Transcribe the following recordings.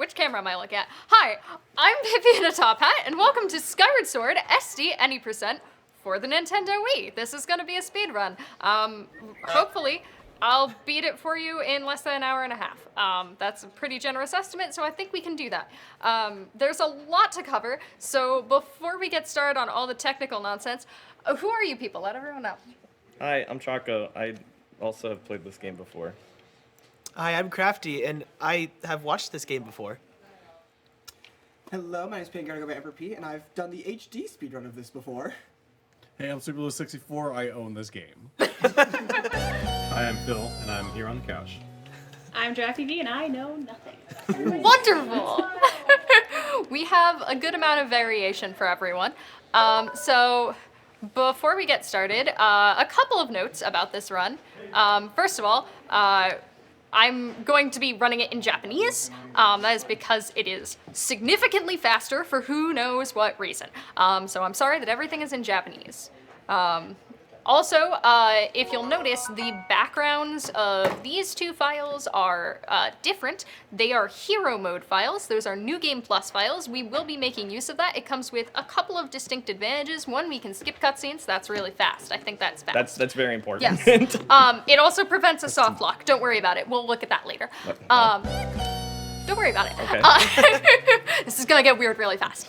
Which camera am I looking at? Hi, I'm Pippi in a top hat, and welcome to Skyward Sword SD Any Percent for the Nintendo Wii. This is gonna be a speed run. Hopefully, I'll beat it for you in less than an hour and a half. That's a pretty generous estimate, so I think we can do that. There's a lot to cover, so before we get started on all the technical nonsense, who are you people? Let everyone know. Hi, I'm Chaco. I also have played this game before. Hi, I'm Crafty, and I have watched this game before. Hello, my name is Pink, and I've done the HD speedrun of this before. Hey, I'm Superblue64. I own this game. Hi, I'm Phil, and I'm here on the couch. I'm Drafty V, and I know nothing. Wonderful! We have a good amount of variation for everyone. So before we get started, a couple of notes about this run. First of all, I'm going to be running it in Japanese. That is because it is significantly faster for who knows what reason. So I'm sorry that everything is in Japanese. Also, if you'll notice, the backgrounds of these two files are different. They are Hero Mode files. Those are New Game Plus files. We will be making use of that. It comes with a couple of distinct advantages. One, we can skip cutscenes. That's really fast. I think that's fast. That's very important. Yes. It also prevents a soft lock. Don't worry about it. We'll look at that later. Don't worry about it. Okay. This is gonna get weird really fast.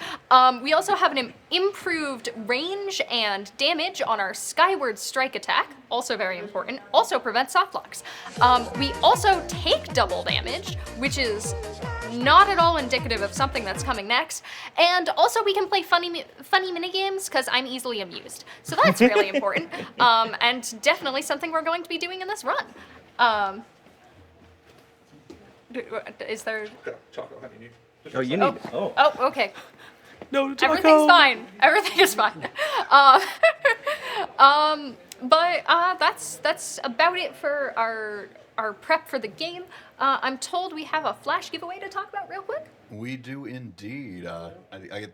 We also have an improved range and damage on our Skyward strike attack, also very important, also prevents soft locks. We also take double damage, which is not at all indicative of something that's coming next. And also we can play funny minigames, because I'm easily amused. So that's really important, and definitely something we're going to be doing in this run. Is there... Choco, how do you need? Oh, you need... Oh, okay. No, Taco! Everything's fine. Everything is fine. But that's about it for our prep for the game. I'm told we have a flash giveaway to talk about real quick. We do indeed. I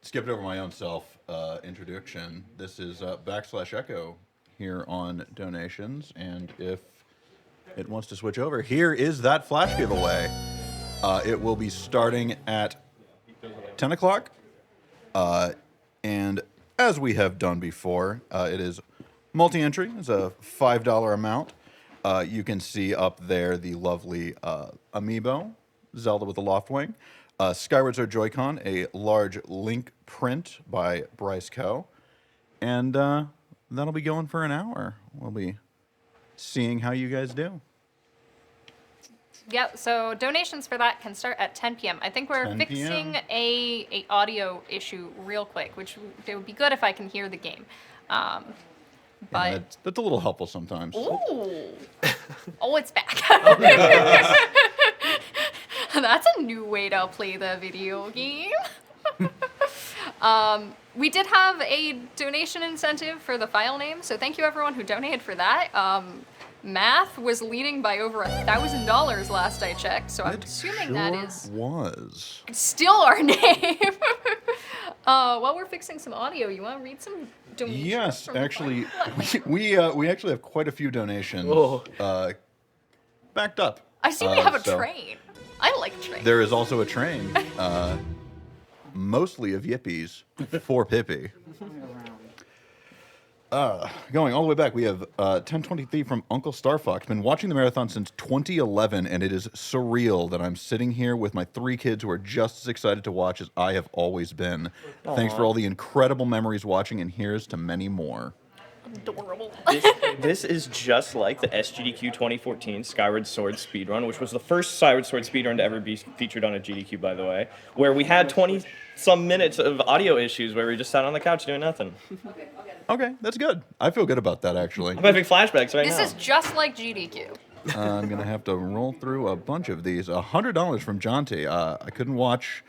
skipped over my own self introduction. This is /Echo here on donations, and if it wants to switch over, here is that flash giveaway. It will be starting at 10 o'clock. And as we have done before, it is multi-entry. It's a $5 amount. You can see up there the lovely amiibo, Zelda with the loft wing. Skyward Sword Joy-Con, a large Link print by Bryce Coe. And that'll be going for an hour. We'll be seeing how you guys do. Yep, so donations for that can start at 10 p.m. I think we're 10 fixing a audio issue real quick, which it would be good if I can hear the game. But Yeah, that's a little helpful sometimes. ooh, oh, it's back. That's a new way to play the video game. We did have a donation incentive for the file name, so thank you everyone who donated for that. Math was leading by over $1,000 last I checked, so I'm assuming that is was still our name. While we're fixing some audio, you want to read some donations? Yes, from actually, the we actually have quite a few donations backed up. I see we have a so train. I like trains. There is also a train, mostly of yippies for Pippi. Going all the way back, we have 1023 from Uncle Starfox. Been watching the marathon since 2011, and it is surreal that I'm sitting here with my 3 kids who are just as excited to watch as I have always been. Aww. Thanks for all the incredible memories watching, and here's to many more. Adorable. This is just like the SGDQ 2014 Skyward Sword speedrun, which was the first Skyward Sword speedrun to ever be featured on a GDQ, by the way, where we had 20-some minutes of audio issues where we just sat on the couch doing nothing. Okay, that's good. I feel good about that, actually. I'm having flashbacks right now. This is just like GDQ. I'm going to have to roll through a bunch of these. $100 from John T. I couldn't watch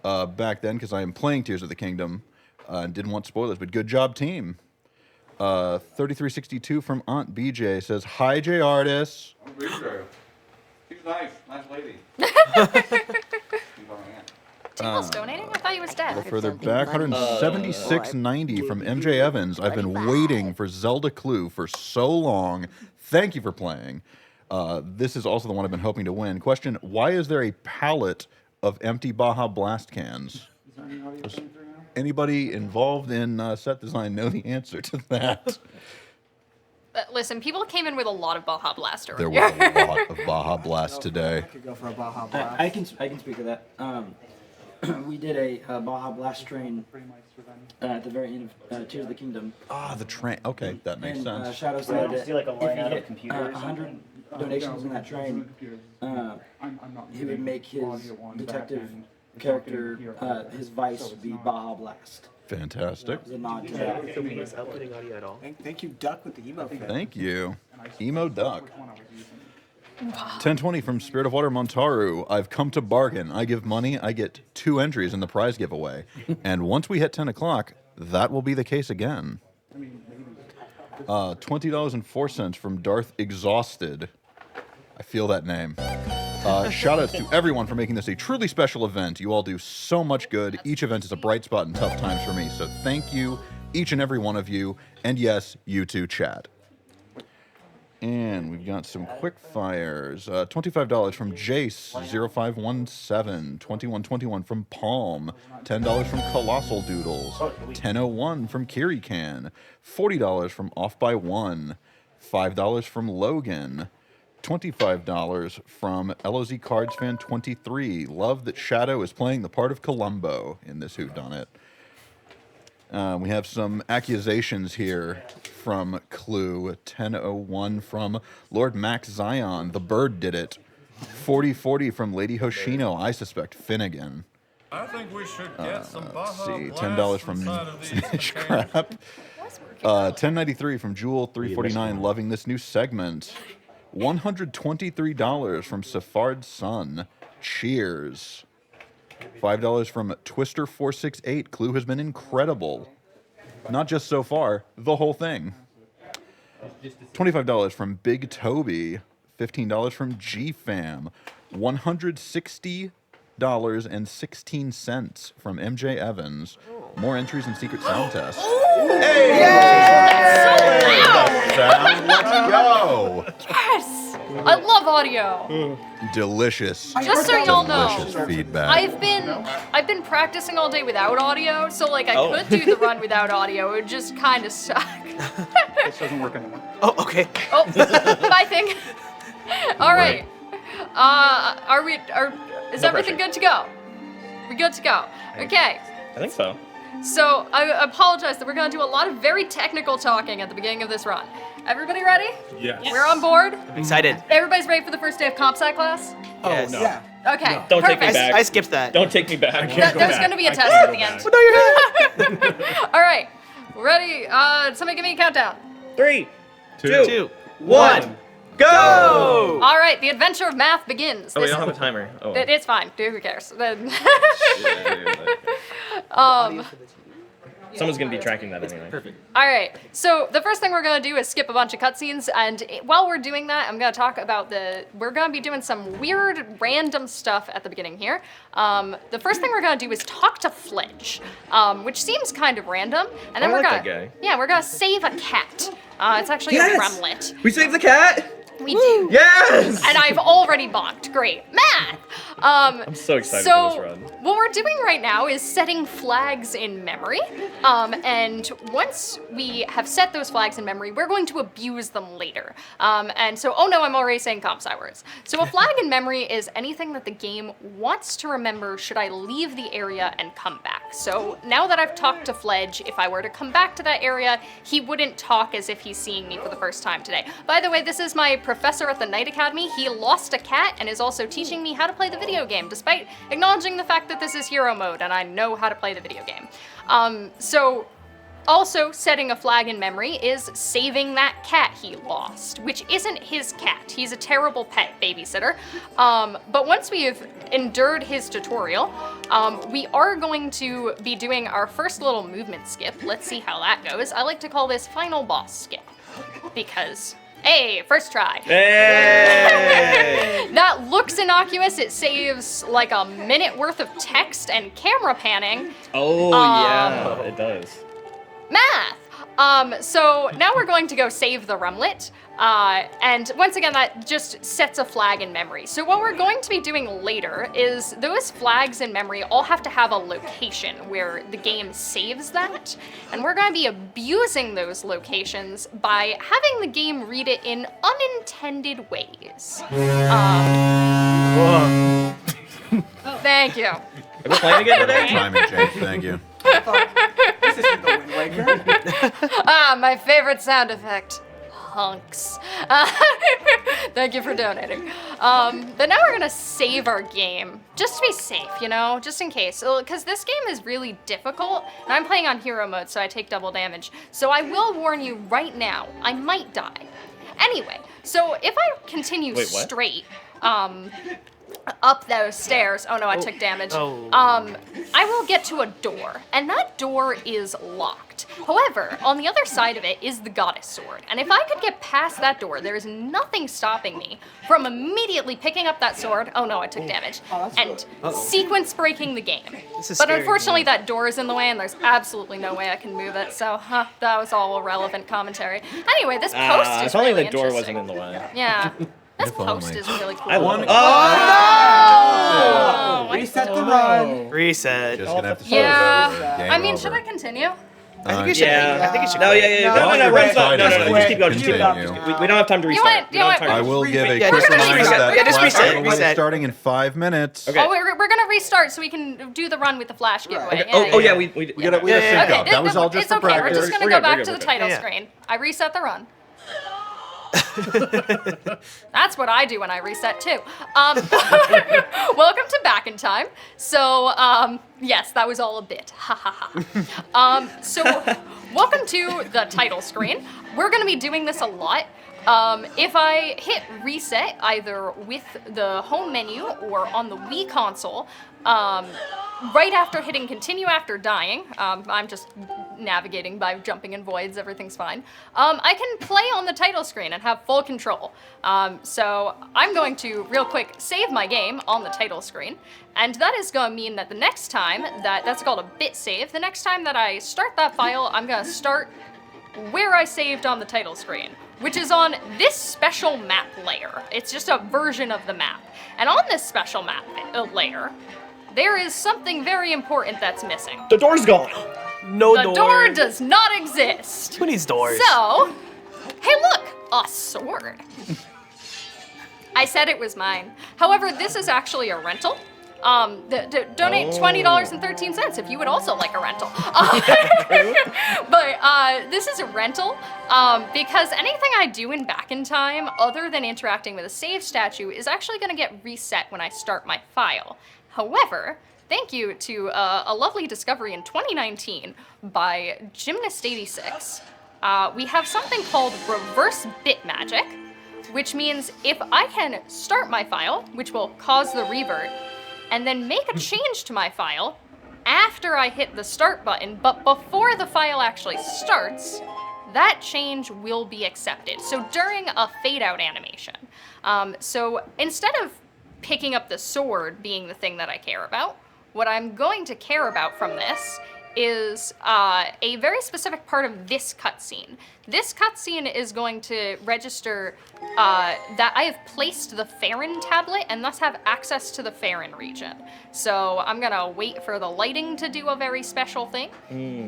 back then because I am playing Tears of the Kingdom and didn't want spoilers, but good job, team. 3362 from Aunt BJ says, "Hi, J Artis." BJ. She's nice lady. Tinkle's donating? I thought he was A dead. little further back, 176.90 from MJ Evans. I've been waiting for Zelda Clue for so long. Thank you for playing. This is also the one I've been hoping to win. Question, why is there a palette of empty Baja Blast cans. Does anybody involved in set design know the answer to that? Listen, people came in with a lot of Baja Blast There earlier. was a lot of Baja Blast today. I could go for a Baja Blast. I can speak of that. We did a Baja Blast train at the very end of Tears of the Kingdom. Ah, the train. Okay, that makes And sense. Shadow said that do like a line out of if he hit computers. 100 donations in that train, he would make his detective character, his vice would be Baja Blast. Fantastic. As a nod to that. Outputting audio at all. Thank you, Duck, with the emo fan. Thank you. Emo Duck. 1020 from Spirit of Water Montaru. I've come to bargain. I give money, I get 2 entries in the prize giveaway. And once we hit 10 o'clock, that will be the case again. $20.04 from Darth Exhausted. I feel that name. Shout outs to everyone for making this a truly special event. You all do so much good. Each event is a bright spot in tough times for me. So thank you, each and every one of you. And yes, you too, chat. And we've got some quick fires. $25 from Jace0517. 2121 from Palm. $10 from Colossal Doodles. 1001 from Kiri Can. $40 from Off by One. $5 from Logan. $25 from LOZ Cards Fan 23. Love that Shadow is playing the part of Columbo in this whodunit. We have some accusations here from Clue. 1001 from Lord Max Zion. The Bird did it. 4040 from Lady Hoshino. I suspect Finnegan. I think we should get some Baja See, Blast $10 from inside of these Finish containers. Crap. 1093 from Jewel 349. Loving this new segment. $123 from Safard Sun. Cheers. $5 from Twister468. Clue has been incredible. Not just so far, the whole thing. $25 from Big Toby. $15 from GFam. $160.16 from MJ Evans. More entries in Secret Sound Test. Sound, let's go. Yes! I love audio. Delicious. Just so y'all know, Delicious feedback. I've been practicing all day without audio, so like I Oh. could do the run without audio. It would just kind of suck. This doesn't work anymore. Oh, okay. Oh, my thing. All right. Is No everything pressure. good to go? We good to go? Okay. I think so. So I apologize that we're going to do a lot of very technical talking at the beginning of this run. Everybody ready? Yes. We're on board. Excited. Everybody's ready for the first day of comp sci class? Yes. no. Yeah. Okay. Don't take perfect. me back. I skipped that. Don't take me back. There's going to be a test at the end. No, you're All right. Ready? Somebody give me a countdown. 3, Two. 2, 1, go! All right. The adventure of math begins. Oh, we This- don't have a timer. Oh. It's fine. Who cares? Someone's gonna be tracking that anyway. Perfect. All right. So the first thing we're gonna do is skip a bunch of cutscenes, and while we're doing that, I'm gonna talk about we're gonna be doing some weird, random stuff at the beginning here. The first thing we're gonna do is talk to Fledge, which seems kind of random, and then I we're like gonna that guy. yeah, we're gonna save a cat. It's actually a drumlet. We saved the cat. We do. Yes. And I've already bonked. Great. Math! I'm so excited for this run. What we're doing right now is setting flags in memory. And once we have set those flags in memory, we're going to abuse them later. And so, oh no, I'm already saying comp sci words. So a flag in memory is anything that the game wants to remember should I leave the area and come back. So now that I've talked to Fledge, if I were to come back to that area, he wouldn't talk as if he's seeing me for the first time today. By the way, this is my professor at the Night Academy. He lost a cat and is also teaching me how to play the video game, despite acknowledging the fact that this is hero mode and I know how to play the video game. So also setting a flag in memory is saving that cat he lost, which isn't his cat. He's a terrible pet babysitter. But once we have endured his tutorial, we are going to be doing our first little movement skip. Let's see how that goes. I like to call this final boss skip because, hey, first try. Hey! That looks innocuous. It saves like a minute worth of text and camera panning. Oh yeah, it does. Math! So now we're going to go save the Rumlet. And once again, that just sets a flag in memory. So what we're going to be doing later is those flags in memory all have to have a location where the game saves that. And we're going to be abusing those locations by having the game read it in unintended ways. Thank you. Are we playing again today? Timing change. Thank you. This isn't the Wind Waker. My favorite sound effect. Hunks. Thank you for donating. But now we're gonna save our game, just to be safe, you know, just in case. Because this game is really difficult, and I'm playing on hero mode, so I take double damage. So I will warn you right now, I might die. Anyway, so if I continue straight, up those stairs. Oh no, I took damage. I will get to a door, and that door is locked. However, on the other side of it is the goddess sword, and if I could get past that door, there is nothing stopping me from immediately picking up that sword. Oh no, I took damage, and sequence breaking the game. This is But scary. unfortunately, that door is in the way, and there's absolutely no way I can move it. So, that was all irrelevant commentary. Anyway, this post is if only really the door interesting. wasn't in the way. Yeah. This If post only. is really cool. I want. Oh, Reset the run. Reset. Just gonna have to Yeah. start over. Game I mean, over. should I continue? I think you should. Yeah. I think you should. No, yeah. No, No, wait, run stop. No, wait, just keep going. Just keep continue. going. We don't have time to restart. what? We don't have You time I to- will give a Yeah, quick just reminder reset. that Yeah, just Flash reset, Battle will be reset. starting in 5 minutes. Okay. Oh, we're gonna restart so we can do the run with the flash giveaway. Okay. Oh, yeah. We We gotta sync yeah. up. That was all just it's for okay. We're practice. just gonna We're go good, back we're to the good. title Yeah. screen. I reset the run. That's what I do when I reset too. Welcome to Back in Time. So, yes, that was all a bit. Ha ha ha. So, welcome to the title screen. We're going to be doing this a lot. If I hit reset either with the home menu or on the Wii console, right after hitting continue after dying, I'm just navigating by jumping in voids, everything's fine. I can play on the title screen and have full control. So I'm going to real quick save my game on the title screen, and that is going to mean that the next time that's called a bit save. The next time that I start that file, I'm going to start where I saved on the title screen, which is on this special map layer. It's just a version of the map. And on this special map layer, there is something very important that's missing. The door's gone. No The door does not exist. Who needs doors? So, hey look, a sword. I said it was mine. However, this is actually a rental. Donate $20.13 if you would also like a rental. But this is a rental because anything I do in Back in Time other than interacting with a save statue is actually going to get reset when I start my file. However, thank you to a lovely discovery in 2019 by Gymnast86, we have something called reverse bit magic, which means if I can start my file, which will cause the revert, and then make a change to my file after I hit the start button, but before the file actually starts, that change will be accepted. So during a fade out animation. So instead of picking up the sword being the thing that I care about, what I'm going to care about from this is a very specific part of this cutscene. This cutscene is going to register that I have placed the Farron tablet and thus have access to the Farron region. So I'm gonna wait for the lighting to do a very special thing.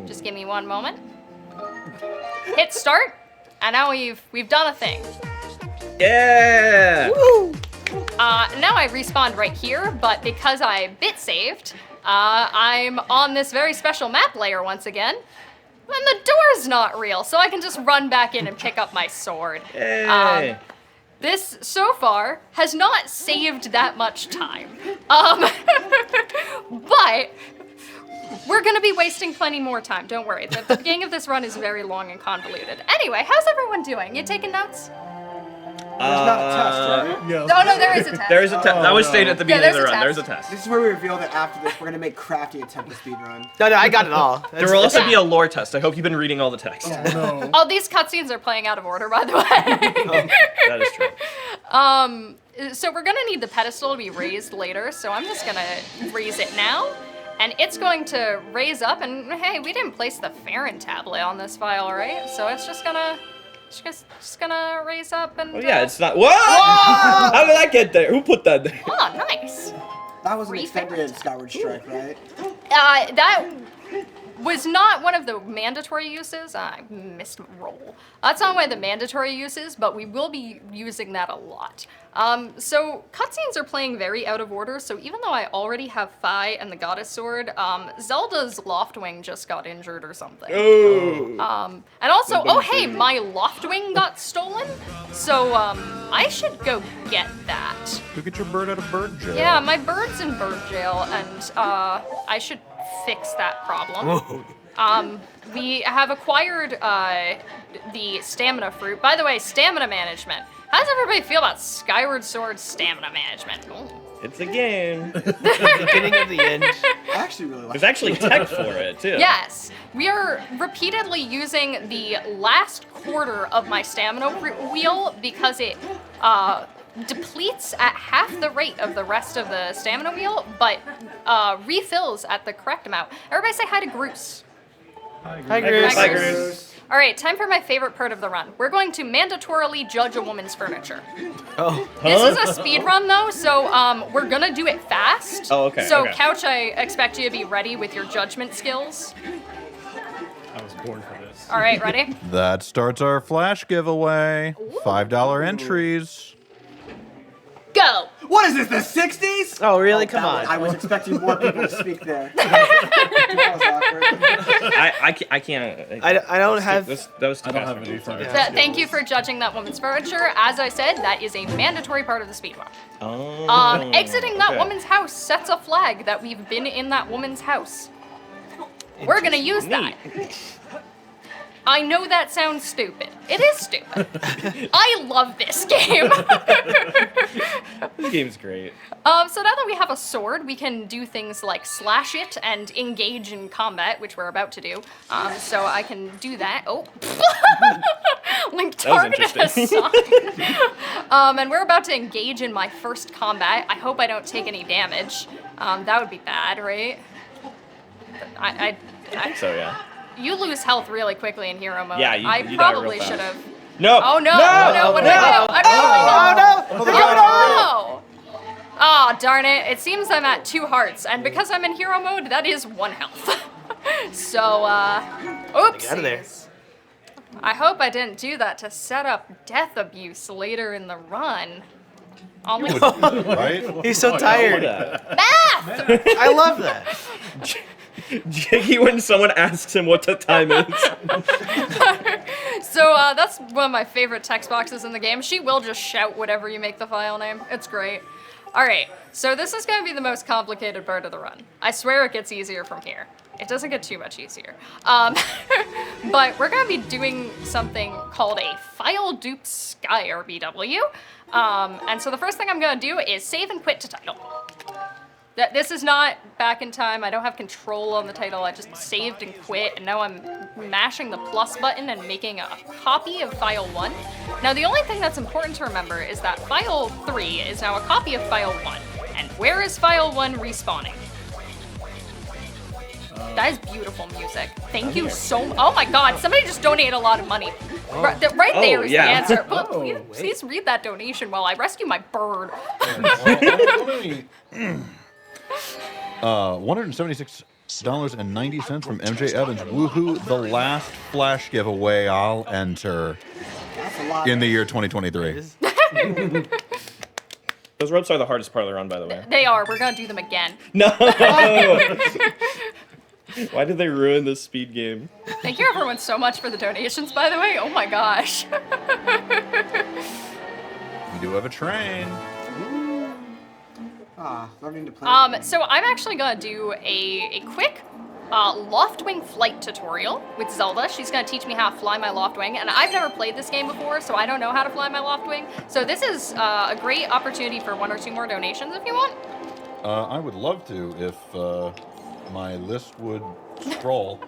Just give me one moment. Hit start, and now we've done a thing. Yeah. Now I respawned right here, but because I bit saved, I'm on this very special map layer once again. And the door's not real, so I can just run back in and pick up my sword. Hey. This, so far, has not saved that much time. But we're gonna be wasting plenty more time, don't worry. The beginning of this run is very long and convoluted. Anyway, how's everyone doing? You taking notes? There's not a test, right? Yes. No, there is a test. There is a test. That was stated at the beginning of the there's a run. There's a test. test. This is where we reveal that after this, we're gonna make Crafty attempt to speedrun. No, I got it all. There will also be a lore test. I hope you've been reading all the text. No. All these cutscenes are playing out of order, by the way. That is true. So we're gonna need the pedestal to be raised later, so I'm just gonna raise it now. and it's going to raise up, and hey, we didn't place the Farron tablet on this file, right? So it's just gonna raise up and... Oh yeah, it's not... Whoa! How did I get there? Who put that there? Oh, nice. That was an Refit. extended Skyward Strike, right? That was not one of the mandatory uses. I missed my roll. That's not one of the mandatory uses, but we will be using that a lot. So cutscenes are playing very out of order, so even though I already have Fi and the Goddess Sword, Zelda's Loftwing just got injured or something. Oh. And also, oh hey, my Loftwing got stolen, so I should go get that. Go get your bird out of bird jail. Yeah, my bird's in bird jail, and I should fix that problem. We have acquired the stamina fruit. By the way, stamina management. How does everybody feel about Skyward Sword stamina management? Ooh. It's a game. Beginning of the end. I actually really like There's actually tech for it, too. Yes, we are repeatedly using the last quarter of my stamina wheel because it depletes at half the rate of the rest of the stamina wheel, but refills at the correct amount. Everybody say hi to Groose. Hi, Grace. Hi, Grace. All right, time for my favorite part of the run. We're going to mandatorily judge a woman's furniture. Oh. This is a speed run though, so we're gonna do it fast. Oh, okay, So okay. Couch, I expect you to be ready with your judgment skills. I was born for this. All right, ready? That starts our flash giveaway. $5 entries. Go. What is this, the 60s? Oh, really? Come on. I was expecting more people to speak there. That was awkward. I can't... I don't have... That was too I don't fast have for me, any sorry. further. Thank you for judging that woman's furniture. As I said, that is a mandatory part of the speed run. Oh, Exiting that okay. woman's house sets a flag that we've been in that woman's house. We're gonna use that. I know that sounds stupid. It is stupid. I love this game. This game's great. So now that we have a sword, we can do things like slash it and engage in combat, which we're about to do. So I can do that. Oh. Link targeted a sign. And we're about to engage in my first combat. I hope I don't take any damage. That would be bad, right? I think so, yeah. You lose health really quickly in hero mode. Yeah, you I die real probably fast. should have. No! Oh no! Oh no! What did I do? Oh no! Oh darn it! It seems I'm at 2 hearts, and because I'm in hero mode, that is 1 health. So, oops. Get out of there. I hope I didn't do that to set up death abuse later in the run. Only Right? He's so tired. math. I love that. Jiggy when someone asks him what the time is. So that's one of my favorite text boxes in the game. She will just shout whatever you make the file name. It's great. All right, so this is going to be the most complicated part of the run. I swear it gets easier from here. It doesn't get too much easier. But we're going to be doing something called a file dupe sky RBW. And so the first thing I'm going to do is save and quit to title. This is not back in time. I don't have control on the title. I just saved and quit, and now I'm mashing the plus button and making a copy of file 1. Now, the only thing that's important to remember is that file 3 is now a copy of file 1. And where is file 1 respawning? That is beautiful music. Thank you so much. Oh my god, somebody just donated a lot of money. Right there is yeah. the answer. Please read that donation while I rescue my bird. $176.90 from MJ Evans. Woohoo! The last flash giveaway I'll enter That's a lot. in the year 2023. Those ropes are the hardest part of the run, by the way. They are. We're gonna do them again. No! Why did they ruin this speed game? Thank you everyone so much for the donations, by the way. Oh my gosh. We do have a train. Learning to play. So I'm actually gonna do a quick Loftwing flight tutorial with Zelda. She's gonna teach me how to fly my Loftwing, and I've never played this game before, so I don't know how to fly my Loftwing. So this is a great opportunity for 1 or 2 more donations if you want. I would love to if my list would scroll.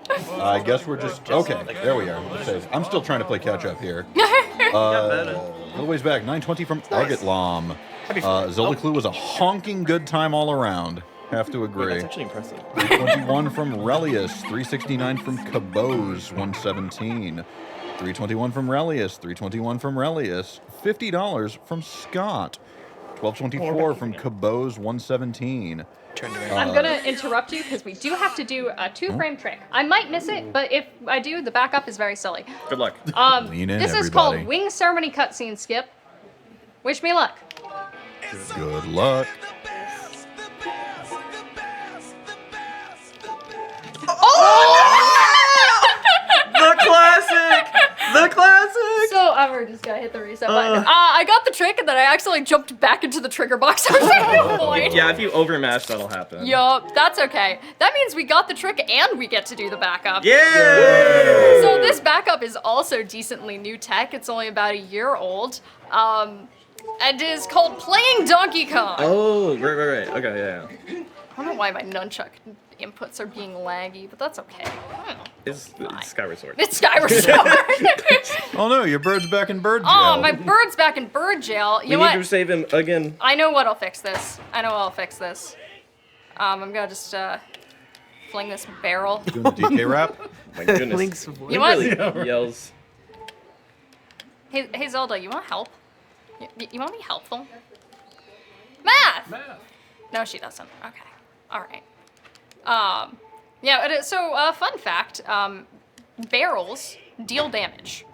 I guess we're just okay. There we are. It says, I'm still trying to play catch up here. A little ways back, 920 from Arget Lom. Zelda Clue was a honking good time all around. Have to agree. That's actually impressive. 321 from Relius, 369 from Cabose, 117. 321 from Relius, 321 from Relius, $50 from Scott. 1224 from Cabose, 117. I'm gonna interrupt you because we do have to do a 2-frame trick. I might miss it, but if I do, the backup is very silly. Good luck. Lean in, This is called everybody. Wing Ceremony Cutscene Skip. Wish me luck. Good luck. The classic! The classic! So ever just gotta hit the reset button. I got the trick and then I accidentally jumped back into the trigger box. I was like, avoid. Yeah, if you overmash, that'll happen. Yup, that's okay. That means we got the trick and we get to do the backup. Yay! So this backup is also decently new tech. It's only about a year old. And is called Playing Donkey Kong. Oh, right. Okay, yeah. I don't know why my nunchuck inputs are being laggy, but that's okay. It's Skyward Sword. It's Skyward Sword. Oh no, your bird's back in bird jail. Oh, my bird's back in bird jail. You We know need what? to save him again. I know what'll fix this. I'm gonna just fling this barrel. Doing the DK rap? My goodness. Link's voice. You want? Really yells. Hey Zelda, you want help? You want to be helpful? Math. No, she doesn't. Okay. All right. Yeah. So, fun fact: barrels deal damage.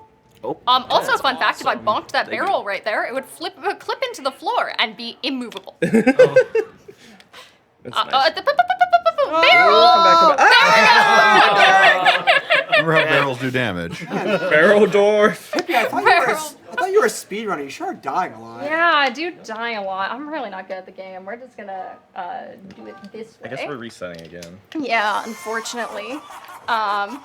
Oh. Also, fun fact: if I bonked that barrel right there, it would clip into the floor and be immovable. That's nice. Barrel! Come back. Remember how barrels do damage? Barrel dwarf. Hippie, I thought you were a speedrunner. You sure are dying a lot. Yeah, I do die a lot. I'm really not good at the game. We're just gonna do it this way. I guess we're resetting again. Yeah, unfortunately. Oh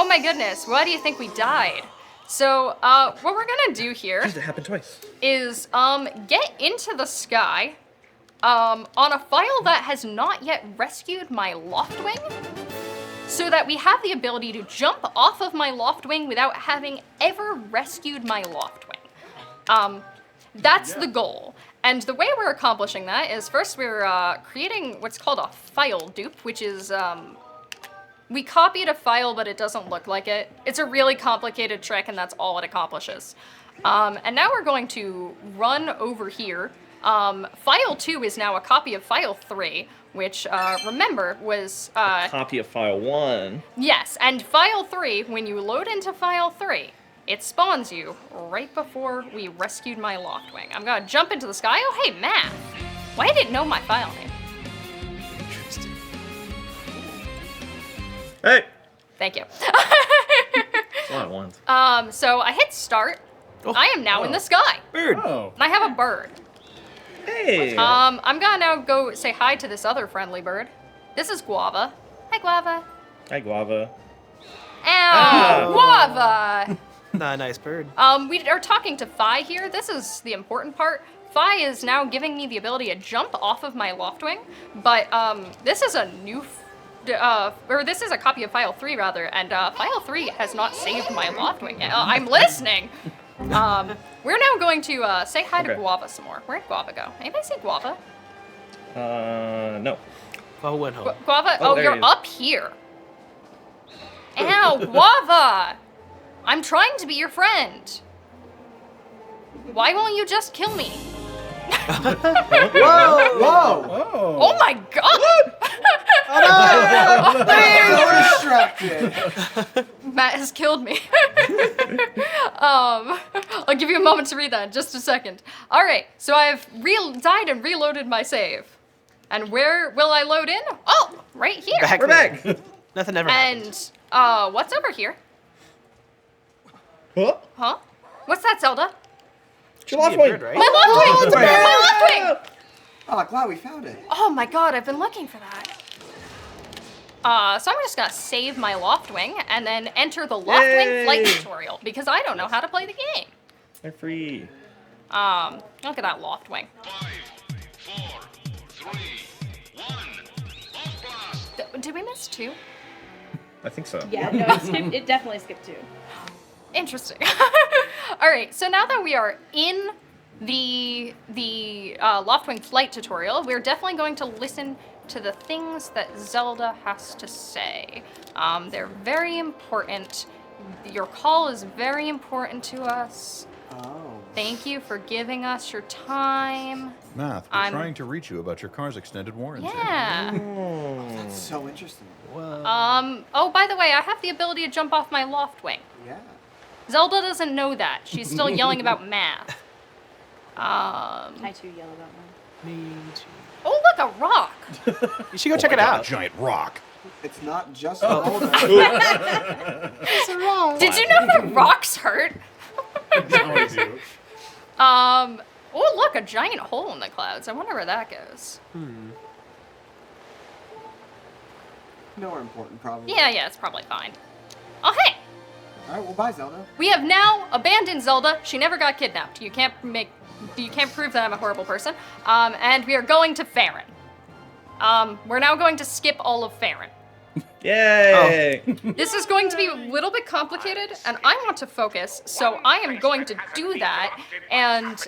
my goodness, why do you think we died? So, what we're gonna do here It happened twice. is, get into the sky, on a file that has not yet rescued my loft wing, so that we have the ability to jump off of my loft wing without having ever rescued my loft wing. That's the goal. And the way we're accomplishing that is first we're creating what's called a file dupe, which is, we copied a file but it doesn't look like it. It's a really complicated trick and that's all it accomplishes. And now we're going to run over here. File 2 is now a copy of File 3, which, remember, was... Copy of file 1. Yes, and File 3, when you load into File 3, it spawns you right before we rescued my loft wing. I'm gonna jump into the sky. Oh, hey, Matt! Why did it know my file name? Interesting. Hey! Thank you. That's all I want. So I hit start. I am now in the sky. Bird. Oh. And I have a bird. Hey! I'm gonna now go say hi to this other friendly bird. This is Guava. Hi, Guava. Hi, Guava. Ow! Guava! Nice bird. We are talking to Phi here. This is the important part. Phi is now giving me the ability to jump off of my loft wing, but this is a new, this is a copy of File 3 rather, and File 3 has not saved my loft wing yet. I'm listening. We're now going to say hi to Okay. Guava some more. Where'd Guava go? Anybody see Guava? No. Well, went home. Guava? Oh, Oh, there you're he is. up here. Ow, Guava! I'm trying to be your friend. Why won't you just kill me? Whoa! Oh my god! So distracted. Matt has killed me. I'll give you a moment to read that in just a second. Alright, so I've died and reloaded my save. And where will I load in? Oh, right here. We're back! Nothing ever happened. And, what's over here? Huh? Huh? What's that, Zelda? Your loft Be a wing. bird, right? My loft wing! it's a bird! My loft wing! Oh, glad we found it. Oh my god, I've been looking for that. So I'm just gonna save my loft wing and then enter the loft wing flight tutorial because I don't know how to play the game. They're free. Look at that loft wing. 5, 4, 3, 1. Off blast. Did we miss 2? I think so. Yeah, no, it definitely skipped 2. Interesting. All right, so now that we are in the Loftwing flight tutorial, we're definitely going to listen to the things that Zelda has to say. They're very important. Your call is very important to us. Oh. Thank you for giving us your time. Math, we're I'm- trying to reach you about your car's extended warranty. Yeah. That's so interesting. Oh, by the way, I have the ability to jump off my Loftwing. Yeah. Zelda doesn't know that. She's still yelling about math. I too yell about mine. Me too. Oh, look, a rock. You should go check it out. Giant rock. It's not just Zelda. Did you know that rocks hurt? Now I do. Oh, look, a giant hole in the clouds. I wonder where that goes. Nowhere important, probably. Yeah, it's probably fine. Oh, hey! All right, well, bye, Zelda. We have now abandoned Zelda. She never got kidnapped. You can't prove that I'm a horrible person. And we are going to Farron. We're now going to skip all of Farron. Yay! This is going to be a little bit complicated, and I want to focus, so I am going to do that and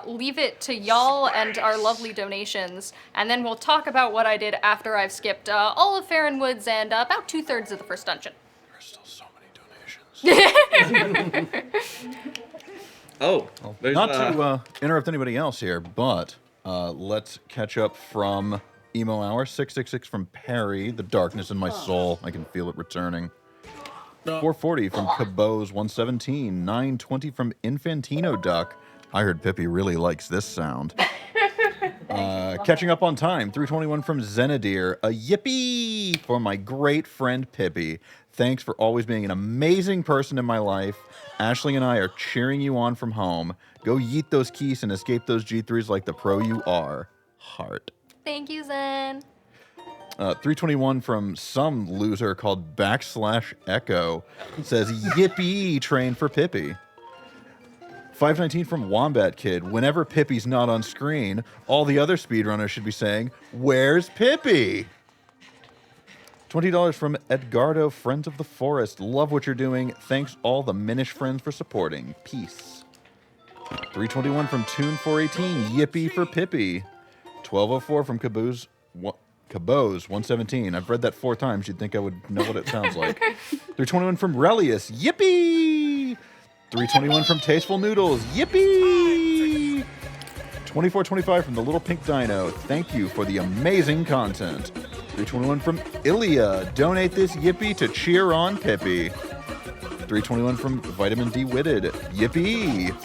leave it to y'all and our lovely donations, and then we'll talk about what I did after I've skipped all of Farron Woods and about 2/3 of the first dungeon. There's still so many donations. Oh, there's, Not to interrupt anybody else here, but let's catch up from Emo Hour. 666 from Perry. The darkness in my soul. I can feel it returning. 440 from Cabose. 117. 920 from Infantino Duck. I heard Pippi really likes this sound. Catching up on time. 321 from Zenadir. A yippee for my great friend Pippi. Thanks for always being an amazing person in my life. Ashley and I are cheering you on from home. Go yeet those keys and escape those G3s like the pro you are. Heart. Thank you, Zen. 321 from some loser called /Echo says, yippee train for Pippi. 519 from Wombat Kid. Whenever Pippi's not on screen, all the other speedrunners should be saying, where's Pippi? $20 from Edgardo, Friends of the Forest. Love what you're doing. Thanks all the Minish friends for supporting. Peace. 321 from Tune 418. Yippee for Pippi. 1204 from Cabose 117. I've read that 4 times. You'd think I would know what it sounds like. 321 from Relius. Yippee! 321 from Tasteful Noodles. Yippee! 2425 from the Little Pink Dino. Thank you for the amazing content. 321 from Ilya. Donate this yippee to cheer on Pippi. 321 from Vitamin D Witted. Yippee!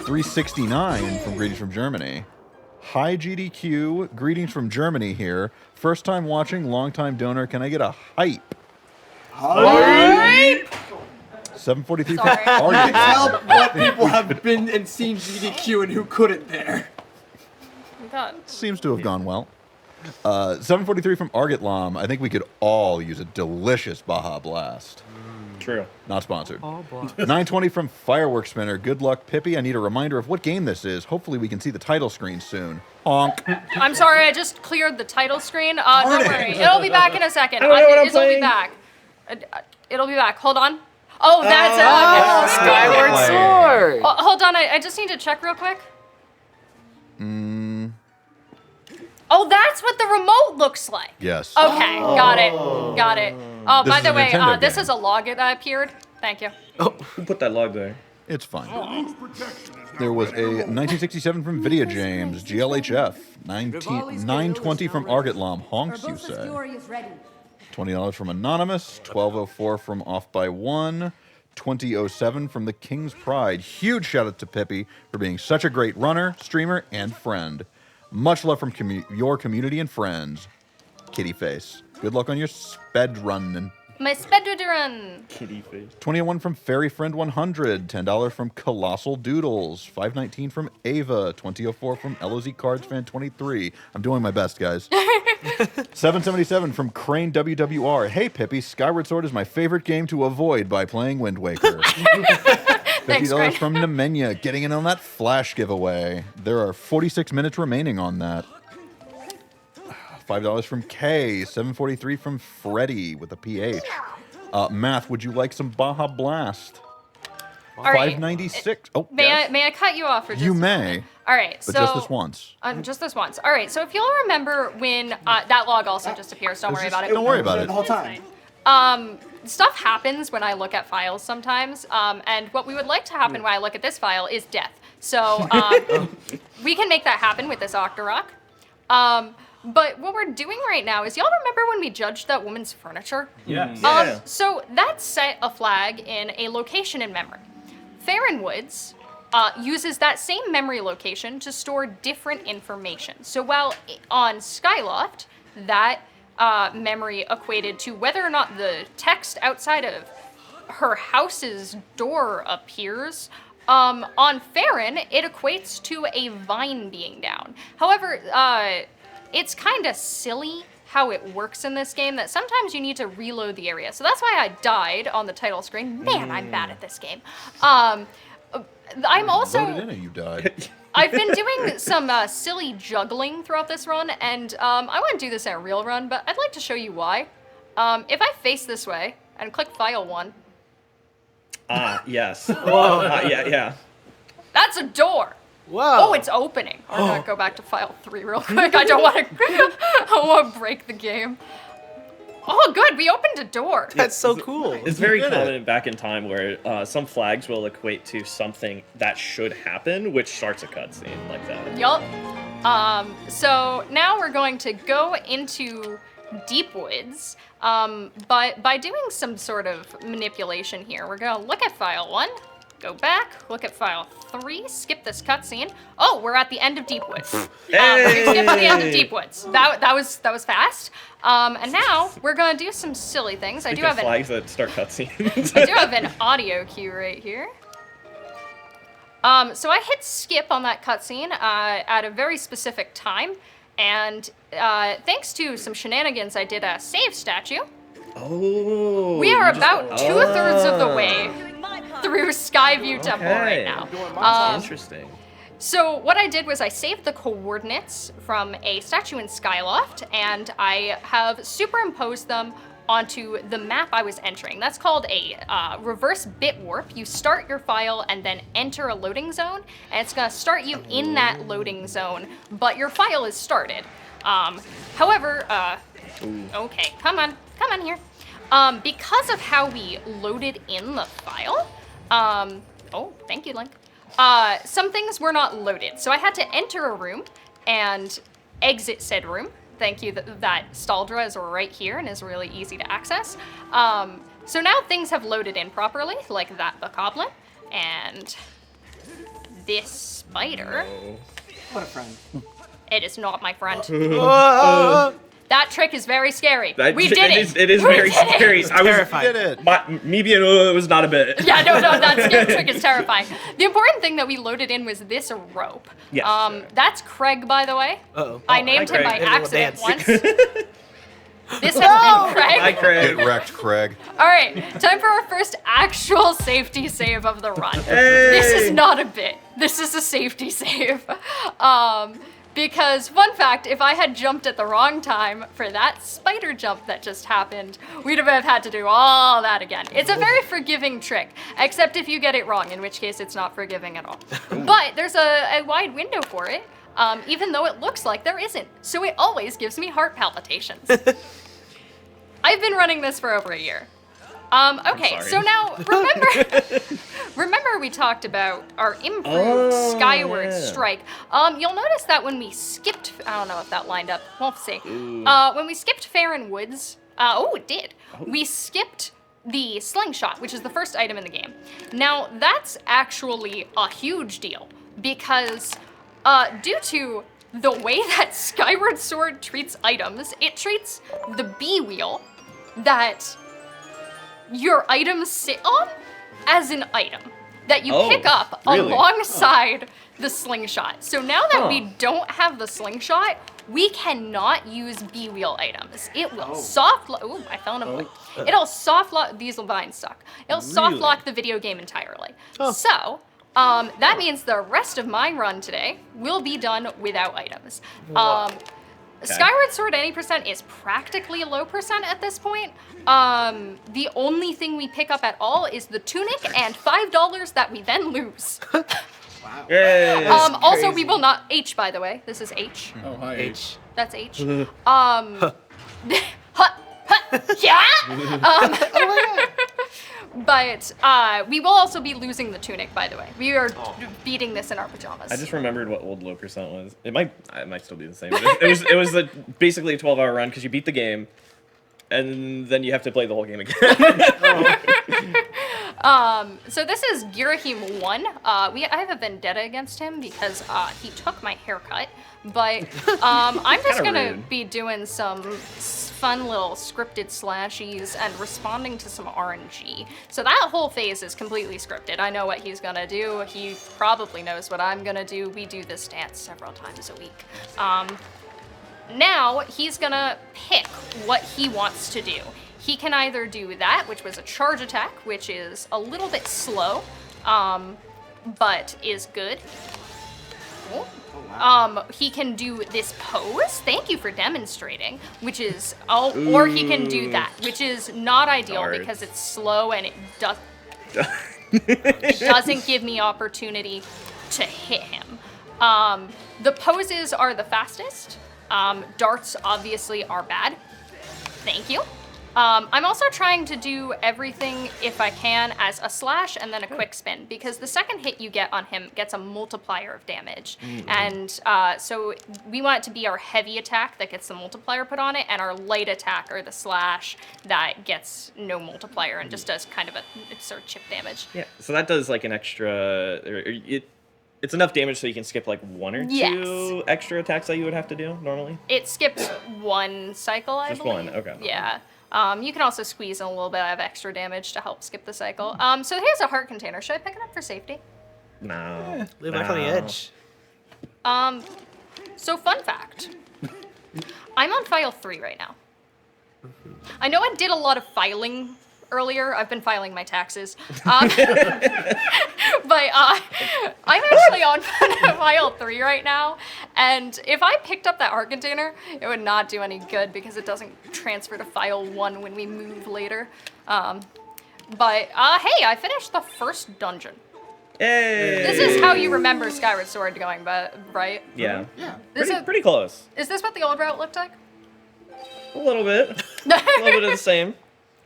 369 from Greetings from Germany. Hi GDQ, greetings from Germany here. First time watching, long time donor. Can I get a hype? Hype! 743 Sorry. from Arctic. Help what people have been and seen GDQ and who couldn't there. Oh, God. Seems to have gone well. 743 from Argitlam. I think we could all use a delicious Baja Blast. True. Not sponsored. 920 from Fireworks Spinner. Good luck, Pippi. I need a reminder of what game this is. Hopefully we can see the title screen soon. Honk. I'm sorry, I just cleared the title screen. Don't worry, it'll be back in a second. I don't know what I'm It'll be playing. back. It'll be back. Hold on. Oh, that's it. Skyward Sword. Hold on, I just need to check real quick. Oh, that's what the remote looks like. Yes. Okay, got it. Oh, This by is the a way, Nintendo this game. is a log that appeared. Thank you. Who put that log there? It's fine. There was a 1967 from Video James, GLHF. 920 from Argitlam. Honks, you say. $20 from Anonymous. 1204 from Off by One. 2007 from The King's Pride. Huge shout out to Pippi for being such a great runner, streamer, and friend. Much love from your community and friends. Kitty Face. Good luck on your sped running. My speedrun. Kitty face. 21 from Fairy Friend 100. $10 from Colossal Doodles. 519 from Ava. 2004 from LOZ Cards Fan 23. I'm doing my best, guys. 777 from Crane WWR. Hey, Pippi, Skyward Sword is my favorite game to avoid by playing Wind Waker. Thanks, $50 Crane. from Nemenya. Getting in on that Flash giveaway. There are 46 minutes remaining on that. $5 from Kay. $7.43 from Freddie with a PH. Math, would you like some Baja Blast? All right. 596. Oh, May I cut you off for just you a may, moment? All right, but so just this once. Just this once. All right, so if you'll remember when that log also just appears, don't worry about it. Don't worry about it. The whole time. Stuff happens when I look at files sometimes, and what we would like to happen when I look at this file is death. So we can make that happen with this Octorok. But what we're doing right now is, y'all remember when we judged that woman's furniture? Yes. Yeah. So that set a flag in a location in memory. Farron Woods uses that same memory location to store different information. So while on Skyloft, that memory equated to whether or not the text outside of her house's door appears, on Farron, it equates to a vine being down. However, it's kind of silly how it works in this game that sometimes you need to reload the area. So that's why I died on the title screen. Man, I'm bad at this game. I'm also... Voted in and you died. I've been doing some silly juggling throughout this run, and I want to do this in a real run, but I'd like to show you why. If I face this way and click File 1... Yes. Whoa. Yeah. That's a door! Whoa. Oh, it's opening. We're gonna go back to File 3 real quick. I don't want to break the game. Oh, good, we opened a door. That's so cool. It's very common back in time where some flags will equate to something that should happen, which starts a cutscene like that. Yup. So now we're going to go into Deep Woods, but by doing some sort of manipulation here, we're gonna look at File 1, go back, look at File 3, skip this cutscene. Oh, we're at the end of Deep Woods. We skipped to the end of Deep Woods. That was fast. And now we're gonna do some silly things. I do have flags that start cutscenes. I do have an audio cue right here. So I hit skip on that cutscene at a very specific time, and thanks to some shenanigans, I did a save statue. Oh. We are about 2/3 of the way through Skyview Temple right now. Interesting. So what I did was I saved the coordinates from a statue in Skyloft, and I have superimposed them onto the map I was entering. That's called a reverse bit warp. You start your file and then enter a loading zone, and it's gonna start you in that loading zone, but your file is started. However, okay, come on here. Because of how we loaded in the file, oh, thank you, Link. Some things were not loaded. So I had to enter a room and exit said room. Thank you, that Staldra is right here and is really easy to access. So now things have loaded in properly, like that bokoblin and this spider. What a friend. It is not my friend. Whoa. That trick is very scary. We did it. It is We very did it. scary. I was Terrified. Did it. me being was not a bit. Yeah, no, that scare trick is terrifying. The important thing that we loaded in was this rope. Yes. That's Craig, by the way. Uh-oh. I named him by Craig. accident Dance. once. This has been Craig. Hi, Craig. Get wrecked, Craig. All right, time for our first actual safety save of the run. This is not a bit. This is a safety save. Because, fun fact, if I had jumped at the wrong time for that spider jump that just happened, we'd have had to do all that again. It's a very forgiving trick, except if you get it wrong, in which case it's not forgiving at all. But there's a wide window for it, even though it looks like there isn't. So it always gives me heart palpitations. I've been running this for over a year. Okay, so now, remember we talked about our improved Skyward strike. You'll notice that when we skipped, I don't know if that lined up, we'll see. When we skipped Farron Woods, oh, it did. We skipped the slingshot, which is the first item in the game. Now, that's actually a huge deal, because due to the way that Skyward Sword treats items, it treats the B wheel that your items sit on as an item that you pick up alongside the slingshot. So now that we don't have the slingshot, we cannot use B-wheel items. It will soft lock. Ooh, I fell in a void. It'll soft lock. These vines suck. It'll soft lock the video game entirely. So that means the rest of my run today will be done without items. Skyward Sword any percent is practically a low percent at this point. The only thing we pick up at all is the tunic and $5 that we then lose. Wow. Yay! Also, we will not H, by the way. This is H. Oh, hi. H. That's H. Yeah. But we will also be losing the tunic, by the way. We are beating this in our pajamas. I just remembered what old low percent was. It might still be the same. But it was basically a 12-hour run because you beat the game, and then you have to play the whole game again. So this is Girahim 1. I have a vendetta against him because he took my haircut. But I'm just Kinda gonna rude. be doing some fun little scripted slashies and responding to some RNG. So that whole phase is completely scripted. I know what he's gonna do. He probably knows what I'm gonna do. We do this dance several times a week. Now he's gonna pick what he wants to do. He can either do that, which was a charge attack, which is a little bit slow, but is good. Oh. He can do this pose. Thank you for demonstrating, which is, or he can do that, which is not ideal Darn. because it's slow and it doesn't give me opportunity to hit him. The poses are the fastest. Darts obviously are bad. Thank you. I'm also trying to do everything, if I can, as a slash and then a quick spin, because the second hit you get on him gets a multiplier of damage. And so we want it to be our heavy attack that gets the multiplier put on it, and our light attack, or the slash, that gets no multiplier and just does kind of a sort of chip damage. Yeah, so that does like an extra. It's enough damage so you can skip like one or two extra attacks that you would have to do normally. It skips one cycle, I Just believe. one, okay. Yeah. You can also squeeze in a little bit of extra damage to help skip the cycle. So here's a heart container. Should I pick it up for safety? No. Leave life on the edge. So fun fact. I'm on file 3 right now. I know I did a lot of filing earlier. I've been filing my taxes. But I'm actually on file 3 right now, and if I picked up that heart container, it would not do any good because it doesn't transfer to file 1 when we move later. But hey, I finished the first dungeon. Hey! This is how you remember Skyward Sword going, right? Yeah. Yeah. Pretty close. Is this what the old route looked like? A little bit. A little bit of the same.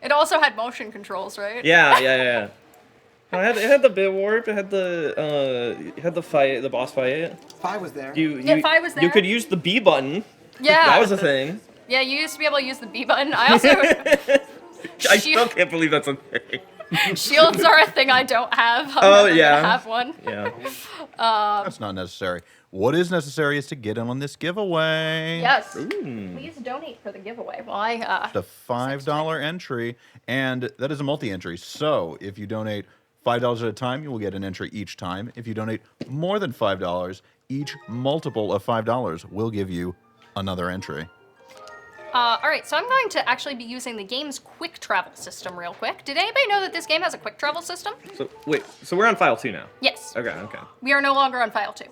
It also had motion controls, right? Yeah. It had the bit warp. It had the fight, the boss fight. Fi was there. Fi was there. You could use the B button. Yeah. That was a thing. Yeah, you used to be able to use the B button. I also... I still can't believe that's a thing. Shields are a thing I don't have. I'm never gonna have one. Yeah. That's not necessary. What is necessary is to get in on this giveaway. Yes. Please donate for the giveaway. Well, The $5 entry, and that is a multi-entry. So if you donate $5 at a time, you will get an entry each time. If you donate more than $5, each multiple of $5 will give you another entry. all right, so I'm going to actually be using the game's quick travel system real quick. Did anybody know that this game has a quick travel system? So wait, so we're on file 2 now. Yes. Okay. We are no longer on file 2.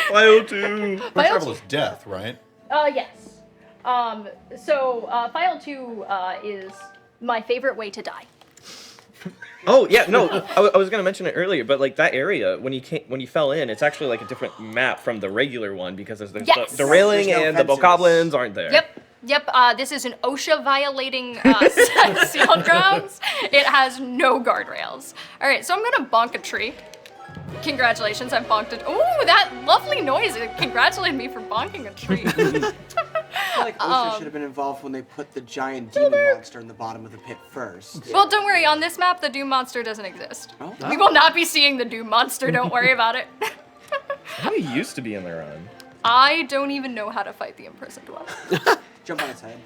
File 2. Quick travel is death, right? Yes. So file 2 is my favorite way to die. Oh yeah, no, I was gonna mention it earlier, but like that area when you fell in, it's actually like a different map from the regular one because there's Yes. the railing There's no and the fences. bokoblins aren't there. Yep. This is an OSHA violating sealed grounds. It has no guardrails. All right, so I'm gonna bonk a tree. Congratulations, I bonked it. Ooh, that lovely noise! It congratulated me for bonking a tree. I feel like OSHA should have been involved when they put the giant demon monster in the bottom of the pit first. Well, don't worry. On this map, the Doom Monster doesn't exist. Oh. We will not be seeing the Doom Monster. Don't worry about it. How many used to be in the run? I don't even know how to fight the imprisoned one. Jump on its head.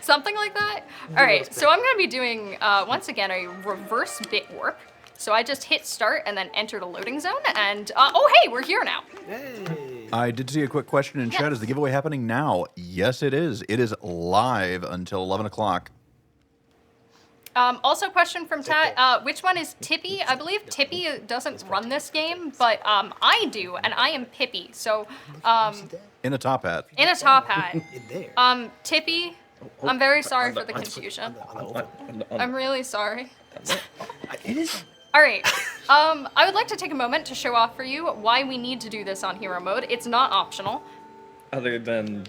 Something like that. All right, so I'm going to be doing, once again, a reverse bit warp. So I just hit start and then entered a loading zone, and, oh, hey, we're here now. Hey. I did see a quick question in chat. Is the giveaway happening now? Yes, it is. It is live until 11 o'clock. Also, question from Tat. Which one is Tippy? I believe Tippy doesn't run this game, but I do, and I am Pippy. So, In a top hat. in a top hat. In there. Tippy, I'm very sorry for the confusion. I'm really sorry. It is. All right. I would like to take a moment to show off for you why we need to do this on hero mode. It's not optional. Other than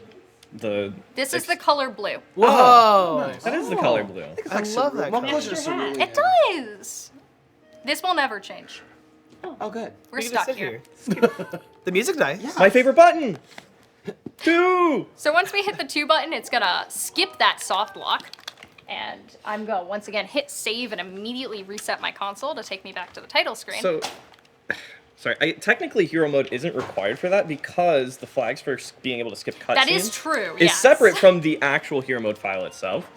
the. This is the color blue. Whoa. That is the color blue. I love that color. It does. This will never change. Oh, good. We're You can just stuck sit here. The music's nice. My favorite button. 2. So once we hit the 2 button, it's gonna skip that soft lock. And I'm gonna once again hit save and immediately reset my console to take me back to the title screen. So, sorry. Technically, hero mode isn't required for that because the flags for being able to skip cutscenes. That is true. Is yes. separate from the actual hero mode file itself,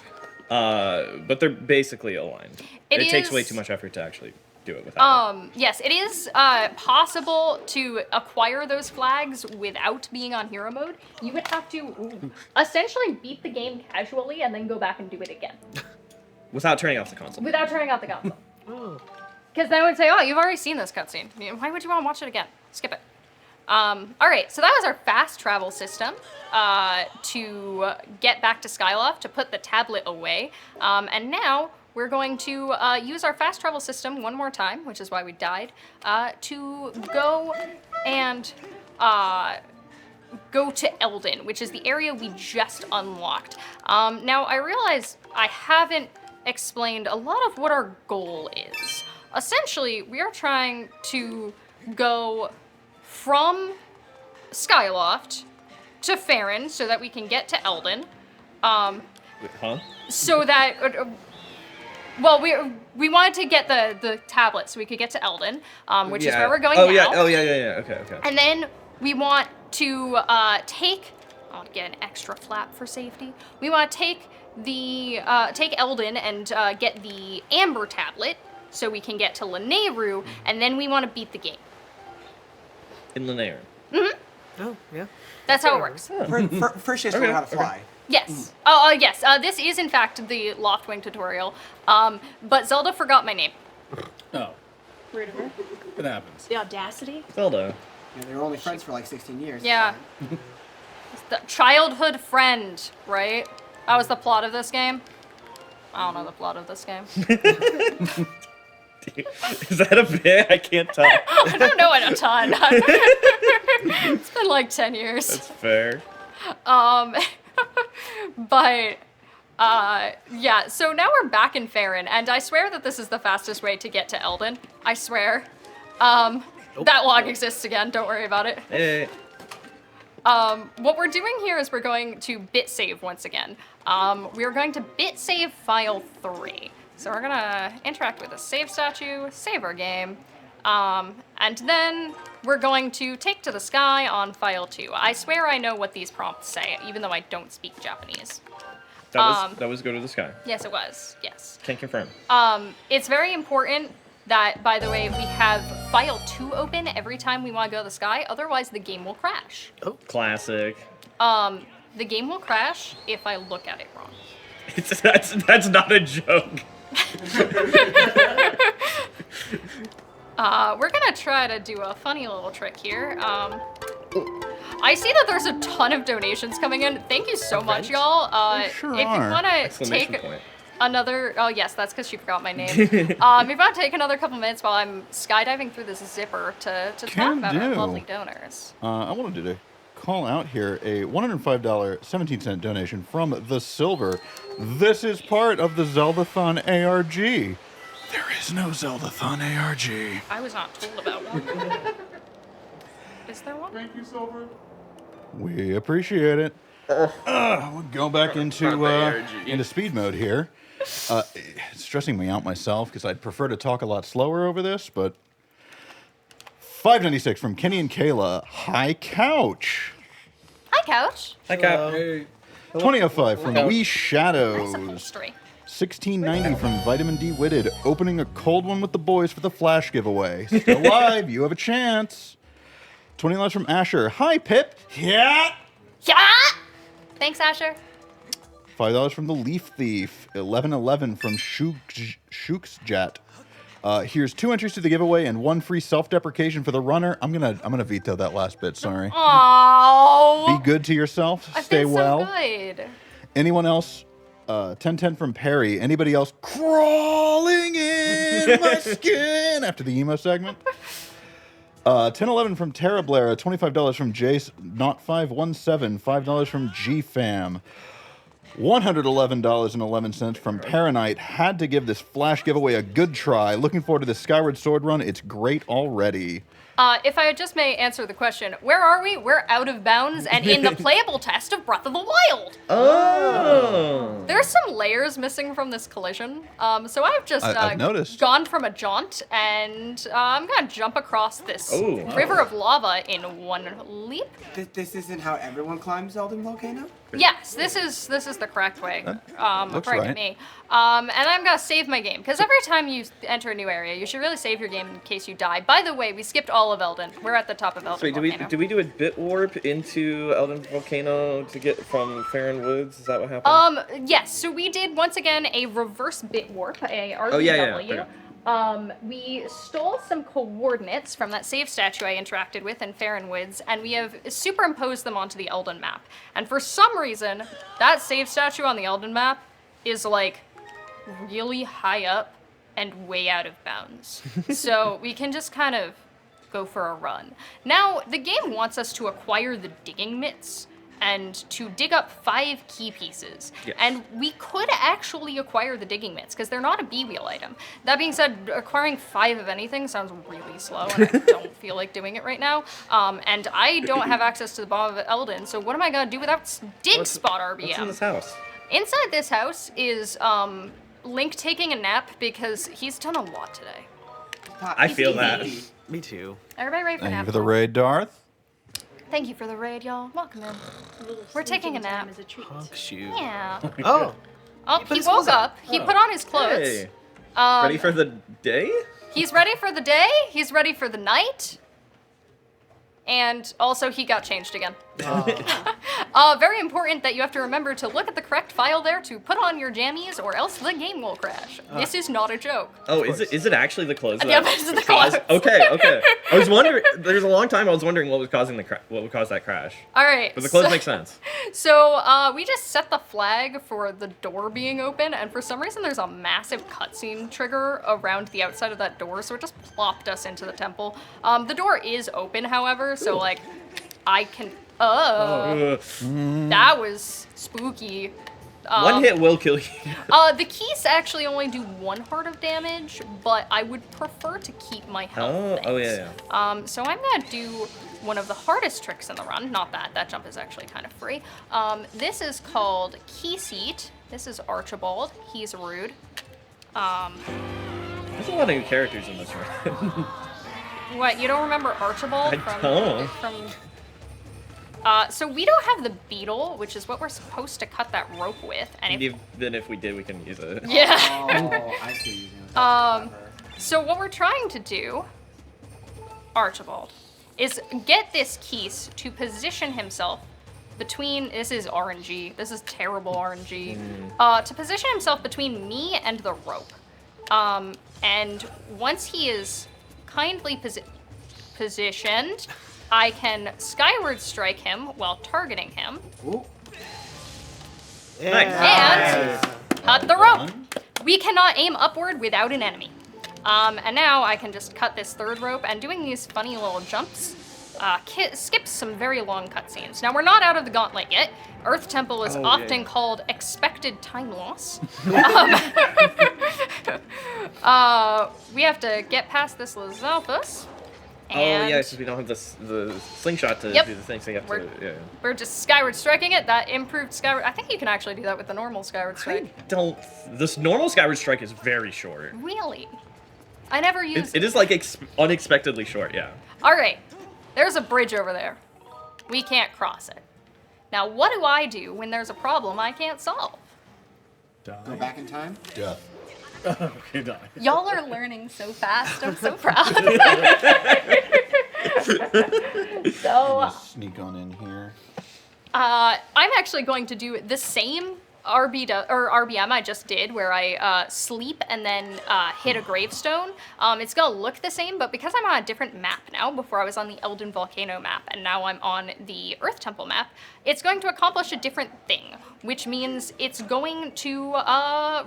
but they're basically aligned. It takes way too much effort to actually do it without. Yes, it is possible to acquire those flags without being on hero mode. You would have to essentially beat the game casually and then go back and do it again. Without turning off the console. Without turning off the console. Because they would say, oh, you've already seen this cutscene. Why would you want to watch it again? Skip it. All right, so that was our fast travel system to get back to Skyloft, to put the tablet away. And now we're going to use our fast travel system one more time, which is why we died, to go and go to Eldin, which is the area we just unlocked. Now, I realize I haven't explained a lot of what our goal is. Essentially, we are trying to go from Skyloft to Farron so that we can get to Eldin. Huh? So that... well, we wanted to get the tablet so we could get to Eldin, which is where we're going now. Oh, yeah. Okay. And then we want to take... I'll get an extra flap for safety. We want to take take Eldin and get the Amber tablet so we can get to Lanayru, and then we want to beat the game. In Linear. Oh, yeah. That's how it works. First, you have to learn how to fly. Yes. Yes. This is, in fact, the Loftwing tutorial. But Zelda forgot my name. Oh, Rude of her. it happens. The audacity. Zelda. Yeah, they were only friends for like 16 years. Yeah. It's the childhood friend, right? That was the plot of this game. I don't know the plot of this game. Is that a bit? I can't tell. I don't know it a ton. It's been like 10 years. That's fair. But, yeah, so now we're back in Farron, and I swear that this is the fastest way to get to Eldin. I swear. That log exists again, don't worry about it. Eh. What we're doing here is we're going to bit save once again. We're going to bit save file 3. So we're gonna interact with a save statue, save our game, and then we're going to take to the sky on file 2. I swear I know what these prompts say, even though I don't speak Japanese. That was go to the sky. Yes, it was. Yes. Can confirm. It's very important that, by the way, we have file 2 open every time we want to go to the sky. Otherwise, the game will crash. Oh, classic. The game will crash if I look at it wrong. That's not a joke. We're gonna try to do a funny little trick here. I see that there's a ton of donations coming in. Thank you so much, y'all. Sure if you are. want to Exclamation take point. another... Oh, yes, that's because she forgot my name. If you want to take another couple minutes while I'm skydiving through this zipper to talk Can about our do. lovely donors. I wanted to call out here a $105.17 donation from The Silver. This is part of the Zeldathon ARG. There is no Zeldathon ARG. I was not told about one. Is there one? Thank you, Silver. We appreciate it. We'll go back into speed mode here. It's stressing me out myself because I'd prefer to talk a lot slower over this, but $5.96 from Kenny and Kayla. Hi, Couch. Hi, Couch. Hi, Cap. Hey, $20.05 from Wee Nice Shadows. upholstery. $16.90 from Vitamin D Witted. Opening a cold one with the boys for the Flash giveaway. Still live. You have a chance. $20 from Asher. Hi, Pip. Yeah. Yeah! Thanks, Asher. $5 from the Leaf Thief. 1111 from Shooksjet. Here's 2 entries to the giveaway and 1 free self-deprecation for the runner. I'm gonna veto that last bit. Sorry. Aww. Be good to yourself. I've Stay been well. So good. Anyone else? 1010 from Perry. Anybody else crawling in my skin after the emo segment? 1011 from Tara Blair. $25 from Jace. Not 517. $5 from GFam. $111.11 from Paranite. Had to give this flash giveaway a good try. Looking forward to the Skyward Sword run. It's great already. If I just may answer the question, where are we? We're out of bounds and in the playable test of Breath of the Wild. Oh. There's some layers missing from this collision. So I've just I've noticed. gone from a jaunt, and I'm gonna jump across this river of lava in one leap. This isn't how everyone climbs Zeldathon Volcano? Yes, this is the correct way, looks according to right. me. And I'm gonna save my game, because every time you enter a new area, you should really save your game in case you die. By the way, we skipped all of Elden. We're at the top of Elden So wait, Volcano. do we do a bit warp into Elden Volcano to get from Farron Woods? Is that what happened? Yes, so we did, once again, a reverse bit warp, a RBW. Oh, yeah. We stole some coordinates from that save statue I interacted with in Farron Woods, and we have superimposed them onto the Elden map. And for some reason, that save statue on the Elden map is, like, really high up and way out of bounds. So we can just kind of go for a run. Now, the game wants us to acquire the digging mitts and to dig up 5 key pieces. Yes. And we could actually acquire the digging mitts, because they're not a B-wheel item. That being said, acquiring 5 of anything sounds really slow, and I don't feel like doing it right now. And I don't have access to the Bomb of Elden, so what am I gonna do without Dig Spot RBM? What's in this house? Inside this house is Link taking a nap, because he's done a lot today. I feel that. Me too. Everybody ready for Thank you nap? for the time? raid, Darth. Thank you for the raid, y'all. Welcome in. We're taking a nap. As a treat. Shoot. Yeah. Oh. Oh, put he his woke clothes on. up. He put on his clothes. Hey. Um, Ready for the day? He's ready for the day. He's ready for the night. And also, he got changed again. Very important that you have to remember to look at the correct file there to put on your jammies, or else the game will crash. This is not a joke. Oh, is it actually the clothes? Yeah, that it's the caused- clothes. Okay. I was wondering. There's a long time I was wondering what was causing what would cause that crash. All right. But the clothes make sense. So we just set the flag for the door being open, and for some reason there's a massive cutscene trigger around the outside of that door, so it just plopped us into the temple. The door is open, however, so like I can. That was spooky. One hit will kill you. The keys actually only do 1 heart of damage, but I would prefer to keep my health. Yeah. So I'm gonna do one of the hardest tricks in the run. Not that. That jump is actually kind of free. This is called Key Seat. This is Archibald. He's rude. There's a lot of new characters in this one. What, you don't remember Archibald? I don't. So we don't have the beetle, which is what we're supposed to cut that rope with. And Then if we did, we can use it. yeah. Oh, I see. Clever. So what we're trying to do, Archibald, is get this Keese to position himself between, this is RNG, this is terrible RNG, to position himself between me and the rope. And once he is kindly positioned, I can Skyward strike him while targeting him. Ooh. And cut the rope. We cannot aim upward without an enemy. And now I can just cut this 3rd rope, and doing these funny little jumps skips some very long cutscenes. Now, we're not out of the gauntlet yet. Earth Temple is often called expected time loss. We have to get past this Lizalthus. Because we don't have the slingshot to do the thing, so you have to. We're just Skyward striking it. That improved Skyward. I think you can actually do that with the normal Skyward strike. This normal Skyward strike is very short. Really? I never used It is like unexpectedly short, yeah. All right, there's a bridge over there. We can't cross it. Now, what do I do when there's a problem I can't solve? Go back in time? Death. Okay, die. Y'all are learning so fast. I'm so proud. So, Sneak on in here. I'm actually going to do the same RBM I just did, where I sleep and then hit a gravestone, it's gonna look the same, but because I'm on a different map now, before I was on the Elden Volcano map, and now I'm on the Earth Temple map, it's going to accomplish a different thing, which means it's going to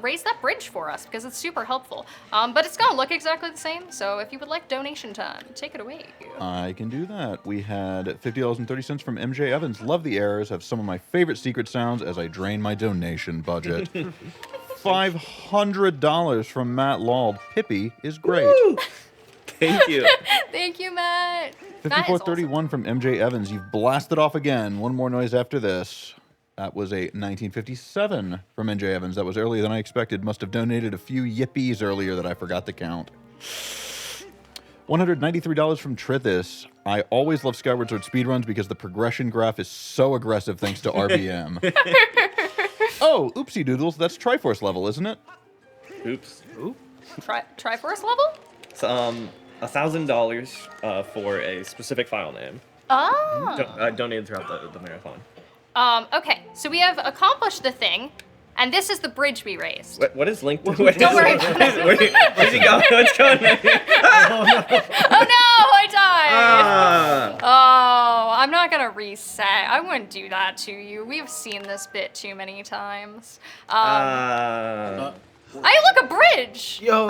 raise that bridge for us, because it's super helpful. But it's gonna look exactly the same, so if you would like donation time, take it away. I can do that. We had $50.30 from MJ Evans. Love the errors. Have some of my favorite secret sounds as I drain my donation budget. $500 from Matt Lald. Pippi is great. Woo! Thank you. Thank you, Matt. $54.31 from MJ Evans. You've blasted off again. One more noise after this. That was a 1957 from MJ Evans. That was earlier than I expected. Must have donated a few yippies earlier that I forgot to count. $193 from Trithis. I always love Skyward Sword speedruns because the progression graph is so aggressive thanks to RBM. Oh, oopsie doodles. That's Triforce level, isn't it? Oops. Ooh. Triforce level? It's, $1,000 for a specific file name. Oh. Donated throughout the marathon. Okay, so we have accomplished the thing, and this is the bridge we raised. What is Link? Don't worry about it. Where's he going? What's going on? Oh no, I died! Ah. Oh, I'm not gonna reset. I wouldn't do that to you. We've seen this bit too many times. Hey, look, a bridge! Yo.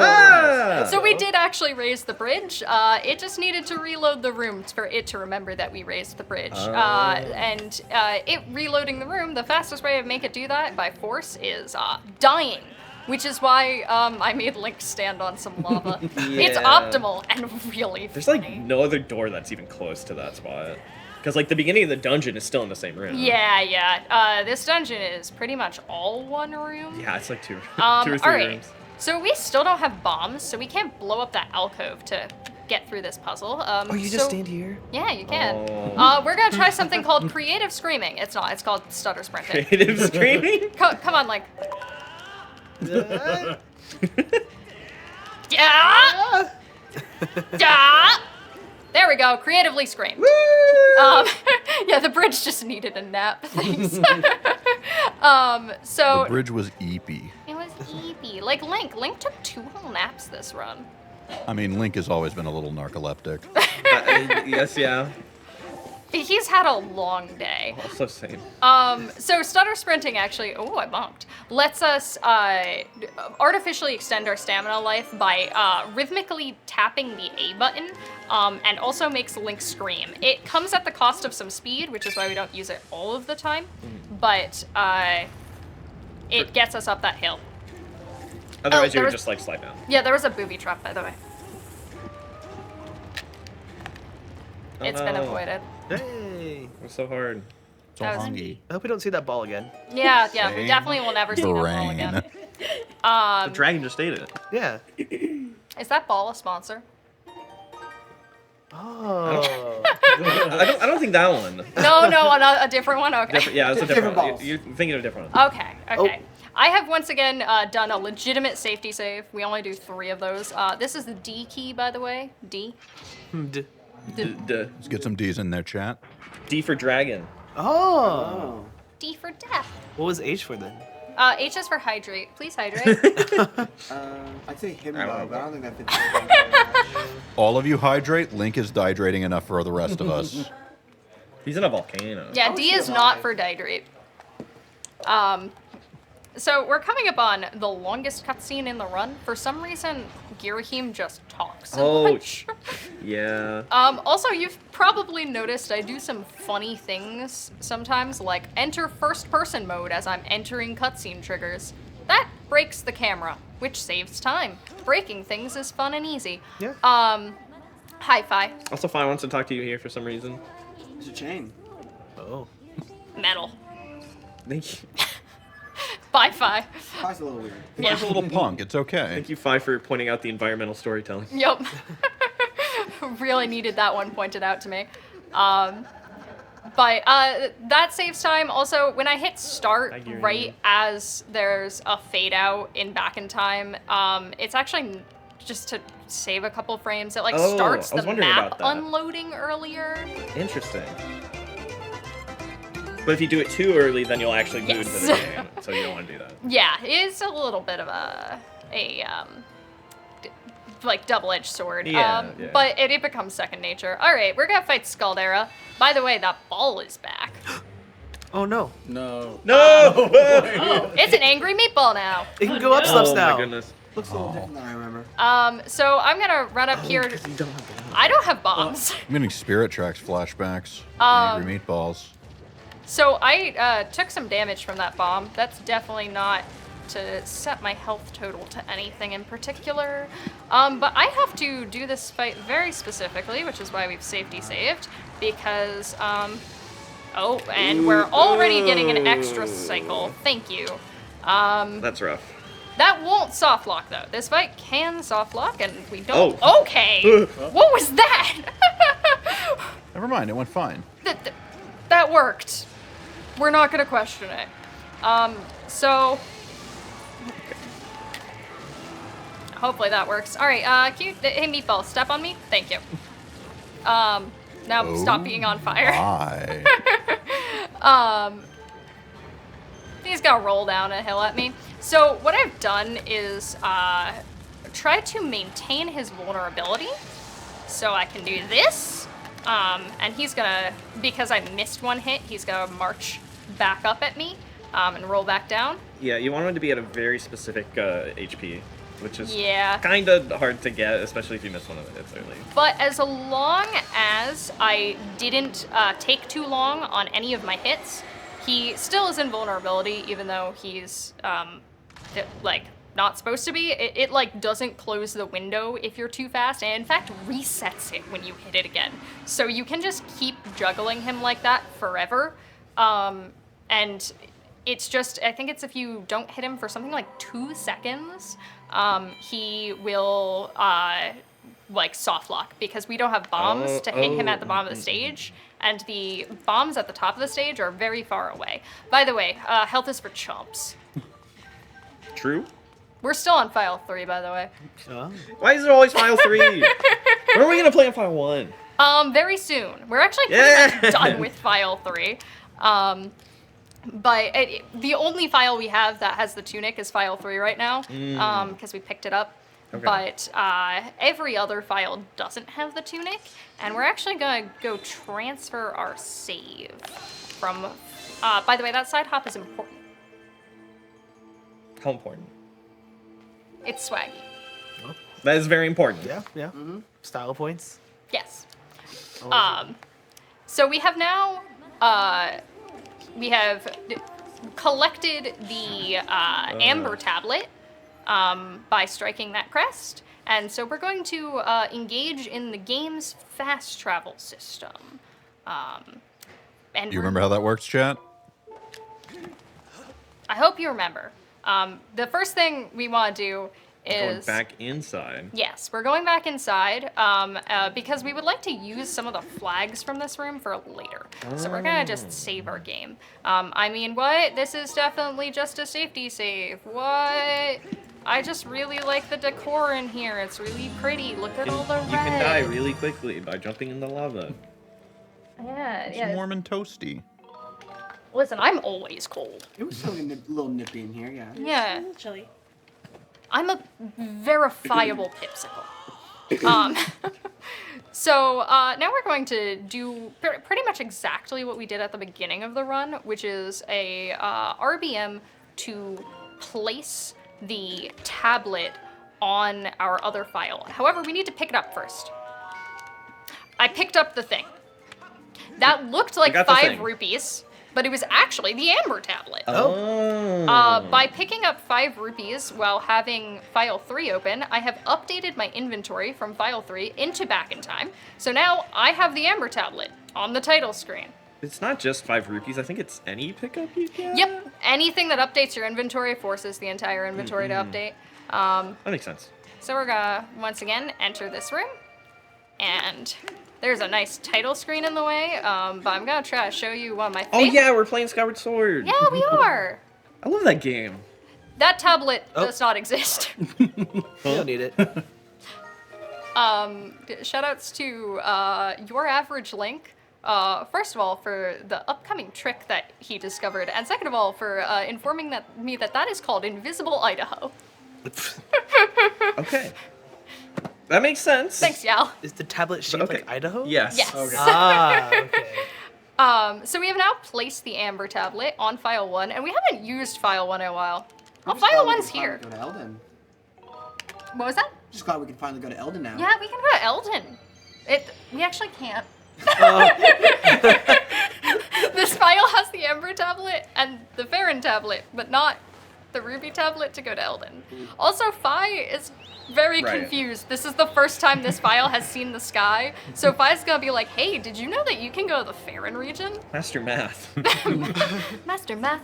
So we did actually raise the bridge. It just needed to reload the room for it to remember that we raised the bridge. And it reloading the room, the fastest way to make it do that by force is dying. Which is why I made Link stand on some lava. It's optimal and really There's funny. like no other door that's even close to that spot. Because like the beginning of the dungeon is still in the same room. Yeah. This dungeon is pretty much all one room. Yeah, it's like two or All three right. rooms. So we still don't have bombs, so we can't blow up that alcove to get through this puzzle. Oh, you just stand here? Yeah, you can. Oh. We're gonna try something called creative screaming. It's not. It's called stutter sprinting. Creative screaming? Come on, Link. Yeah. Yeah. There we go. Creatively screamed. Yeah, the bridge just needed a nap. Thanks. So The bridge was eepy. it was eepy. Like Link. Link took 2 whole naps this run. I mean, Link has always been a little narcoleptic. Yes, yeah. He's had a long day. Also same. So stutter sprinting actually, oh, I bumped, lets us artificially extend our stamina life by rhythmically tapping the A button, and also makes Link scream. It comes at the cost of some speed, which is why we don't use it all of the time, but it gets us up that hill. Otherwise, you there would was- just like slide down. Yeah, there was a booby trap, by the way. It's been no. avoided. Hey. It was so hard. So That was- hungry. I hope we don't see that ball again. Yeah, we Same definitely will never see that ball brain. again. The dragon just ate it. Yeah. Is that ball a sponsor? Oh. I don't think that one. No, a different one? Okay. Yeah, it's a Different different one. balls. You're thinking of a different one. Okay. I have once again done a legitimate safety save. We only do 3 of those. This is the D key, by the way. D. D. Let's get some D's in there, chat. D for dragon. Oh. D for death. What was H for then? H is for hydrate. Please hydrate. I'd say him I don't though, know. but I don't think that fits. All of you hydrate. Link is dehydrating enough for the rest of us. He's in a volcano. Yeah, Oh, D she's is not alive. for hydrate. So we're coming up on the longest cutscene in the run. For some reason, Girahim just talks so much. Yeah. Also, you've probably noticed I do some funny things sometimes, like enter first-person mode as I'm entering cutscene triggers. That breaks the camera, which saves time. Breaking things is fun and easy. Yeah. Hi-fi. Also, Fi wants to talk to you here for some reason. It's a chain. Oh. Metal. Thank you. Bye, Fi. Probably a little weird. Yeah. He's a little punk. It's okay. Thank you, Fi, for pointing out the environmental storytelling. Yup. Really needed that one pointed out to me. But that saves time. Also, when I hit start I hear right you. as there's a fade out in back in time, it's actually just to save a couple frames. It like Oh, starts I was the wondering map about that. unloading earlier. Interesting. But if you do it too early, then you'll actually boot into the Yes. game. so you don't want to do that. Yeah, it's a little bit of like double-edged sword. Yeah, yeah. But it becomes second nature. All right, we're gonna fight Scaldera. By the way, that ball is back. Oh no. No. No! It's an angry meatball now. It can go up slopes Oh now. my goodness. Looks a little different than I remember. So I'm gonna run up here. You don't have the I don't have bombs. I'm getting Spirit Tracks flashbacks. Angry Meatballs. So I took some damage from that bomb. That's definitely not to set my health total to anything in particular. But I have to do this fight very specifically, which is why we've safety saved, because, oh, and we're already getting an extra cycle. Thank you. That's rough. That won't soft lock though. This fight can soft lock, and we don't. Okay. What was that? Never mind, it went fine. That worked. We're not gonna question it. So hopefully that works. All right. Cute. Hey, Meatball, step on me. Thank you. Now stop being on fire. Bye. He's gonna roll down a hill at me. So what I've done is try to maintain his vulnerability. So I can do this, and he's gonna, because I missed one hit, he's gonna march back up at me and roll back down. Yeah, you want him to be at a very specific HP, which is Yeah. kind of hard to get, especially if you miss one of the hits early. But as long as I didn't take too long on any of my hits, he still is in vulnerability, even though he's like not supposed to be. It like doesn't close the window if you're too fast, and in fact resets it when you hit it again. So you can just keep juggling him like that forever. And it's just, I think it's if you don't hit him for something like 2 seconds, he will like soft lock, because we don't have bombs to hit him at the bottom of the stage, and the bombs at the top of the stage are very far away. By the way, health is for chumps. True? We're still on file 3, by the way. Why is it always file 3? When are we gonna play on file 1? Very soon. We're actually pretty much done with file 3. But the only file we have that has the tunic is file 3 right now, because we picked it up. Okay. But every other file doesn't have the tunic, and we're actually gonna go transfer our save from. By the way, that side hop is important. How important? It's swaggy. That is very important. Yeah, yeah. Style points. Yes. So we have now. We have collected the amber tablet by striking that crest, and so we're going to engage in the game's fast travel system. And You remember how that works, chat? I hope you remember. The first thing we want to do Going is back inside. Yes, we're going back inside because we would like to use some of the flags from this room for later. So we're gonna just save our game. I mean, what? This is definitely just a safety save. What? I just really like the decor in here. It's really pretty. Look at all the red. You can die really quickly by jumping in the lava. Yeah, It's yeah. warm and toasty. Listen, I'm always cold. It was feeling a little nippy in here, yeah. Yeah. A little chilly. I'm a verifiable pipsicle. So now we're going to do pretty much exactly what we did at the beginning of the run, which is a RBM to place the tablet on our other file. However, we need to pick it up first. I picked up the thing. That looked like got the 5 thing. rupees, but it was actually the amber tablet. Oh. By picking up 5 rupees while having file 3 open, I have updated my inventory from file 3 into back in time. So now I have the amber tablet on the title screen. It's not just 5 rupees. I think it's any pickup you get. Yep, anything that updates your inventory forces the entire inventory to update. That makes sense. So we're gonna, once again, enter this room. And there's a nice title screen in the way, but I'm gonna try to show you one of my Oh favorite. yeah, we're playing Skyward Sword. Yeah, we are. I love that game. That tablet does not exist. You don't need it. Shoutouts to Your Average Link, First of all, for the upcoming trick that he discovered, and second of all, for informing me that is called Invisible Idaho. Okay. That makes sense. Thanks, Yal. Is the tablet shaped Okay. like Idaho? Yes. Yes. Ah, okay. So we have now placed the Amber tablet on File 1, and we haven't used File 1 in a while. Oh, I'm just File glad we 1's can here. finally Go to Eldon. What was that? Just glad we can finally go to Eldon now. Yeah, we can go to Eldon. We actually can't. This file has the Amber tablet and the Farron tablet, but not the Ruby tablet to go to Eldon. Also, Fi is very Right. confused. This is the first time this file has seen the sky, so Fi's gonna be like, hey, did you know that you can go to the Farron region? Master Math. Master Math,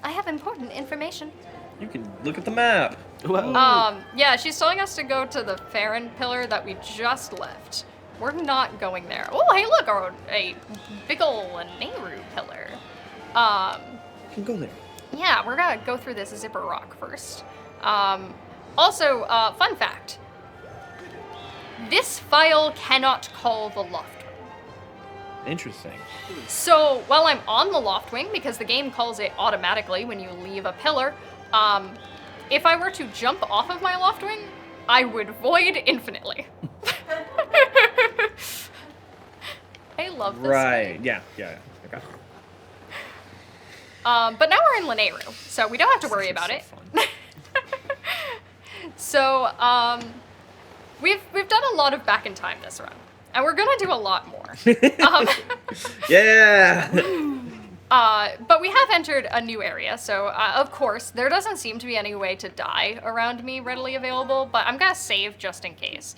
I have important information. You can look at the map. Whoa. Yeah, she's telling us to go to the Farron pillar that we just left. We're not going there. Oh, hey, look, a big ol' Nehru pillar. You can go there. Yeah, we're gonna go through this zipper rock first. Also, fun fact. This file cannot call the loft wing. Interesting. So, while I'm on the loft wing, because the game calls it automatically when you leave a pillar, if I were to jump off of my loft wing, I would void infinitely. I love this Right. game. Yeah. Okay. But now we're in Lanayru, so we don't have to worry about it. So, we've done a lot of back in time this run, and we're gonna do a lot more. Yeah. But we have entered a new area, so of course there doesn't seem to be any way to die around me readily available. But I'm gonna save just in case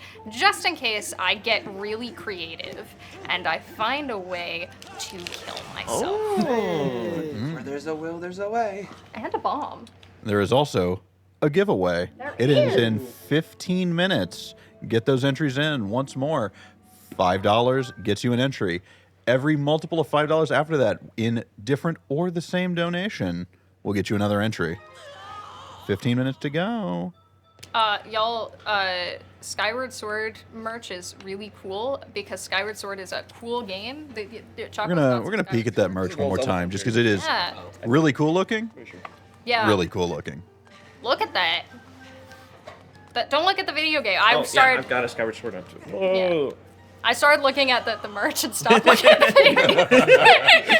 I get really creative and I find a way to kill myself. Where there's a will, there's a way. And a bomb. There is also a giveaway. There It is is. in 15 minutes. Get those entries in once more. $5 gets you an entry. Every multiple of $5 after that, in different or the same donation, will get you another entry. 15 minutes to go. Y'all, Skyward Sword merch is really cool because Skyward Sword is a cool game. We're gonna peek at that merch one more time, just because it is Yeah. really cool looking. Yeah. Really cool looking. Look at that. Don't look at the video game. Oh, yeah, I've got a Skyward Sword up too. Whoa. I started looking at the merch and stopped looking at the video game.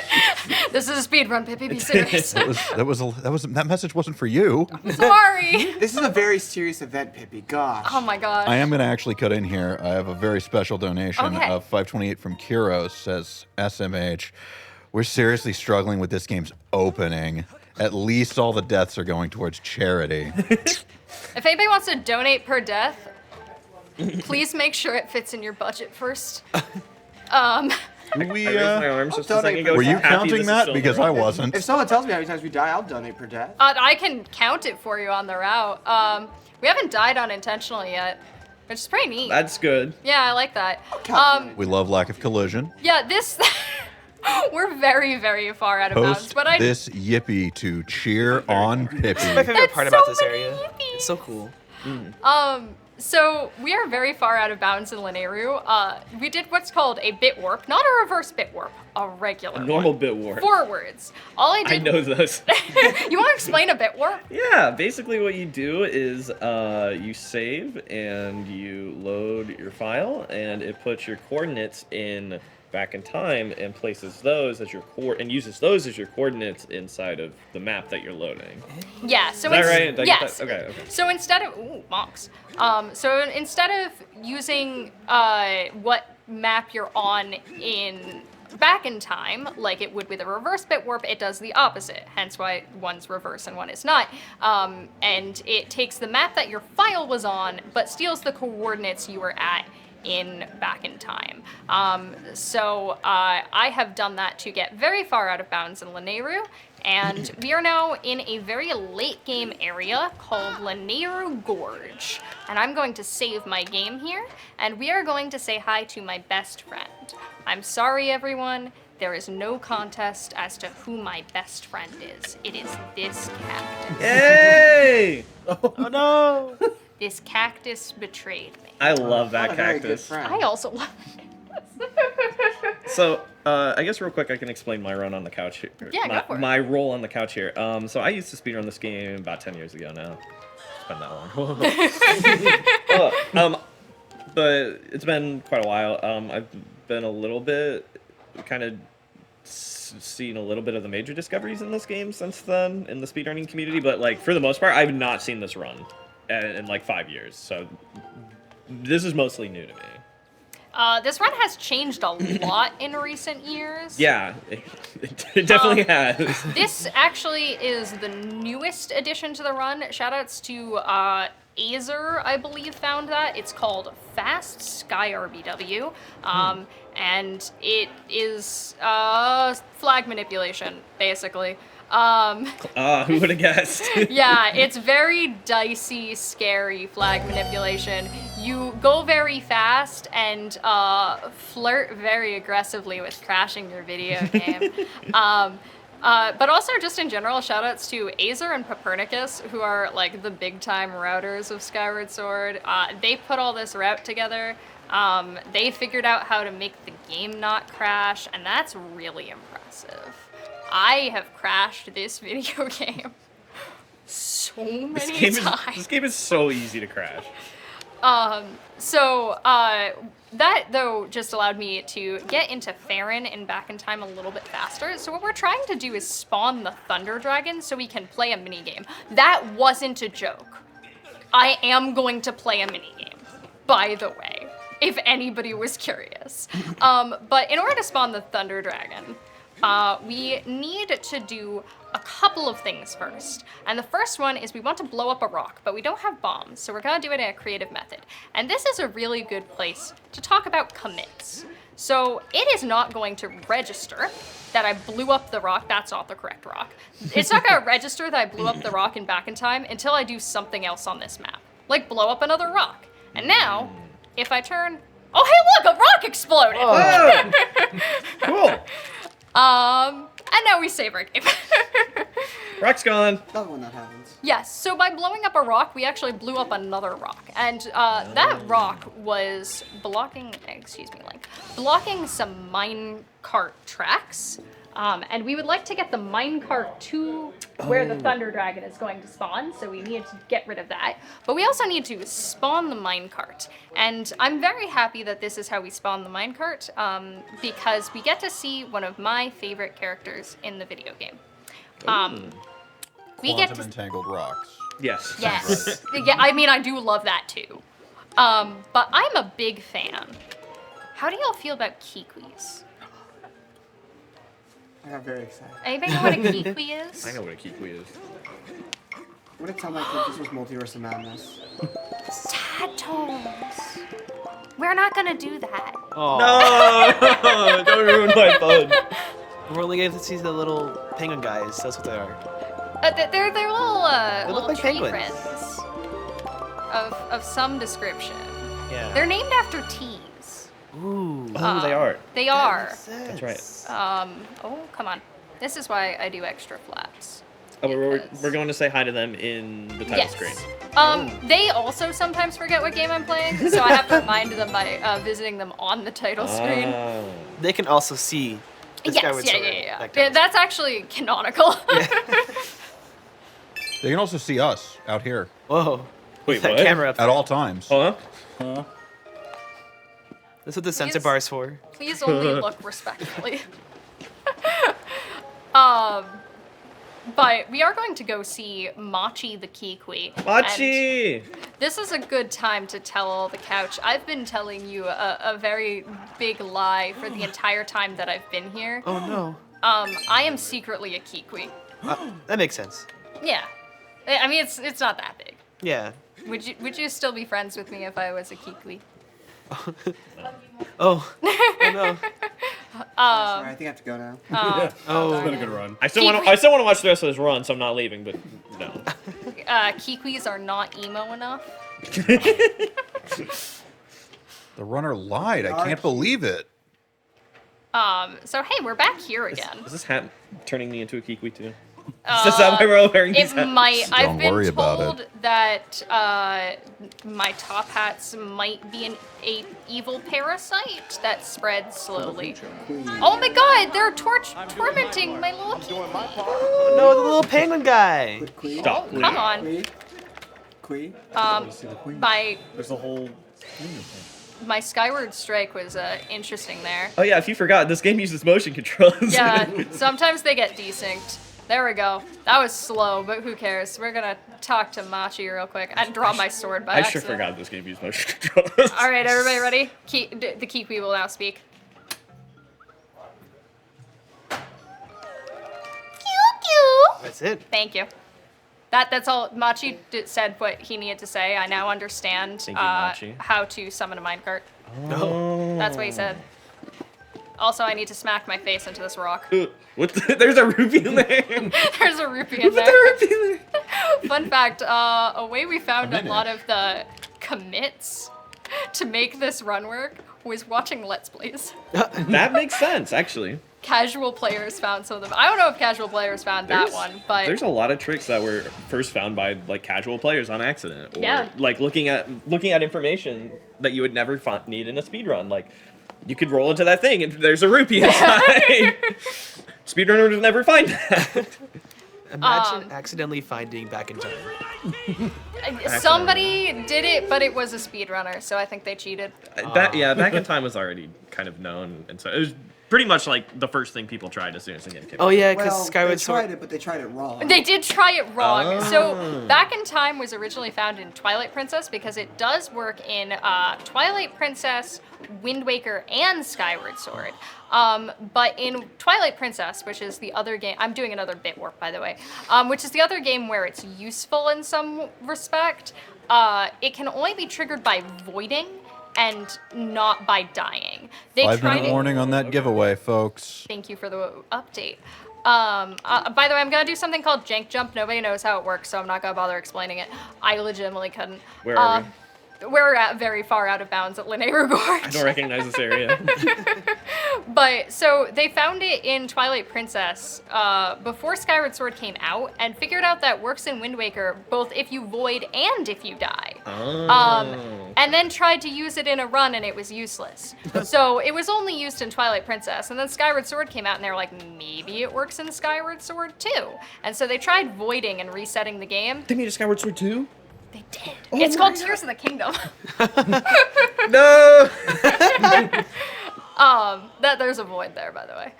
This is a speedrun, Pippi, be serious. That message wasn't for you. Sorry. This is a very serious event, Pippi. Gosh. Oh my god. I am going to actually cut in here. I have a very special donation Okay. of 528 from Kiros. Says SMH. We're seriously struggling with this game's opening. At least all the deaths are going towards charity. If anybody wants to donate per death, please make sure it fits in your budget first. We, I raised my arms just a second ago. were you Happy counting this is that? still Because the I right. wasn't. If someone tells me how many times we die, I'll donate per death. I can count it for you on the route. We haven't died unintentionally yet, which is pretty neat. That's good. Yeah, I like that. We love lack of collision. Yeah, this... We're very, very far out of bounds, Post but I... this yippee to cheer on Pippi. This is my favorite That's part about so this area. many yippies. It's so cool. So we are very far out of bounds in Lanayru. We did what's called a bit warp, not a reverse bit warp, a regular A normal one. bit warp. Forwards. All I I did... know those. You want to explain a bit warp? Yeah, basically what you do is you save and you load your file, and it puts your coordinates in back in time and places those as your and uses those as your coordinates inside of the map that you're loading. Yeah. So Is that right? Did I get yes. that? Okay. So instead of monks. So instead of using what map you're on in back in time, like it would with a reverse bit warp, it does the opposite. Hence why one's reverse and one is not. And it takes the map that your file was on, but steals the coordinates you were at in back in time. So I have done that to get very far out of bounds in Lanayru, and we are now in a very late game area called Lanayru Gorge. And I'm going to save my game here, and we are going to say hi to my best friend. I'm sorry, everyone. There is no contest as to who my best friend is. It is this cactus. Hey! Oh no! This cactus betrayed me. I love that What a very good cactus. friend. I also love cactus. So, I guess real quick, I can explain my run on the couch here. Yeah, go for it. My role on the couch here. So I used to speedrun this game about 10 years ago now. It's been that long. But it's been quite a while. I've been a little bit, kind of seen a little bit of the major discoveries in this game since then in the speedrunning community. But like for the most part, I've not seen this run in like 5 years. So this is mostly new to me. This run has changed a lot in recent years. Yeah, it definitely has. This actually is the newest addition to the run. Shoutouts to Azer, I believe, found that. It's called Fast Sky RBW, and it is flag manipulation, basically. Who would have guessed? Yeah, it's very dicey, scary flag manipulation. You go very fast and flirt very aggressively with crashing your video game. But also, just in general, shoutouts to Azer and Copernicus, who are like the big-time routers of Skyward Sword. They put all this route together. They figured out how to make the game not crash, and that's really impressive. I have crashed this video game so many times. This game is so easy to crash. That, though, just allowed me to get into Farron and back in time a little bit faster. So what we're trying to do is spawn the Thunder Dragon so we can play a minigame. That wasn't a joke. I am going to play a minigame, by the way, if anybody was curious. But in order to spawn the Thunder Dragon, we need to do a couple of things first. And the first one is we want to blow up a rock, but we don't have bombs, so we're gonna do it in a creative method. And this is a really good place to talk about commits. So it is not going to register that I blew up the rock. That's not the correct rock. It's not gonna register that I blew up the rock in back in time until I do something else on this map, like blow up another rock. And now, if I turn, oh hey look, a rock exploded! Oh. Cool. And now we save our game. Rock's gone. Love when that happens. Yes, so by blowing up a rock, we actually blew up another rock. And that rock was blocking some minecart tracks. And we would like to get the minecart to where the Thunder Dragon is going to spawn, so we need to get rid of that. But we also need to spawn the minecart. And I'm very happy that this is how we spawn the minecart, because we get to see one of my favorite characters in the video game. We get to entangled rocks. Yes. Yes. Yeah, I mean, I do love that too. But I'm a big fan. How do y'all feel about kiwis? I got very excited. Anybody know what a kiwi is? I know what a kiwi is. Would it sound like if this was Multiverse of Madness? Tadpoles. We're not gonna do that. Oh. No! Don't ruin my fun. We're only getting to see the little penguin guys. That's what they are. They're little look like tree penguins. friends of some description. Yeah. They're named after teas. Ooh. Oh, they are. They are. That's right. Oh, come on. This is why I do extra flaps. Oh, we're Because- going to say hi to them in the title screen. They also sometimes forget what game I'm playing, so I have to remind them by visiting them on the title screen. Oh. They can also see the Skyward Sword. Yeah. That kind of That's actually canonical. They can also see us out here Whoa. Wait, That what? camera up at there. all times. Huh? That's what the sensor Please. bar's for. Please only look respectfully. But we are going to go see Machi the Kiwi. and Machi! This is a good time to tell the couch. I've been telling you a very big lie for the entire time that I've been here. Oh no. I am secretly a Kiwi. That makes sense. Yeah. I mean, it's not that big. Yeah. Would you still be friends with me if I was a Kiwi? Oh. Oh no. Sorry, I think I have to go now. Oh. It's been a good run. I still want to watch the rest of this run, so I'm not leaving, but no. Kiwis are not emo enough. The runner lied. I can't believe it. So hey, we're back here again. Is this hat turning me into a kiwi too? Is that why we're all wearing these It hats? might. I've Don't been worry about told that my top hats might be a evil parasite that spreads slowly. Oh my god, they're tormenting my little kitty. No, the little penguin guy. Queen. Stop. Come on. Queen. My There's a whole. my Skyward strike was interesting there. Oh yeah, if you forgot, this game uses motion controls. Yeah, sometimes they get desynced. There we go. That was slow, but who cares? We're gonna talk to Machi real quick. I dropped my sword by I sure accident. forgot this game used motion controls. All right, everybody ready? The Kiwi will now speak. That's it. Thank you. That's all. Machi said what he needed to say. I now understand Thank you, Machi. how to summon a minecart. Oh. That's what he said. Also, I need to smack my face into this rock. What? There's a rupee in there. There's a rupee in there. Fun fact, a way we found a lot of the commits to make this run work was watching Let's Plays. That makes sense, actually. Casual players found some of them. I don't know if casual players found that one, but There's a lot of tricks that were first found by like casual players on accident, or Yeah. like looking at information that you would never need in a speedrun. Like you could roll into that thing and there's a rupee inside. Speedrunners would never find that. Imagine accidentally finding Back in Time. somebody did it, but it was a speedrunner, so I think they cheated. Back in Time was already kind of known, and so it was pretty much like the first thing people tried as soon as they get kicked. Oh yeah, because Well, Skyward they tried Sword. it, but they tried it wrong. They did try it wrong. Oh. So Back in Time was originally found in Twilight Princess because it does work in Twilight Princess, Wind Waker, and Skyward Sword. But in Twilight Princess, which is the other game, I'm doing another bit warp by the way, which is the other game where it's useful in some respect, it can only be triggered by voiding and not by dying. They 5-minute warning on that giveaway, folks. Thank you for the update. By the way, I'm gonna do something called jank jump. Nobody knows how it works, so I'm not gonna bother explaining it. I legitimately couldn't. Where are we? We're at very far out of bounds at Linnea Gorge. I don't recognize this area. But so they found it in Twilight Princess before Skyward Sword came out, and figured out that works in Wind Waker both if you void and if you die. And then tried to use it in a run, and it was useless. So it was only used in Twilight Princess, and then Skyward Sword came out, and they were like, maybe it works in Skyward Sword too. And so they tried voiding and resetting the game. They made a Skyward Sword 2? They did. It's called Tears of the Kingdom. No! There's a void there, by the way.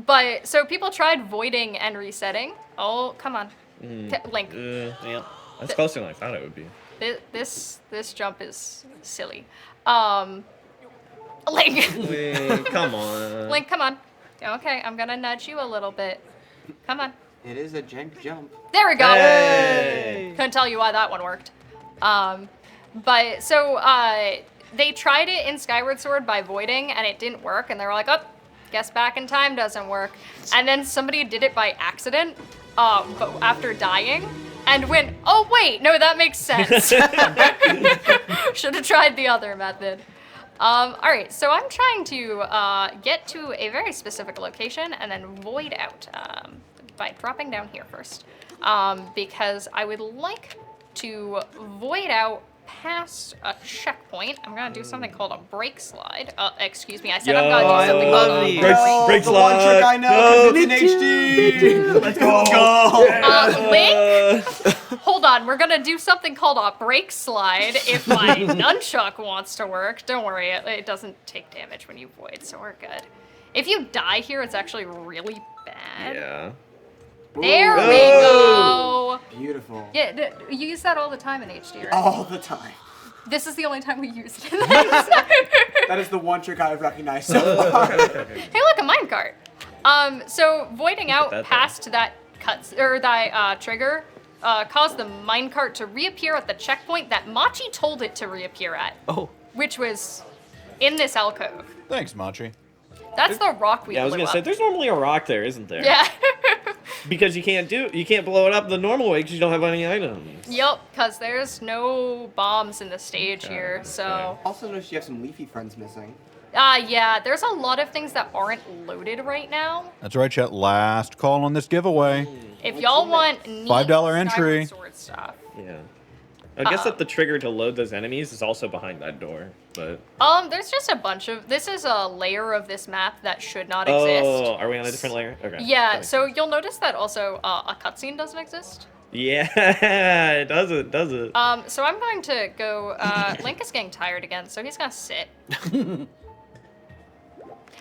But so people tried voiding and resetting. Oh, come on, Link. Yeah. That's closer than I thought it would be. This jump is silly. Link. Come on. Link, come on. Okay, I'm gonna nudge you a little bit. Come on. It is a jank jump. There we go. Hey. Couldn't tell you why that one worked. But so they tried it in Skyward Sword by voiding, and it didn't work. And they were like, "Oh, guess Back in Time doesn't work." And then somebody did it by accident, but after dying, and went, "Oh wait, no, that makes sense." Should have tried the other method. All right, so I'm trying to get to a very specific location and then void out by dropping down here first, because I would like to void out past a checkpoint. I'm gonna do something called a brake slide. Excuse me, I said I'm gonna do something called a Break The one trick I know, 'cause it's in HD. Let's go. Link? Hold on, we're gonna do something called a brake slide if my nunchuck wants to work. Don't worry, it doesn't take damage when you void, so we're good. If you die here, it's actually really bad. Yeah. There we go. Beautiful. Yeah, you use that all the time in HD, right? All the time. This is the only time we used it. That is the one trick I've recognized so far. Hey, look, a minecart. So voiding out that past that trigger caused the minecart to reappear at the checkpoint that Machi told it to reappear at. Oh. Which was in this alcove. Thanks, Machi. That's the rock we Yeah, I was blew gonna say up. there's normally a rock there, isn't there? Yeah. Because you can't blow it up the normal way because you don't have any items. Yep, because there's no bombs in the stage here, so. Also notice you have some leafy friends missing. Yeah, there's a lot of things that aren't loaded right now. That's right, chat. Last call on this giveaway. If y'all want neat $5 entry. Skyward Sword stuff. Yeah. I guess that the trigger to load those enemies is also behind that door, but... There's just a bunch of... This is a layer of this map that should not exist. Oh, are we on a different layer? Okay. Yeah, so you'll notice that also a cutscene doesn't exist. Yeah, it doesn't, does it? So I'm going to go... Link is getting tired again, so he's gonna sit.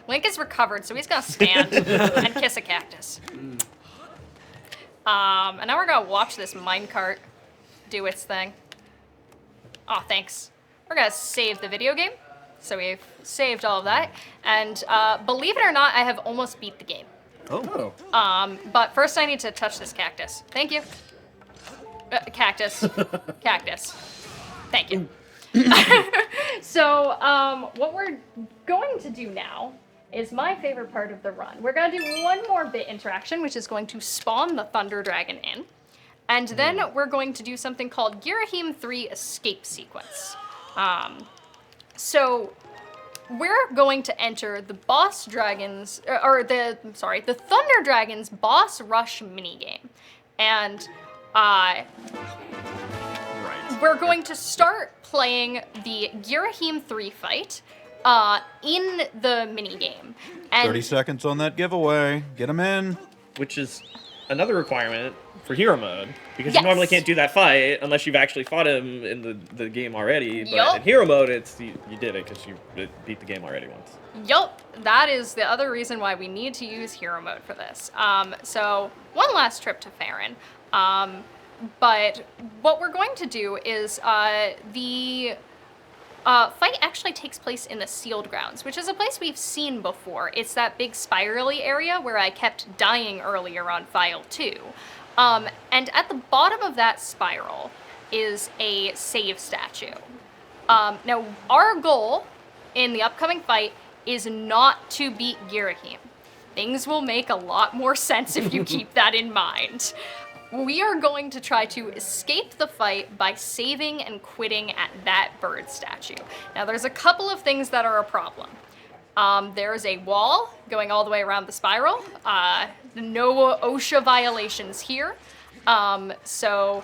Link is recovered, so he's gonna stand and kiss a cactus. And now we're gonna watch this minecart do its thing. Oh, thanks. We're gonna save the video game. So we've saved all of that. And believe it or not, I have almost beat the game. Oh. But first I need to touch this cactus. Thank you. Cactus. Cactus. Thank you. So what we're going to do now is my favorite part of the run. We're going to do one more bit interaction, which is going to spawn the Thunder Dragon in. And then we're going to do something called Girahim 3 Escape Sequence. So we're going to enter the boss dragons, the Thunder Dragon's boss rush minigame. And we're going to start playing the Girahim 3 fight in the minigame. And 30 seconds on that giveaway. Get them in. Which is another requirement for hero mode, because Yes. you normally can't do that fight unless you've actually fought him in the game already. But Yup. in hero mode, you did it because you beat the game already once. Yup, that is the other reason why we need to use hero mode for this. So one last trip to Farron. But what we're going to do is the fight actually takes place in the Sealed Grounds, which is a place we've seen before. It's that big spirally area where I kept dying earlier on File 2. And at the bottom of that spiral is a save statue. Now, our goal in the upcoming fight is not to beat Girahim. Things will make a lot more sense if you keep that in mind. We are going to try to escape the fight by saving and quitting at that bird statue. Now, there's a couple of things that are a problem. There is a wall going all the way around the spiral. No OSHA violations here. So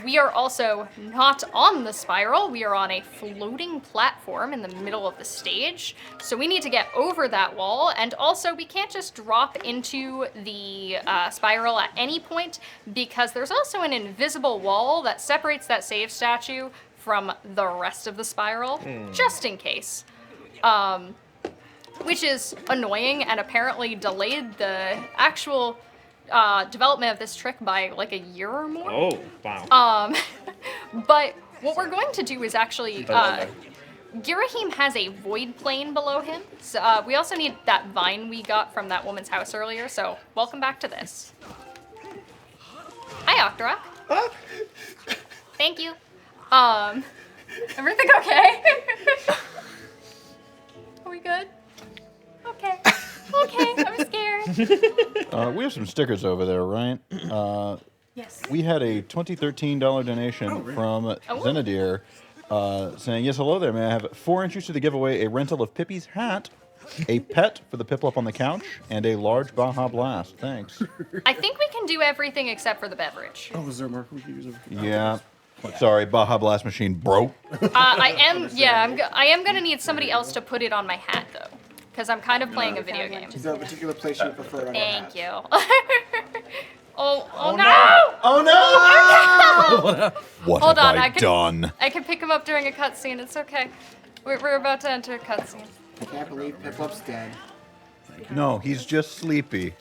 we are also not on the spiral. We are on a floating platform in the middle of the stage. So we need to get over that wall. And also we can't just drop into the spiral at any point, because there's also an invisible wall that separates that save statue from the rest of the spiral, just in case. Which is annoying and apparently delayed the actual development of this trick by like a year or more. Oh, wow. But what we're going to do is actually, Girahim has a void plane below him. So we also need that vine we got from that woman's house earlier. So welcome back to this. Hi, Octorok. Thank you. Everything okay? Are we good? Okay. Okay, I'm scared. We have some stickers over there, right? Yes. We had a 2013 donation from Zenadir saying, yes, hello there. May I have 4 entries to the giveaway, a rental of Pippi's hat, a pet for the Piplup on the couch, and a large Baja Blast. Thanks. I think we can do everything except for the beverage. Oh, is there a marker we can use over here? Yeah. Sorry, Baja Blast machine broke. I am gonna need somebody else to put it on my hat though, because I'm kind of playing a video game. Is there a particular place you prefer on your hat? Thank you. oh no! Oh no! What Hold have on, I done? I can pick him up during a cutscene. It's okay. We're about to enter a cutscene. I can't believe Piplup's dead. No, he's just sleepy.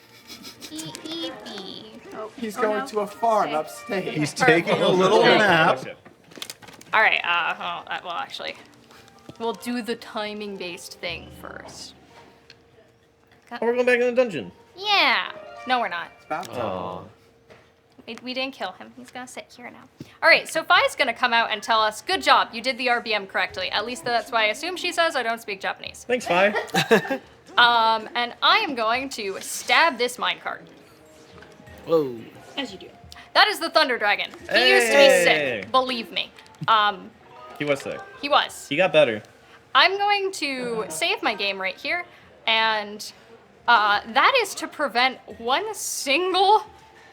Oh, He's oh, going no. to a farm Okay. upstate. He's taking a little nap. All right. Well, actually, we'll do the timing-based thing first. Oh, we're going back in the dungeon. Yeah. No, we're not. About to. Oh. We didn't kill him. He's gonna sit here now. All right, so Fi's gonna come out and tell us, good job, you did the RBM correctly. At least that's why I assume she says. I don't speak Japanese. Thanks, Fi. And I am going to stab this minecart. Whoa. As you do. That is the Thunder Dragon. He used to be Hey. sick, believe me. He was sick. He was. He got better. I'm going to save my game right here, and that is to prevent one single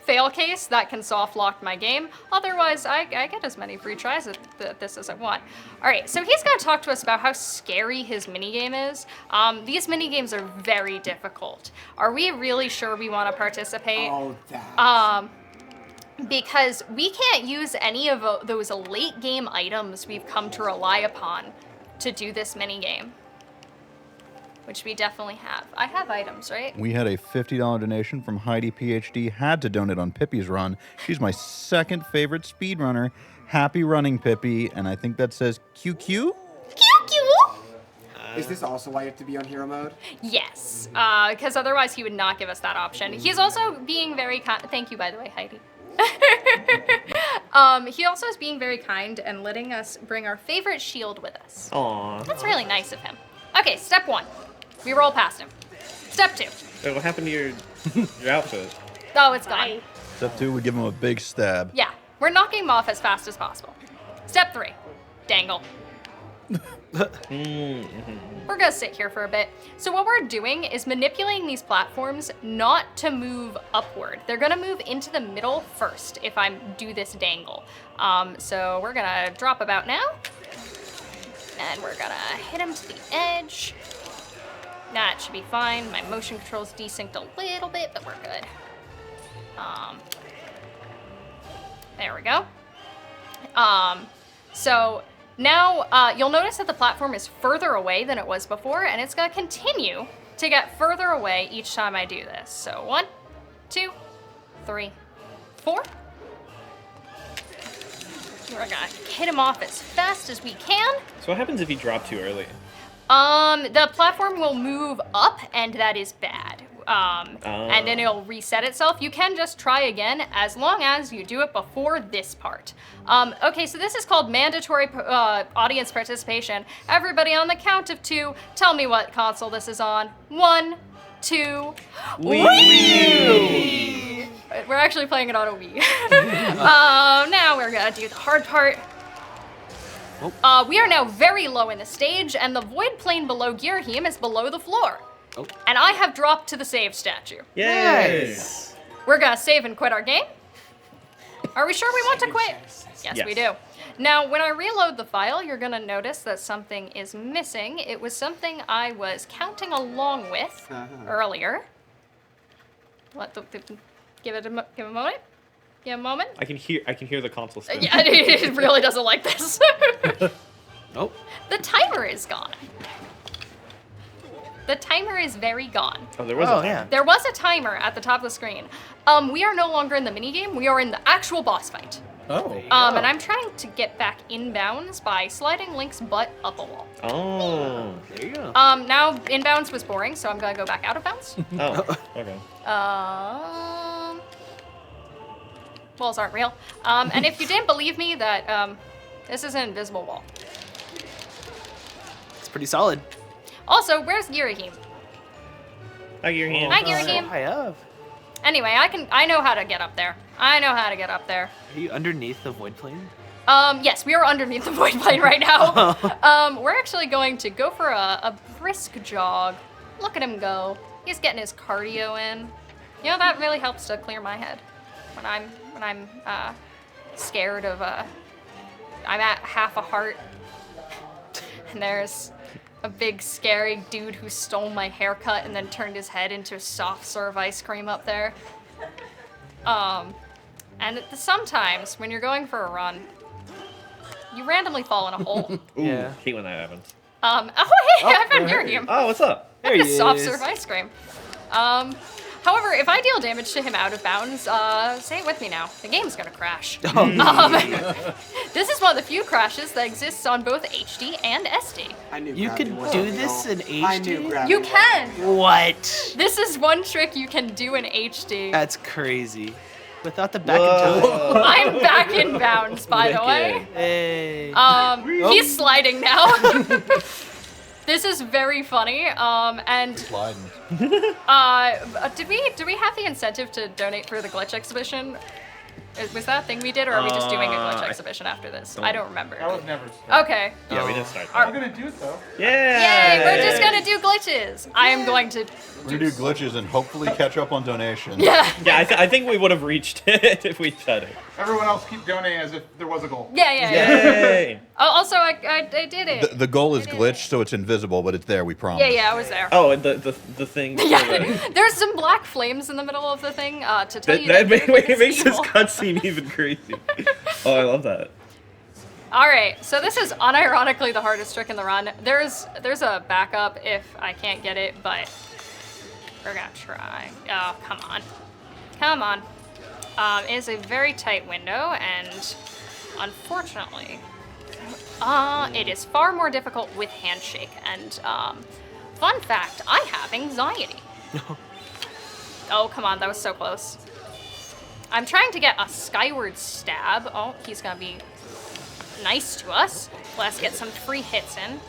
fail case that can soft lock my game. Otherwise, I get as many free tries at this as I want. All right, so he's going to talk to us about how scary his minigame is. These minigames are very difficult. Are we really sure we want to participate? Oh, that. Because we can't use any of those late game items we've come to rely upon to do this minigame. Which we definitely have. I have items, right? We had a $50 donation from Heidi PhD. Had to donate on Pippi's run. She's my second favorite speedrunner. Happy running, Pippi. And I think that says QQ? QQ! Is this also why you have to be on hero mode? Yes, because otherwise he would not give us that option. He's also being very kind. Thank you, by the way, Heidi. He also is being very kind and letting us bring our favorite shield with us. Aww. That's really nice of him. Okay, step 1. We roll past him. Step 2. Wait, what happened to your outfit? Oh, it's gone. Step 2, we give him a big stab. Yeah, we're knocking him off as fast as possible. Step 3. Dangle. We're gonna sit here for a bit. So what we're doing is manipulating these platforms not to move upward. They're gonna move into the middle first if I do this dangle. So we're gonna drop about now. And we're gonna hit him to the edge. That should be fine. My motion control's desynced a little bit, but we're good. There we go. So now you'll notice that the platform is further away than it was before, and it's gonna continue to get further away each time I do this. So 1, 2, 3, 4. We're gonna hit him off as fast as we can. So what happens if you drop too early? The platform will move up, and that is bad. And then it'll reset itself. You can just try again as long as you do it before this part. Okay, so this is called mandatory audience participation. Everybody on the count of 2, tell me what console this is on. 1, 2, Wii! We're actually playing it on a Wii. Now we're gonna do the hard part. We are now very low in the stage, and the void plane below Girahim is below the floor. Oh. And I have dropped to the save statue. Yes. We're gonna save and quit our game. Are we sure we want to quit? Yes, we do. Now, when I reload the file, you're gonna notice that something is missing. It was something I was counting along with earlier. Give a moment. Give a moment. I can hear the console spin. Yeah, it really doesn't like this. Nope. The timer is gone. The timer is very gone. Oh, there was a timer. Yeah. There was a timer at the top of the screen. We are no longer in the minigame. We are in the actual boss fight. Oh. And I'm trying to get back inbounds by sliding Link's butt up a wall. Oh. There you go. Now inbounds was boring, so I'm gonna go back out of bounds. Oh. Okay. Walls aren't real. And if you didn't believe me that this is an invisible wall. It's pretty solid. Also, where's Girahim? Hi, your hand. Hi, Girahim. High up. Anyway, I know how to get up there. I know how to get up there. Are you underneath the void plane? Yes, we are underneath the void plane right now. We're actually going to go for a brisk jog. Look at him go. He's getting his cardio in. You know, that really helps to clear my head when I'm scared of I'm at half a heart, and there's a big scary dude who stole my haircut and then turned his head into a soft serve ice cream up there. And sometimes when you're going for a run, you randomly fall in a hole. Ooh, Yeah. hate when that happens. Oh hey, I found Girahim. Oh, what's up? There he Soft is. serve ice cream. However, if I deal damage to him out of bounds, say it with me now, the game's gonna crash. This is one of the few crashes that exists on both HD and SD. I knew You gravity could wasn't do this real. in I knew HD? gravity You wasn't can! real. What? This is one trick you can do in HD. That's crazy. Without the back in time. Whoa. I'm back in bounds, by the way. Hey. He's sliding now. This is very funny. And Sliding. did we have the incentive to donate for the glitch exhibition? Was that a thing we did, or are we just doing a glitch exhibition after this? I don't remember. That was never. Okay. Yeah, we did start. Are- I'm gonna do it though. Yeah. Yay! We're just gonna do glitches. I am going to. We're gonna do glitches and hopefully catch up on donations. Yeah. Yeah, I think we would have reached it if we said it. Everyone else keep donating as if there was a goal. Yeah. Yay! Oh, also, I did it. The goal is glitched, so it's invisible, but it's there. We promise. Yeah, I was there. Oh, and the thing. Yeah, there's some black flames in the middle of the thing to tell you that That it's makes this evil. cutscene even crazy. Oh, I love that. All right, so this is unironically the hardest trick in the run. There's a backup if I can't get it, but we're gonna try. Oh, come on. It is a very tight window, and unfortunately, it is far more difficult with handshake. And fun fact, I have anxiety. Oh, come on, that was so close. I'm trying to get a Skyward stab. Oh, he's gonna be nice to us. Let's get some free hits in.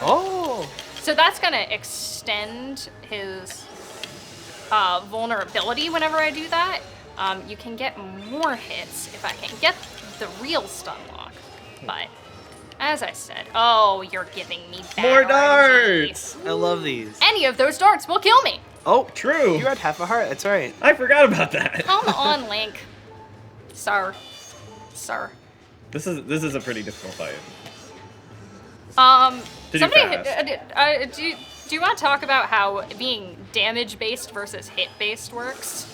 Oh. So that's gonna extend his vulnerability whenever I do that. You can get more hits if I can get the real stun lock. But as I said, oh, you're giving me bad More RNG. darts. I love these. Any of those darts will kill me. Oh, True. you had half a heart. That's right. I forgot about that. Come on, Link. Sir. This is a pretty difficult fight. To do Somebody, fast. do you want to talk about how being damage based versus hit based works?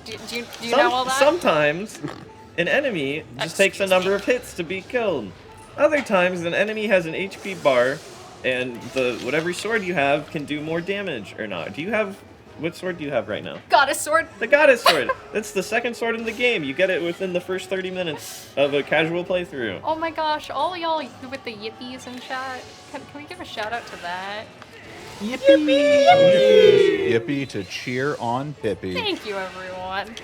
Do you know all that? Sometimes an enemy just takes a number of hits to be killed. Other times an enemy has an HP bar, and whatever sword you have can do more damage or not. What sword do you have right now? Goddess sword. The Goddess Sword. That's the second sword in the game. You get it within the first 30 minutes of a casual playthrough. Oh my gosh, all y'all with the yippies in chat. Can we give a shout out to that? Yippee to cheer on Pippi. Thank you, everyone.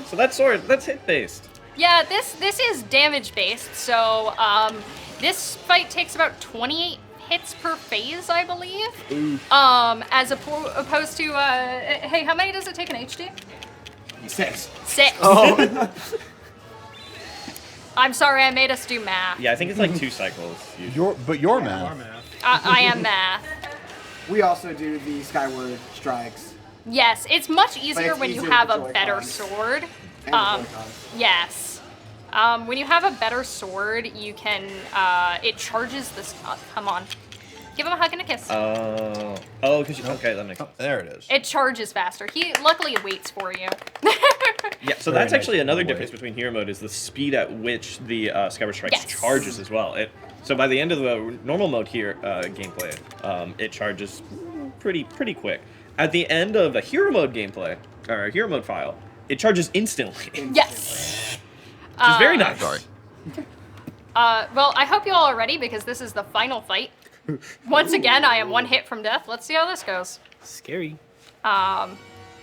So that sword, that's hit based. Yeah, this is damage based. So this fight takes about 28 hits per phase, I believe. As opposed to hey, how many does it take in HD? 6. 6. Oh. I'm sorry, I made us do math. Yeah, I think it's like 2 cycles. usually. Your math. I am math. We also do the Skyward strikes. Yes, it's much easier it's when you easier have with a the better Joy-Cons. sword. And the Joy-Cons. Yes. When you have a better sword, you can, it charges this, come on. Give him a hug and a kiss. Okay, that makes sense. There it is. It charges faster. He luckily waits for you. Yeah, so Very that's nice actually another way. difference between hero mode is the speed at which the Skyward Strikes Yes. charges as well. So by the end of the normal mode here gameplay, it charges pretty quick. At the end of the hero mode gameplay, or hero mode file, it charges instantly. Yes. Which is very nice. Sorry. Well, I hope you all are ready because this is the final fight. Once again, I am one hit from death. Let's see how this goes. Scary.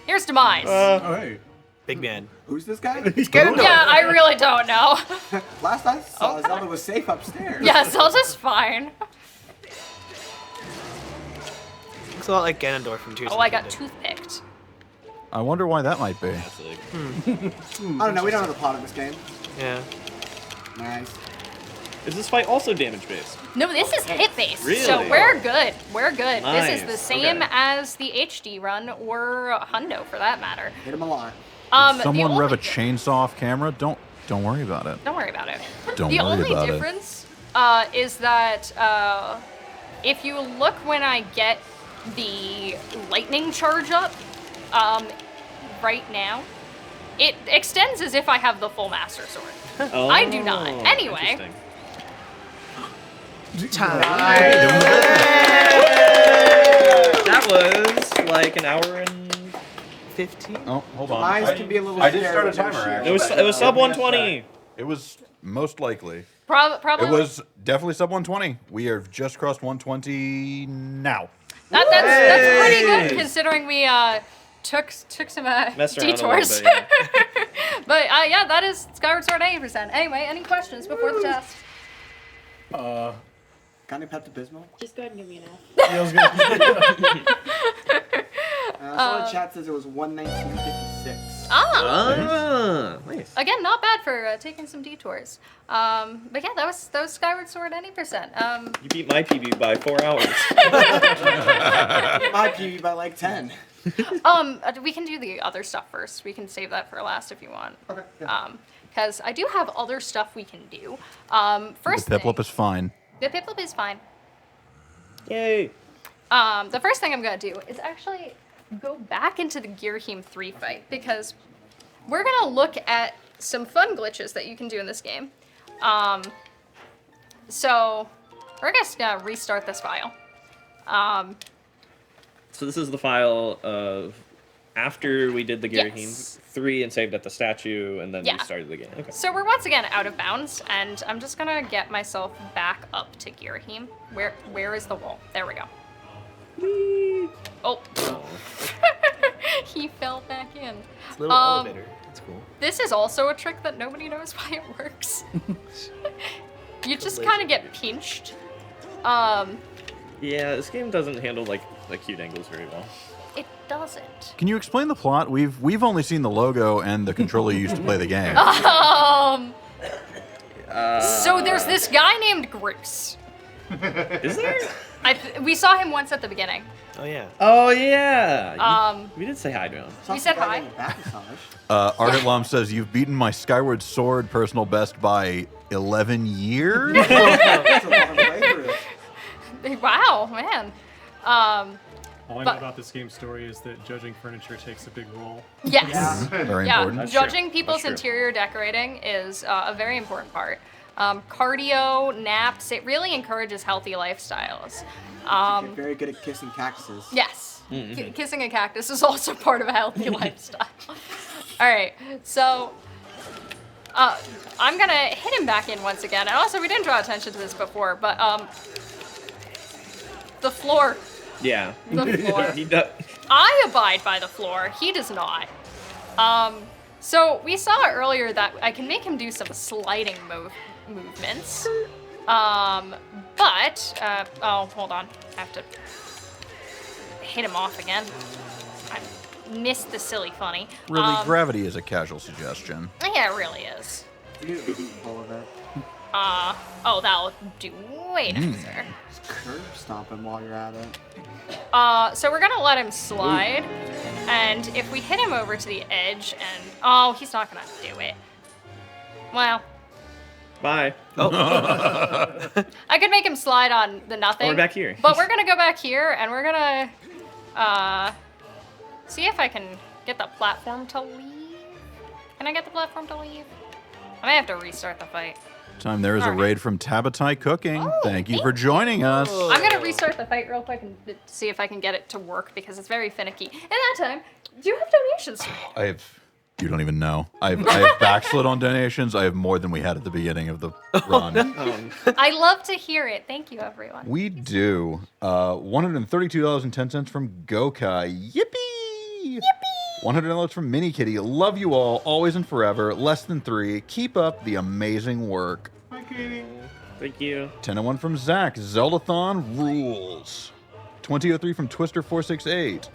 Here's Demise. Oh, hey. Big man. Who's this guy? Yeah, I really don't know. Last I saw, Zelda was safe upstairs. Yeah, Zelda's fine. Looks a lot like Ganondorf from Tears. Oh, of I the got Kingdom. toothpicked. I wonder why that might be. I don't know. We don't know the plot of this game. Yeah. Nice. Is this fight also damage based? No, this is hit based. Really? So we're good. We're good. This is the Nice, same okay. as the HD run or Hundo for that matter. Hit him a lot. The Someone rev a only- chainsaw off camera? Don't worry about it. Don't worry about it. Don't the worry only about it. difference is that if you look when I get the lightning charge up, right now, it extends as if I have the full Master Sword. Oh, I do not. Anyway. interesting. That was like an hour and 15. Oh, hold on. Mine can be a little I did scary start a with timer, your actually. it was sub 120. It was most likely. Probably. It was definitely sub 120. We have just crossed 120 now. That's pretty good considering we took some Messed around a little detours. bit, yeah. But yeah, that is Skyward Sword 80%. Anyway, any questions before the test? Got any Pepto-Bismol? Just go ahead and give me an F. Yeah, I was gonna. Someone in chat says it was 119.56. Nice. Again, not bad for taking some detours. But yeah, that was Skyward Sword any percent. You beat my PB by 4 hours. My PB by like 10. We can do the other stuff first. We can save that for last if you want. Okay. Yeah. Because I do have other stuff we can do. First The Piplup is fine. The Piplup is fine. Yay. The first thing I'm going to do is actually go back into the Gearheim 3 fight, because we're going to look at some fun glitches that you can do in this game. So we're just going to restart this file. So this is the file of after we did the Gearheim Yes. 3 and saved at the statue, and then Yeah. we started the game. Okay. So we're once again out of bounds, and I'm just going to get myself back up to Gearheim. Where is the wall? There we go. Oh. He fell back in. It's a little elevator. It's cool. This is also a trick that nobody knows why it works. You just kind of get pinched. Yeah, this game doesn't handle like acute angles very well. It doesn't. Can you explain the plot? We've only seen the logo and the controller you used to play the game. So there's this guy named Groose. Is there? We saw him once at the beginning. Oh yeah. Oh yeah. We did say hi to him. We said hi. Ardent Lom says, you've beaten my Skyward Sword personal best by 11 years? That's a long way through. Wow, man. All I know about this game's story is that judging furniture takes a big role. Yes. Very Yeah, important. That's judging true. people's That's true. interior decorating is a very important part. Cardio, naps, it really encourages healthy lifestyles. You're very good at kissing cactuses. Yes, kissing a cactus is also part of a healthy lifestyle. All right, so I'm gonna hit him back in once again. And also, we didn't draw attention to this before, but the floor. Yeah. The floor. He does. I abide by the floor. He does not. So we saw earlier that I can make him do some sliding movements. But oh, hold on. I have to hit him off again. I missed the silly funny. Really, gravity is a casual suggestion. Yeah, it really is. You need to pull of it. Oh, that'll do way nicer. Curb stomp him while you're at it. So we're gonna let him slide, and if we hit him over to the edge, and oh, he's not gonna do it. Well, Bye. I could make him slide on the nothing. Or back here. But we're gonna go back here, and we're gonna see if I can get the platform to leave. Can I get the platform to leave? I may have to restart the fight. Time there is a All right. raid from Tabatai Cooking. Oh, Thank you thank for joining us. I'm gonna restart the fight real quick and see if I can get it to work because it's very finicky. In that time, do you have donations? You don't even know. I have backslid on donations. I have more than we had at the beginning of the run. I love to hear it. Thank you, everyone. We do. $132.10 from Gokai. Yippee! Yippee! $100 from Mini Kitty. Love you all, always and forever. Less than 3. Keep up the amazing work. Hi, Katie. Thank you. 1001 from Zach. Zeldathon rules. 2003 from Twister468.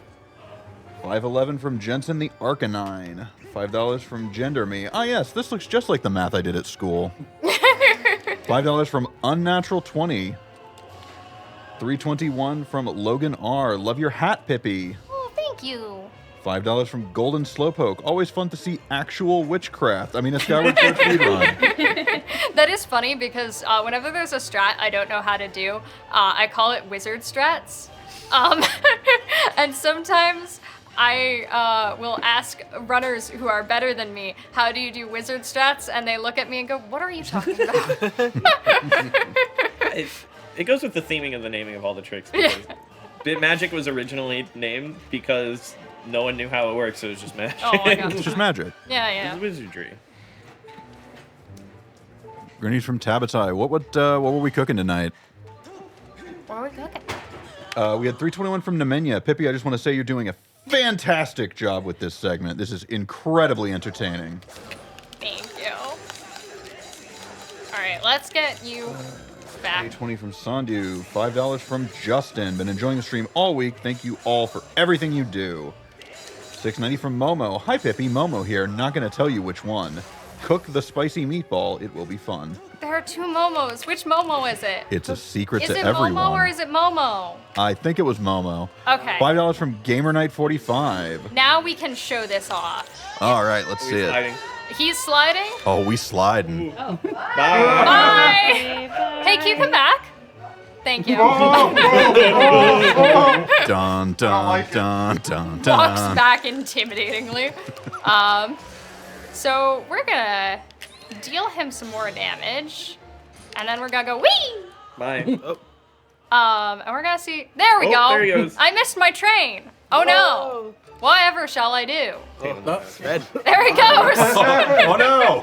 511 from Jensen the Arcanine. $5 from Gender Me. Ah, yes, this looks just like the math I did at school. $5 from Unnatural 20. 321 from Logan R. Love your hat, Pippi. Oh, thank you. $5 from Golden Slowpoke. Always fun to see actual witchcraft. I mean, a Skyward Sword speedrun. That is funny because whenever there's a strat I don't know how to do, I call it wizard strats. And sometimes I will ask runners who are better than me, how do you do wizard strats? And they look at me and go, what are you talking about? It goes with the theming of the naming of all the tricks. Because Bit Magic was originally named because no one knew how it worked, so it was just magic. Oh my god. It's just magic. Yeah, yeah. It's wizardry. Grenades from Tabatai. What were we cooking tonight? What are we cooking? We had 321 from Nemenya. Pippi, I just want to say you're doing a fantastic job with this segment. This is incredibly entertaining. Thank you. All right, let's get you back. 820 from Sandu. $5 from Justin. Been enjoying the stream all week. Thank you all for everything you do. $6.90 from Momo. Hi, Pippi. Momo here. Not going to tell you which one. Cook the spicy meatball. It will be fun. There are 2 Momos. Which Momo is it? It's a secret Is to it everyone. Momo or is it Momo? I think it was Momo. Okay. $5 from Gamer Night 45. Now we can show this off. All right, let's see it. Sliding. He's sliding. Oh, we sliding. Bye. Okay, bye. Hey, can you come back? Thank you. Dun, dun, dun, dun, dun. Walks back intimidatingly. So we're gonna deal him some more damage, and then we're gonna go wee. Bye. And we're gonna see. There we Oh, go. there he goes. I missed my train. Oh no. Whatever shall I do? Red. There he goes. Oh no!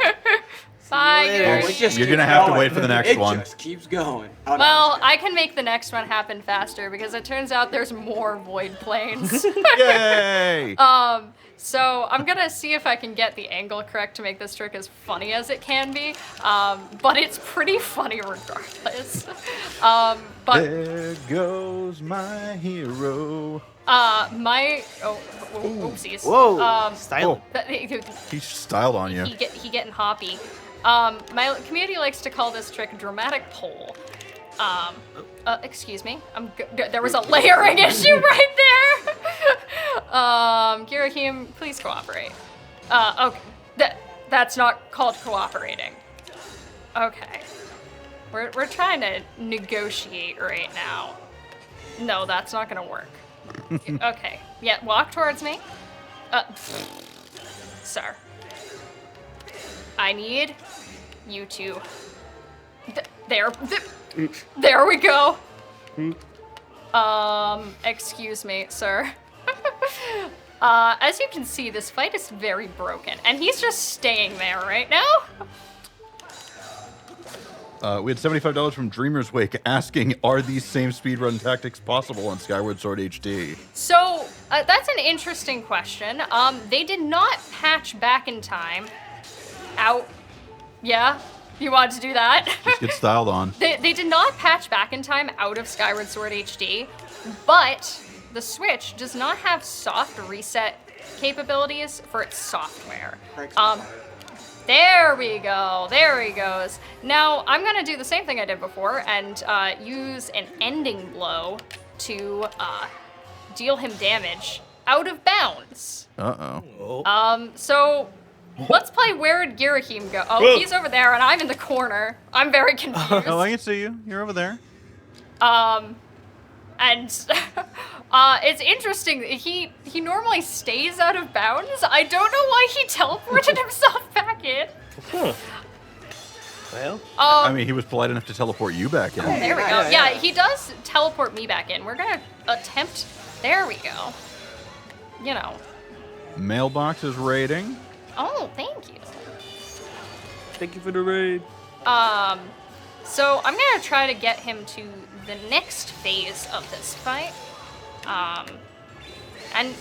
Bye, later. Gary. You're going to have to wait for the next one. It just keeps going. Oh, no, Well, I can make the next one happen faster because it turns out there's more void planes. Yay! So I'm gonna see if I can get the angle correct to make this trick as funny as it can be. But it's pretty funny regardless. But There goes my hero. Oopsies. Whoa. Style. He's styled on you. He getting hoppy. My community likes to call this trick dramatic pull. Excuse me. There was a layering issue right there. Girahim, please cooperate. Okay. That's not called cooperating. Okay. We're trying to negotiate right now. No, that's not gonna work. Okay. Yeah, walk towards me. Sir. I need you to. There we go. Excuse me, sir. As you can see, this fight is very broken, and he's just staying there right now. We had $75 from Dreamer's Wake asking, are these same speedrun tactics possible on Skyward Sword HD? So, that's an interesting question. They did not patch back in time out. Yeah? You wanted to do that? Just get styled on. They did not patch back in time out of Skyward Sword HD, but the Switch does not have soft reset capabilities for its software. There we go. There he goes. Now, I'm going to do the same thing I did before and use an ending blow to deal him damage out of bounds. Uh-oh. So let's play Where'd Girahim go? Oh, he's over there and I'm in the corner. I'm very confused. Oh, I can see you. You're over there. And it's interesting. He normally stays out of bounds. I don't know why he teleported himself back in. Well, I mean, he was polite enough to teleport you back in. There we go. Yeah, he does teleport me back in. We're gonna attempt. There we go. You know. Mailbox is raiding. Oh, thank you. Thank you for the raid. So I'm gonna try to get him to the next phase of this fight. And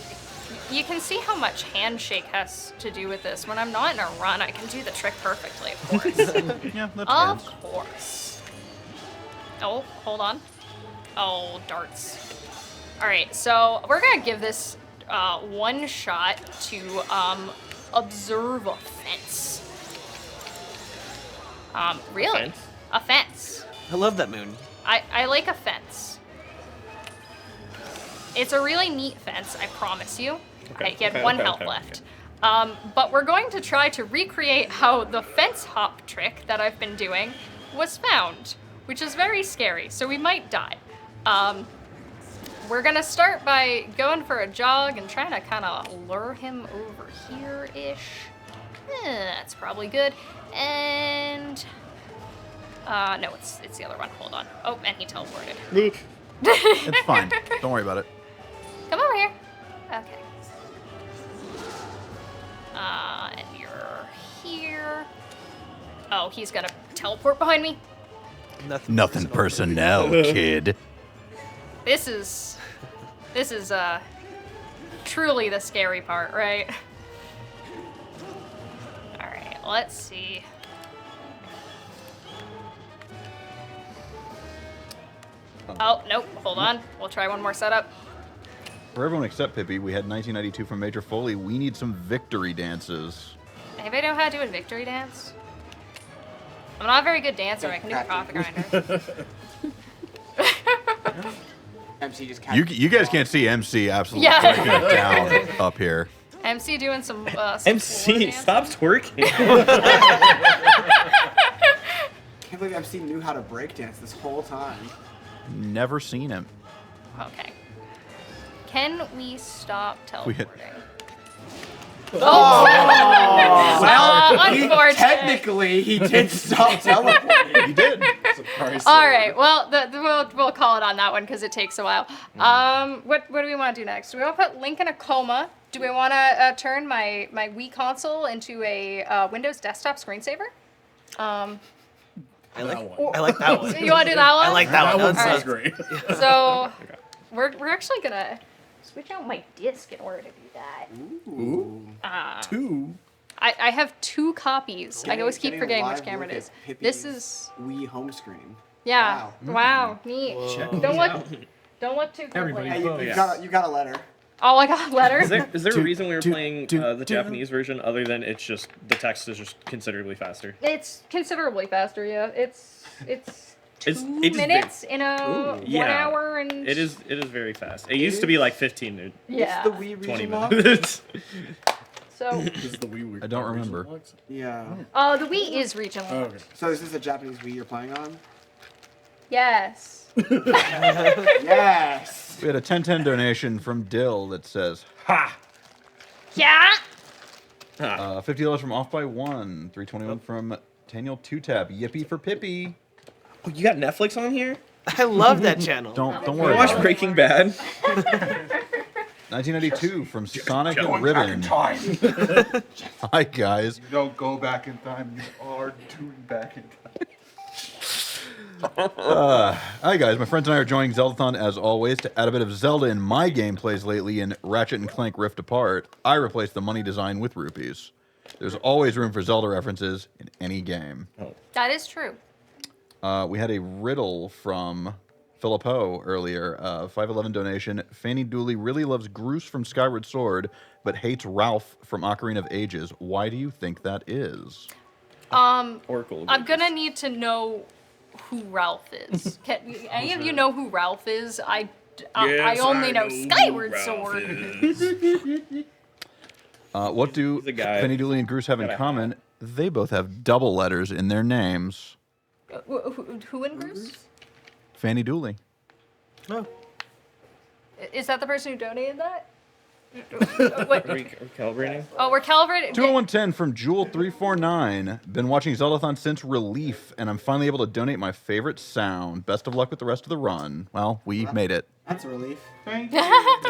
you can see how much handshake has to do with this. When I'm not in a run, I can do the trick perfectly, of course. Yeah, that's Of fair. course. Oh, hold on. Oh, darts. All right, so we're gonna give this one shot to observe a fence. Really? Fence? A fence. I love that moon. I like a fence. It's a really neat fence, I promise you. Okay, He had okay, one okay, health okay, left. But we're going to try to recreate how the fence hop trick that I've been doing was found, which is very scary, so we might die. We're gonna start by going for a jog and trying to kind of lure him over here-ish. That's probably good. And no, it's the other one. Hold on. Oh, and he teleported. It's fine. Don't worry about it. Come over here. Okay. And you're here. Oh, he's gonna teleport behind me. Nothing personnel, kid. This is truly the scary part, right? All right, let's see. Oh, nope, hold on. We'll try one more setup. For everyone except Pippi, we had 1992 from Major Foley. We need some victory dances. Anybody know how to do a victory dance? I'm not a very good dancer. I can do a coffee grinder. MC just You guys can't see MC absolutely Yeah. breaking it down up here. MC doing some MC, stop twerking. Can't believe MC knew how to breakdance this whole time. Never seen him. Okay. Can we stop We hit- teleporting? Well, unfortunate. technically, he did stop teleporting. He did. Surprise. All right. Well, we'll call it on that one because it takes a while. What do we want to do next? Do we want to put Link in a coma? Do we want to turn my Wii console into a Windows desktop screensaver? I like Or- I like that one. You want to do that one? I like that one. That one That sounds sounds- great. So we're actually gonna switch out my disc in order to do that. Ooh. Two. I have 2 copies. I always keep Getting a forgetting which live camera it look is. at This Pippi's is Wii home screen. yeah. Wow. Neat. Check Don't me look. out. Don't look too Everybody quickly. vote. You got a letter. Oh, I got a letter. Is there a reason we were do- playing do- the do- Japanese version other than it's just the text is just considerably faster? It's considerably faster. Yeah. It's two It's minutes in a Ooh. 1 Yeah. hour and. It is very fast. It used to be like 15 to Yeah. It's the Wii 20 region lock. minutes. So. This is the Wii. I don't remember. Yeah. The Wii is regional. Oh, okay. So is this a Japanese Wii you're playing on? Yes. Yes. We had a 1010 donation from Dill that says, "Ha!" Yeah. $50 from Off by One. 321 from Daniel 2-Tab. Yippee for Pippi. Oh, you got Netflix on here? I love that channel. Don't You worry. watch about it. Breaking Bad? 1992 from Sonic and Going back in Ribbon. time. Hi guys. You don't go back in time. You are doing back in time. Hi guys, my friends and I are joining Zeldathon as always to add a bit of Zelda in my gameplays lately in Ratchet and Clank Rift Apart. I replaced the money design with rupees. There's always room for Zelda references in any game. That is true. We had a riddle from Philip Ho earlier. 511 donation. Fanny Dooley really loves Groose from Skyward Sword, but hates Ralph from Ocarina of Ages. Why do you think that is? Oracle. I'm gonna need to know who Ralph is. Can any of you know who Ralph is? I only know Skyward Sword. What do He's a guy. Fanny Dooley and Groose have in Got a common? They both have double letters in their names. Who in Bruce? Fanny Dooley. Oh. Is that the person who donated that? Are we calibrating? Oh, we're calibrating. 20110 from Jewel349. Been watching Zeldathon since relief, and I'm finally able to donate my favorite sound. Best of luck with the rest of the run. Well, we made it. That's a relief. I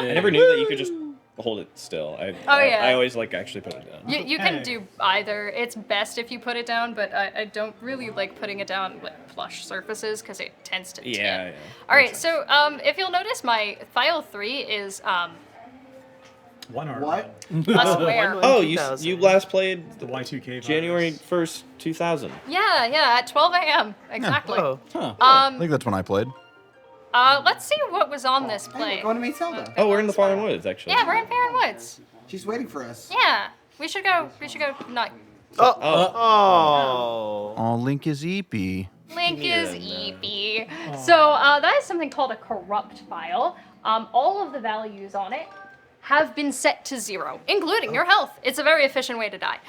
never knew that you could just hold it still. Yeah. I always like actually put it down. You can do either. It's best if you put it down, but I don't really like putting it down with plush surfaces because it tends to tip. Yeah. All right, so if you'll notice, my file 3 is 1 hour. What? a square. Oh, 2000. you last played The Y2K virus. January 1st, 2000. Yeah, at 12 a.m. Exactly. Oh. I think that's when I played. Let's see what was on this Hey, play. we're going to meet Zelda. Oh, we're in the Fallen Woods, actually. Yeah, we're in Farron Woods. She's waiting for us. Yeah, we should go. Not Oh. Oh, Link is Eepy. Link is EP. So that is something called a corrupt file. All of the values on it have been set to 0, including your health. It's a very efficient way to die.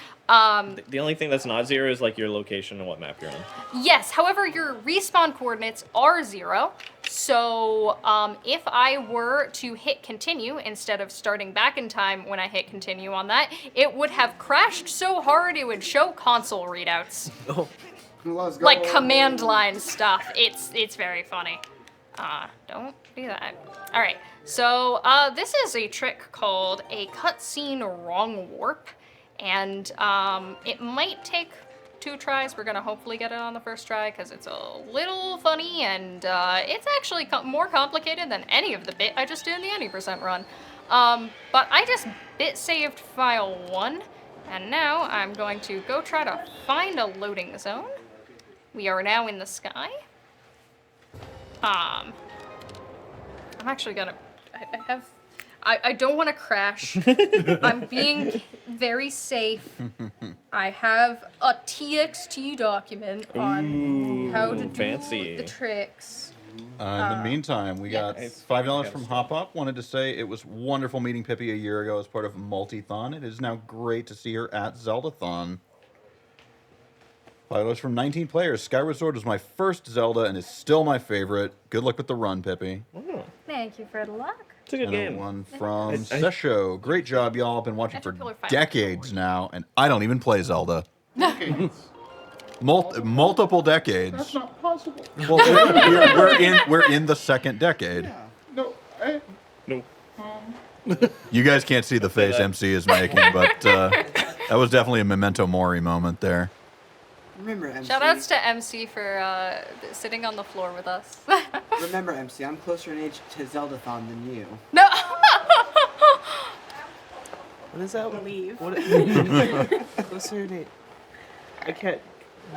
The only thing that's not 0 is like your location and what map you're on. Yes, however, your respawn coordinates are 0. So if I were to hit continue instead of starting back in time when I hit continue on that, it would have crashed so hard it would show console readouts. Let's go. Like command line stuff. It's very funny. Don't do that. All right. So this is a trick called a cutscene wrong warp, and it might take 2 tries. We're gonna hopefully get it on the first try because it's a little funny, and it's actually more complicated than any of the bit I just did in the any % run. But I just bit saved file 1, and now I'm going to go try to find a loading zone. We are now in the sky. I'm actually gonna. I don't want to crash. I'm being very safe. I have a TXT document on how to do fancy. the tricks. In the meantime, we got yes. $5 from Hop Up. Wanted to say it was wonderful meeting Pippi a year ago as part of Multi-Thon. It is now great to see her at Zeldathon. $5 from 19 players. Skyward Sword was my first Zelda and is still my favorite. Good luck with the run, Pippi. Oh, Thank you for the luck. it's a good And game. one from Sesho. Great job, y'all. I've been watching for People are fine. decades now, and I don't even play Zelda. Multiple decades. That's not possible. Well, we're in the second decade. No, No. You guys can't see the face MC is making, but that was definitely a memento mori moment there. Remember, MC. Shoutouts to MC for sitting on the floor with us. Remember, MC, I'm closer in age to Zeldathon than you. No. What is that? Believe. What? What's her name? I can't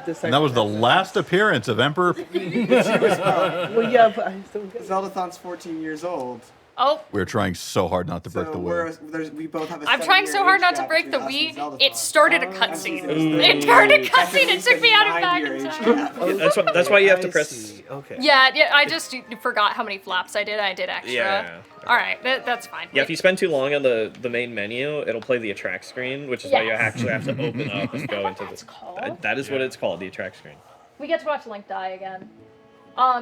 decide. And that was the last appearance of Emperor. Well, yeah, but I still get Zeldathon's 14 years old. Oh, We're trying so hard not to break the So Wii. we both have a I'm trying 7-year so hard age not to gap break the between us and Wii. Zeldathon. It started a And cutscene. she's a It started a cutscene. It Technically took me out of back 9-year in age time. gap. That's why you have to I press. see. Okay. Yeah, I just forgot how many flaps I did. I did extra. Yeah. All right, that's fine. Yeah, if you spend too long on the main menu, it'll play the attract screen, which is why you Yes. actually have to open up and go into That's the. called. That is what it's called, the attract screen. We get to watch Link die again.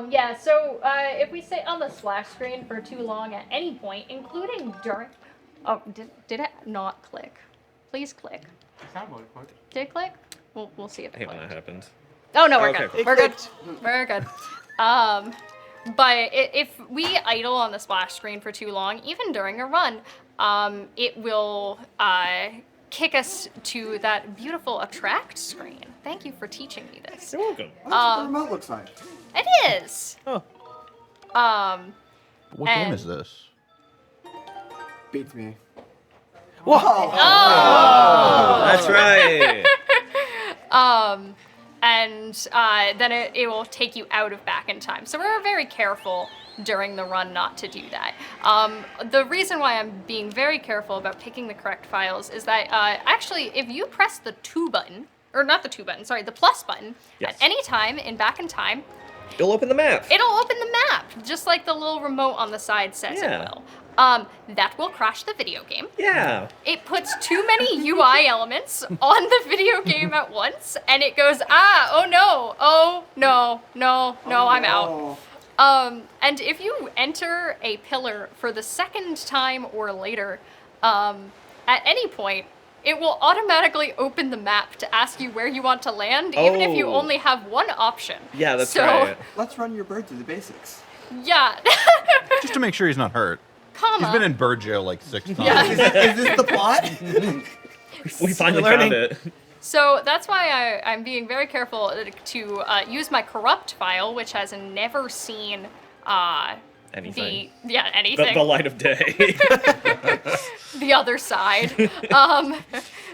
Yeah, so if we sit on the splash screen for too long at any point, including during... Oh, did it not click? Please click. Did it click? We'll see if I it hate when that clicked. happens. Oh, no, we're Okay. good. We're good. We're good. But if we idle on the splash screen for too long, even during a run, it will kick us to that beautiful attract screen. Thank you for teaching me this. You're welcome. That's what the remote looks like. It is. Oh. What game and- is this? Beats me. Whoa. Oh! That's right. And then it will take you out of back in time. So we're very careful during the run not to do that. The reason why I'm being very careful about picking the correct files is that actually if you press the 2 button, or not the 2 button, sorry, the plus button, Yes. at any time in back in time, You'll open the map. it'll open the map, just like the little remote on the side says Yeah. it will. That will crash the video game. Yeah. It puts too many UI elements on the video game at once, and it goes, oh no, I'm out. And if you enter a pillar for the second time or later, at any point, it will automatically open the map to ask you where you want to land, even if you Oh. only have one option. Yeah, that's so, right. Let's run your bird through the basics. Yeah. Just to make sure he's not hurt. Comma. He's been in bird jail like 6 times. Yeah. Is this the plot? We finally learning. found it. So that's why I'm being very careful to use my corrupt file, which has never seen Anything. anything. The light of day. The other side,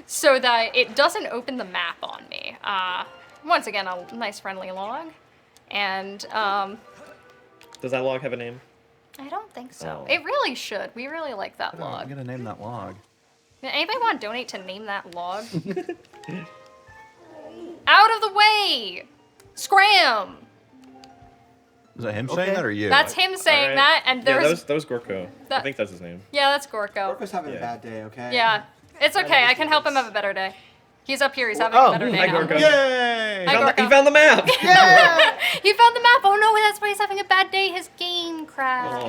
so that it doesn't open the map on me. Once again, a nice friendly log, and Does that log have a name? I don't think so. Oh. It really should. We really like that I'm log. gonna name that log. Anybody want to donate to name that log? Out of the way! Scram! Is that him Okay. saying that or you? That's him saying Alright. that, and Yeah, there's that was Gorko. I that- think that's his name. yeah, that's Gorko. Orco's having a Yeah. bad day, okay? Yeah, it's okay. I can help him have a better day. He's up here. He's having Oh, a better day hi, now. Gorko. Yay! Hi, Gorko. He found the map! He found the map. Oh no, that's why he's having a bad day. His game crashed.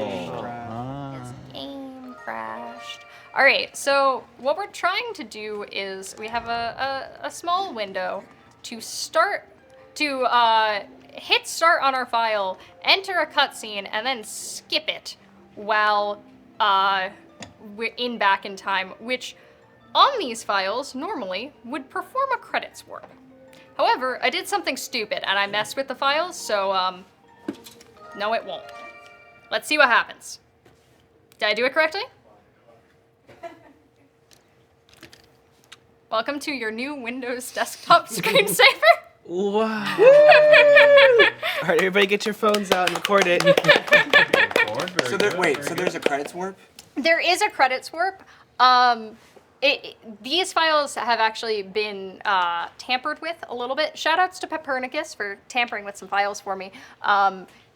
Ah. Game crashed. All right, so what we're trying to do is we have a small window to start to hit start on our file, enter a cutscene, and then skip it while we're in back in time, which on these files normally would perform a credits warp. However, I did something stupid and I messed with the files, so no, it won't. Let's see what happens. Did I do it correctly? Welcome to your new Windows desktop screensaver. Wow. All right, everybody, get your phones out and record it. So there's a credits warp? There is a credits warp. These files have actually been tampered with a little bit. Shoutouts to Peppernicus for tampering with some files for me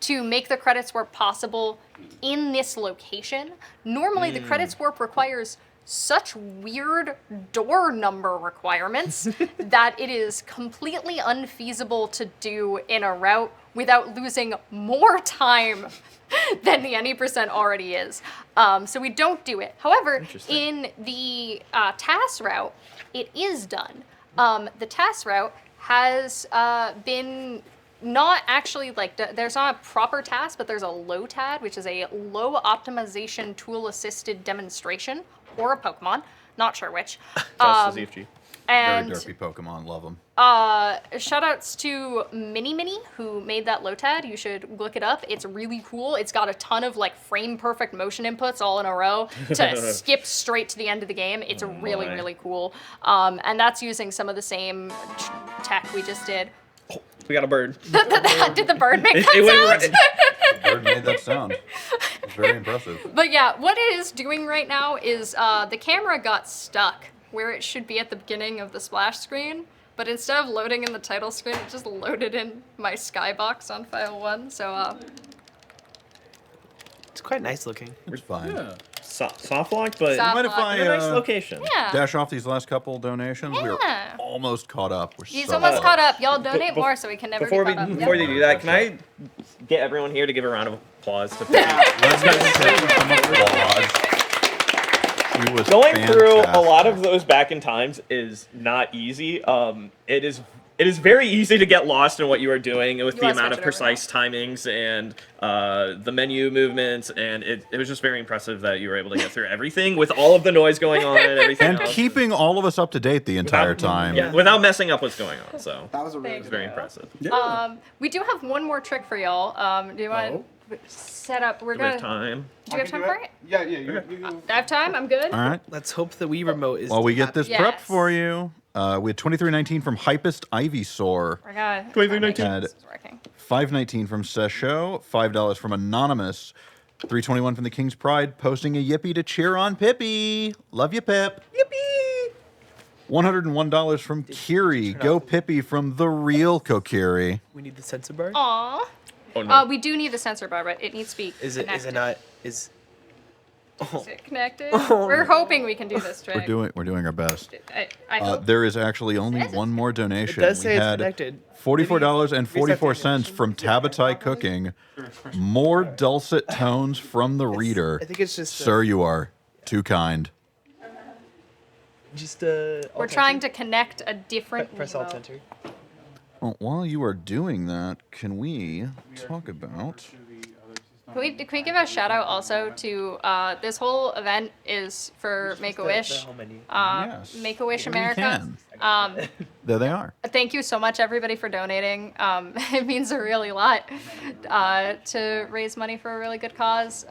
to make the credits warp possible in this location. Normally, the credits warp requires such weird door number requirements that it is completely unfeasible to do in a route without losing more time than the any percent already is. So we don't do it. However, in the TAS route, it is done. The TAS route has been not actually like, there's not a proper TAS, but there's a low TAD, which is a low optimization tool assisted demonstration, or a Pokemon, not sure which. Just as EFG. And Very derpy Pokemon, love them. shoutouts to Mini, who made that Lotad. You should look it up. It's really cool. It's got a ton of like frame perfect motion inputs all in a row to skip straight to the end of the game. It's really, really cool. And that's using some of the same tech we just did. We got a bird. Did the bird make that It went sound? right- Bird made that sound. It's very impressive. But yeah, what it is doing right now is the camera got stuck where it should be at the beginning of the splash screen, but instead of loading in the title screen, it just loaded in my skybox on file 1. So It's quite nice looking. It's fine. Yeah. soft lock, but Soft Mind if lock. I in a nice location. yeah, dash off these last couple donations? We're Yeah. almost caught up. We're he's so almost close. caught up. Y'all donate Be- more so we can never Before be we caught up. before Yep. they do that, can I get everyone here to give a round of applause to Let's take some applause. He was Going through a fantastic. lot of those back in times is not easy. It is very easy to get lost in what you are doing with You the wanna amount of switch it over precise timings and the menu movements, and it was just very impressive that you were able to get through everything with all of the noise going on and everything And else. keeping all of us up to date the entire time. Yeah, without messing up what's going on. So That was a really Thanks. it's very impressive. We do have one more trick for y'all. Do you want to set up? We're Do we have gonna. time? Do you have time for it? Yeah, you I have time. I'm good. All right. Let's hope the Wii remote is. While we get this Yes. prepped for you, we had 2319 from Hypest Ivysaur. We're gonna. 2319. And This is working. 519 from Sesho, $5 from Anonymous, 321 from the King's Pride, posting a yippee to cheer on Pippi. Love you, Pip. Yippee! $101 from Kiri. Go Pippi from the real Kokiri. We need the sensor bar. Aw. Oh no. We do need the sensor bar, but it needs to be Is it? Is it not? Is. Is it connected? We're hoping we can do this trick. We're doing our best. I hope. There is actually only one more donation. It does say we it's had connected. $44.44 from Tabatai Cooking. More dulcet tones from the reader. I think it's just. Sir, you are too kind. Just We're trying to connect a different. press alt Nemo. enter. Well, while you are doing that, can we talk about... Can we give a shout out also to this whole event is for Make a Wish, The whole menu. Yes. Make a Wish We America. can. There they are. Thank you so much, everybody, for donating. It means a really lot to raise money for a really good cause.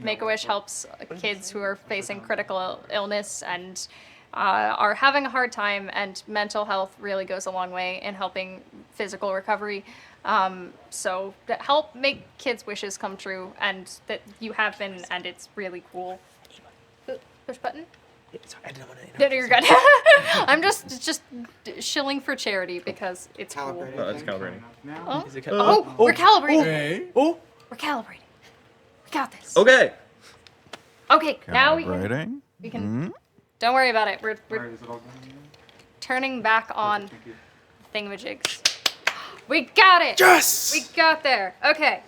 Make a Wish helps kids who are facing critical illness and are having a hard time, and mental health really goes a long way in helping physical recovery. So that help make kids' wishes come true, and that you have been, and it's really cool. Push button. Yeah, sorry, I didn't want to. No, you're good. I'm just shilling for charity because it's cool. Calibrating. Oh, it's calibrating. Oh, Is it we're calibrating. Hey. Oh, We're calibrating. We got this. Okay. Okay, now we can. Calibrating. We can. Don't worry about it. We're Is it all going in? turning back on thingamajigs. We got it. yes! We got there. Okay.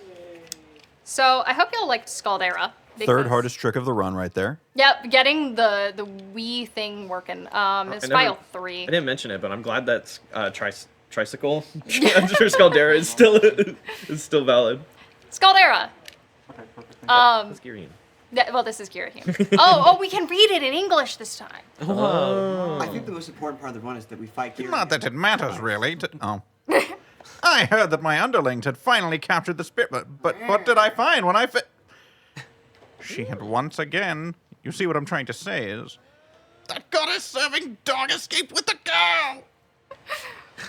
So I hope y'all liked Scaldera. Third because- hardest trick of the run right there. Yep, getting the Wii thing working. It's I never- file 3. I didn't mention it, but I'm glad that tricycle for Scaldera is still valid. Scaldera. Okay, perfect. That's Gireen. Well, this is Girahim. oh, we can read it in English this time. I think the most important part of the run is that we fight Gear. Not that it matters, really. Oh. I heard that my underlings had finally captured the spirit, but what did I find when I She had once again... You see what I'm trying to say is... That goddess-serving dog escaped with the girl!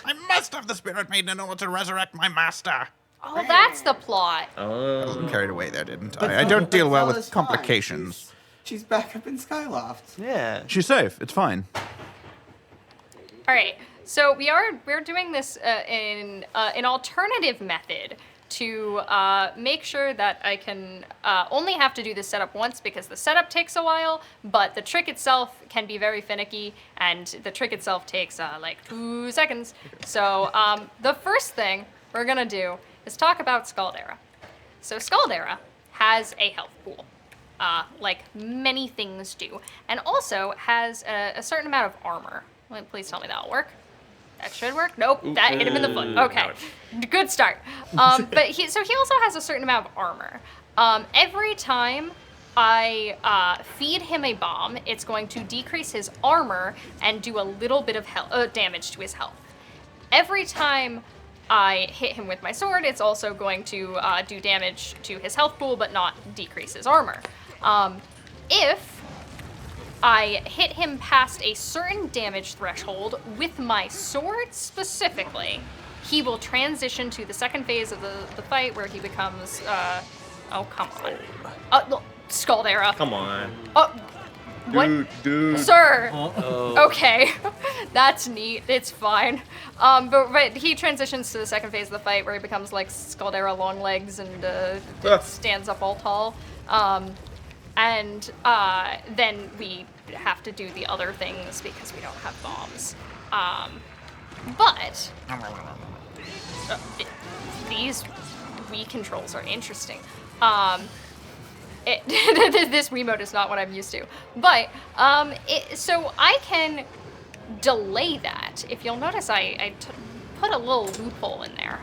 I must have the spirit maiden in order to resurrect my master. Oh, that's the plot. I got carried away there, didn't I? I don't deal well with Zelda's fine. complications. she's back up in Skyloft. Yeah. She's safe. It's fine. All right. So we're doing this in an alternative method to make sure that I can only have to do the setup once because the setup takes a while, but the trick itself can be very finicky, and the trick itself takes like 2 seconds. So the first thing we're gonna do is talk about Scaldera. So Scaldera has a health pool, like many things do, and also has a certain amount of armor. Please tell me that'll work. That should work. Nope, that hit him in the foot. Okay, good start. But he also has a certain amount of armor. Every time I feed him a bomb, it's going to decrease his armor and do a little bit of damage to his health. Every time I hit him with my sword, it's also going to do damage to his health pool, but not decrease his armor. If I hit him past a certain damage threshold with my sword specifically, he will transition to the second phase of the fight where he becomes, oh, come on. Scaldera. Come on. What? Dude. Sir. Uh-oh. Okay. That's neat. It's fine. But he transitions to the second phase of the fight where he becomes like Scaldera long legs and stands up all tall. And then we have to do the other things because we don't have bombs. But these Wii controls are interesting. This Wiimote is not what I'm used to. But, so I can delay that. If you'll notice, I put a little loophole in there.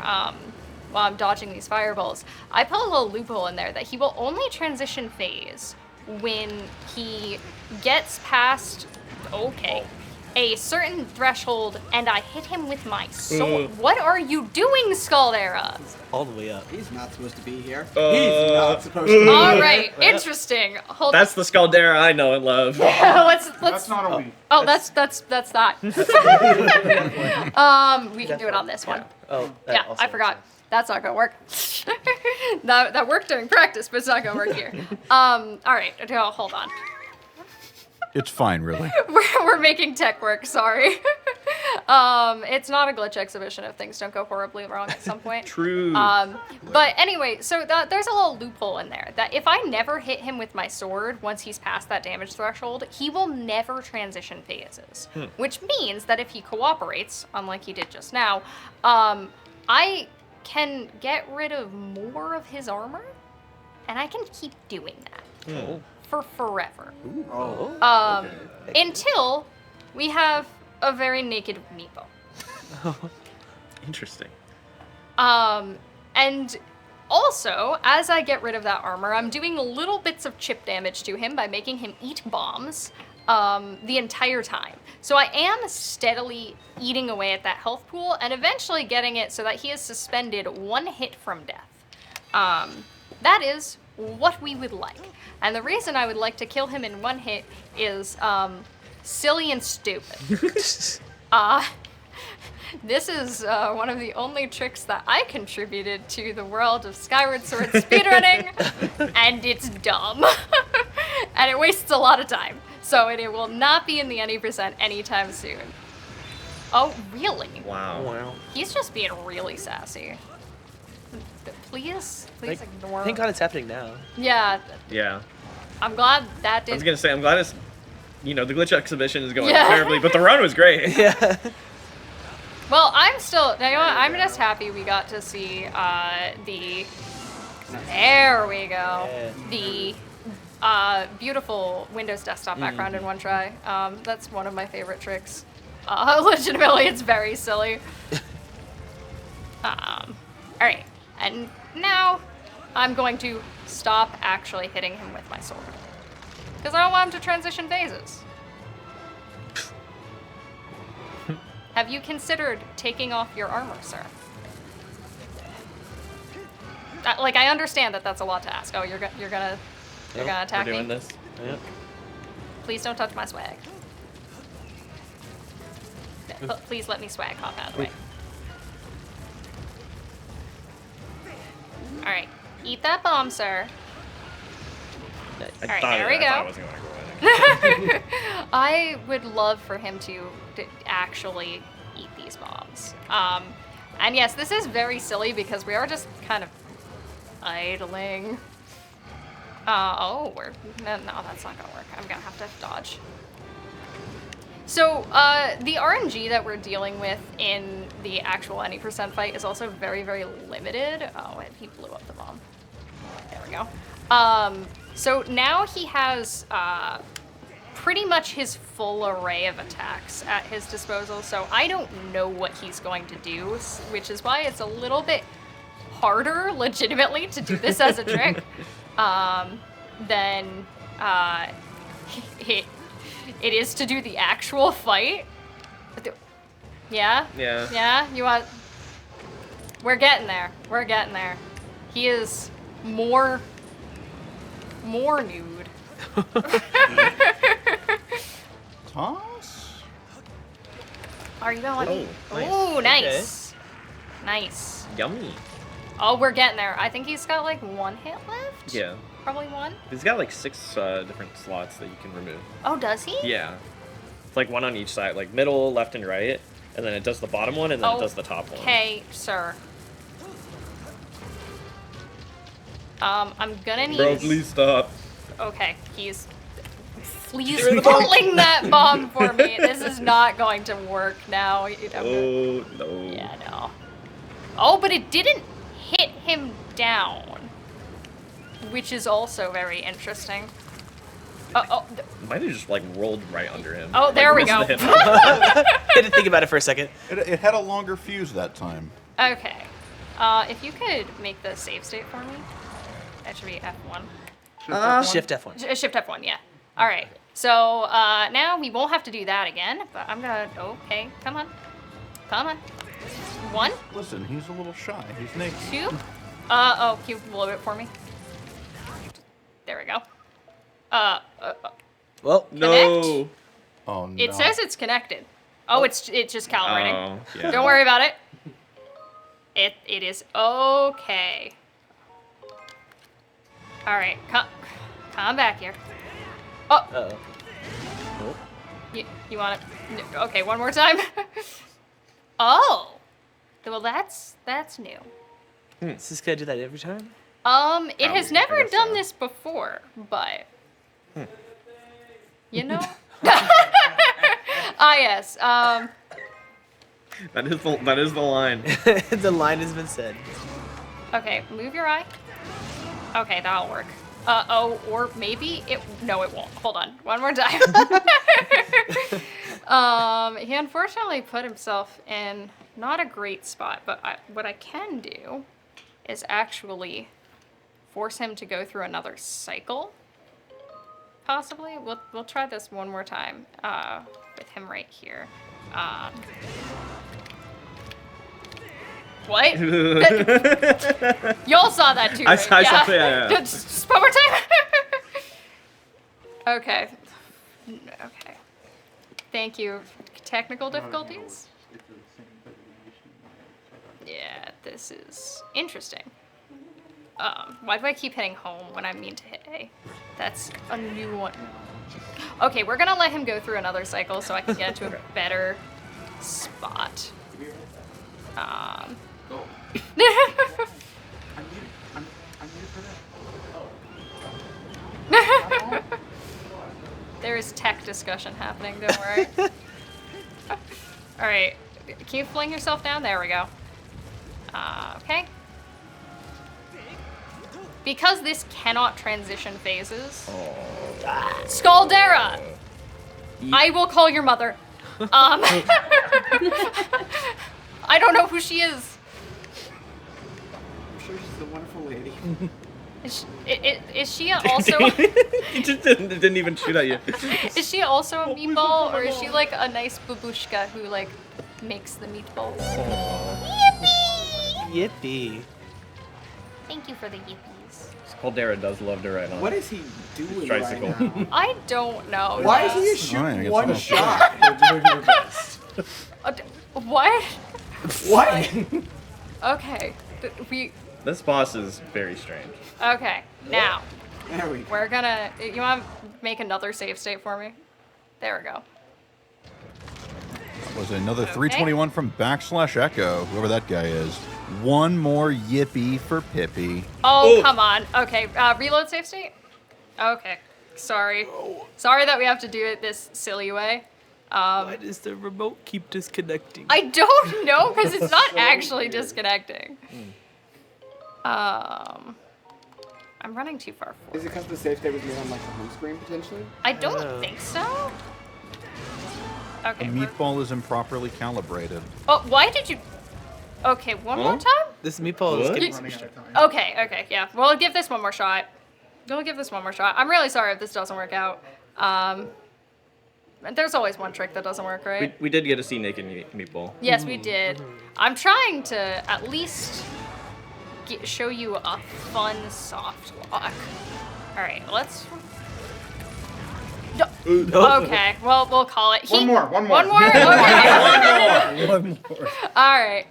While I'm dodging these fireballs, I put a little loophole in there that he will only transition phase when he gets past, a certain threshold and I hit him with my sword. What are you doing, Scaldera? All the way up. He's not supposed to be here. He's not supposed to be All here. right, interesting. Hold That's the Scaldera I know and love. let's That's not a Wii. Oh, that's that. We can do it on this one. Oh, that Yeah, also I forgot. That's not gonna work. that worked during practice, but it's not gonna work here. All right, hold on. It's fine, really. We're making tech work. Sorry. It's not a glitch exhibition if things don't go horribly wrong at some point. True. But anyway, so there's a little loophole in there that if I never hit him with my sword once he's past that damage threshold, he will never transition phases. Which means that if he cooperates, unlike he did just now, I can get rid of more of his armor, and I can keep doing that for forever. Until we have a very naked Meepo. Interesting. And also, as I get rid of that armor, I'm doing little bits of chip damage to him by making him eat bombs the entire time. So I am steadily eating away at that health pool and eventually getting it so that he is suspended 1 hit from death. That is what we would like. And the reason I would like to kill him in 1 hit is silly and stupid. This is one of the only tricks that I contributed to the world of Skyward Sword speedrunning, and it's dumb. And it wastes a lot of time. So it will not be in the any % anytime soon. Oh, really? Wow. He's just being really sassy. Please ignore. Thank God it's happening now. Yeah, Yeah. I'm glad that I did. was gonna say, I'm glad it's, the glitch exhibition is going terribly, but the run was great. Yeah. Well, I'm still, you know what, I'm just happy we got to see there we go, the beautiful Windows desktop background in one try. That's one of my favorite tricks. Legitimately, it's very silly. Alright, and now I'm going to stop actually hitting him with my sword. Because I don't want him to transition phases. Have you considered taking off your armor, sir? I understand that that's a lot to ask. Oh, you're gonna attack We're me? doing this. Yep. Please don't touch my swag. Please let me swag hop out of the way. All right, eat that bomb, sir. All right, there we I thought it go. wasn't gonna I would love for him to actually eat these bombs. And yes, this is very silly because we are just kind of idling. No, that's not gonna work. I'm gonna have to dodge. So, the RNG that we're dealing with in the actual any % fight is also very, very limited. Oh, wait, he blew up the bomb. There we go. So now he has, pretty much his full array of attacks at his disposal, so I don't know what he's going to do, which is why it's a little bit harder, legitimately, to do this as a trick, than, it is to do the actual fight. Yeah? Yeah. Yeah? You want... We're getting there. We're getting there. He is more nude. Toss? Are you gonna let me? Oh, nice. Ooh, nice. Nice. Yummy. Oh, we're getting there. I think he's got like 1 hit left? Yeah. Probably 1? He's got like 6 different slots that you can remove. Oh, does he? Yeah. It's like 1 on each side, like middle, left, and right. And then it does the bottom one, and then it does the top one. Okay, sir. I'm gonna need... Bro, please stop. Okay, he's... Please pulling that bomb for me. This is not going to work now. Oh, no. Yeah, no. Oh, but it didn't hit him down. Which is also very interesting. Might have just like rolled right under him. Oh, there we go. Had to think about it for a second. It had a longer fuse that time. Okay. If you could make the save state for me. That should be F1. Shift F1. Shift F1, yeah. All right. So now we won't have to do that again, but I'm gonna. Okay, come on, come on. 1. Listen, he's a little shy. He's naked. 2. Oh, can you blow it for me? There we go. Well, no. Oh no. It says it's connected. Oh, it's just calibrating. Oh, yeah. Don't worry about it. It is okay. All right, come back here. Oh. Uh-oh. Oh. You want it? Okay, one more time. Oh. Well, that's new. Is this gonna do that every time? It has never done this before, but you know. Ah, yes. That is the line. The line has been said. Okay, move your eye. Okay, that'll work. Oh, or maybe it. No, it won't. Hold on, one more time. He unfortunately put himself in not a great spot, but what I can do is actually force him to go through another cycle. Possibly. We'll try this one more time with him right here. What? Y'all saw that too, right? I saw, yeah. Just one more time. Okay. Okay. Thank you. Technical difficulties? Yeah, this is interesting. Why do I keep hitting home when I mean to hit A? That's a new one. Okay, we're gonna let him go through another cycle so I can get into a better spot. There is tech discussion happening, don't worry. Alright, can you fling yourself down? There we go. Okay. Because this cannot transition phases. Scaldera! I will call your mother. I don't know who she is. I'm sure she's a wonderful lady. Is she also... He just didn't even shoot at you. Is she also a meatball, or is she like a nice babushka who like makes the meatballs? Yippee! Yippee. Thank you for the yippies. Caldera does love to ride on. What is he doing Tricycle. right now? I don't know. Why is he just Alright, I shooting guess one so. shot? What? What? Okay. This boss is very strange. Okay. Now, There we go. We're gonna. You want to make another save state for me? There we go. Was another 321 from /Echo, whoever that guy is. One more yippee for Pippi. Oh, come on. Okay, reload save state? Okay, sorry. Sorry that we have to do it this silly way. Why does the remote keep disconnecting? I don't know, because it's not actually disconnecting. I'm running too far forward. Is it because the save state was made on like the home screen potentially? I don't think so. The Okay. meatball is improperly calibrated. Oh, why did you... Okay, one more time? This meatball is What? getting Running out of time. Okay, yeah. We'll give this one more shot. We'll give this one more shot. I'm really sorry if this doesn't work out. There's always one trick that doesn't work, right? We did get to see naked meatball. Yes, we did. I'm trying to at least show you a fun soft lock. All right, let's... Okay, well, we'll call it. One more. One more? Okay. One more. All right.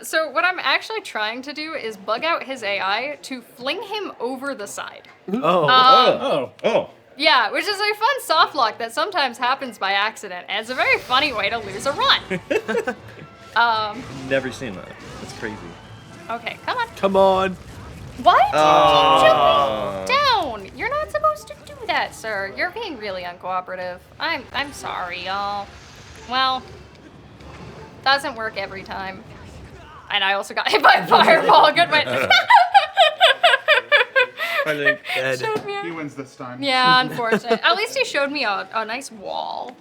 So what I'm actually trying to do is bug out his AI to fling him over the side. Oh. Yeah, which is a fun soft lock that sometimes happens by accident, and it's a very funny way to lose a run. Never seen that. That's crazy. Okay, come on. Come on. What? Keep jumping down. You're not supposed to do that, sir. You're being really uncooperative. I'm sorry, y'all. Well, doesn't work every time. And I also got hit by a fireball. Good win. I think Showed me He wins this time. Yeah, unfortunate. At least he showed me a nice wall.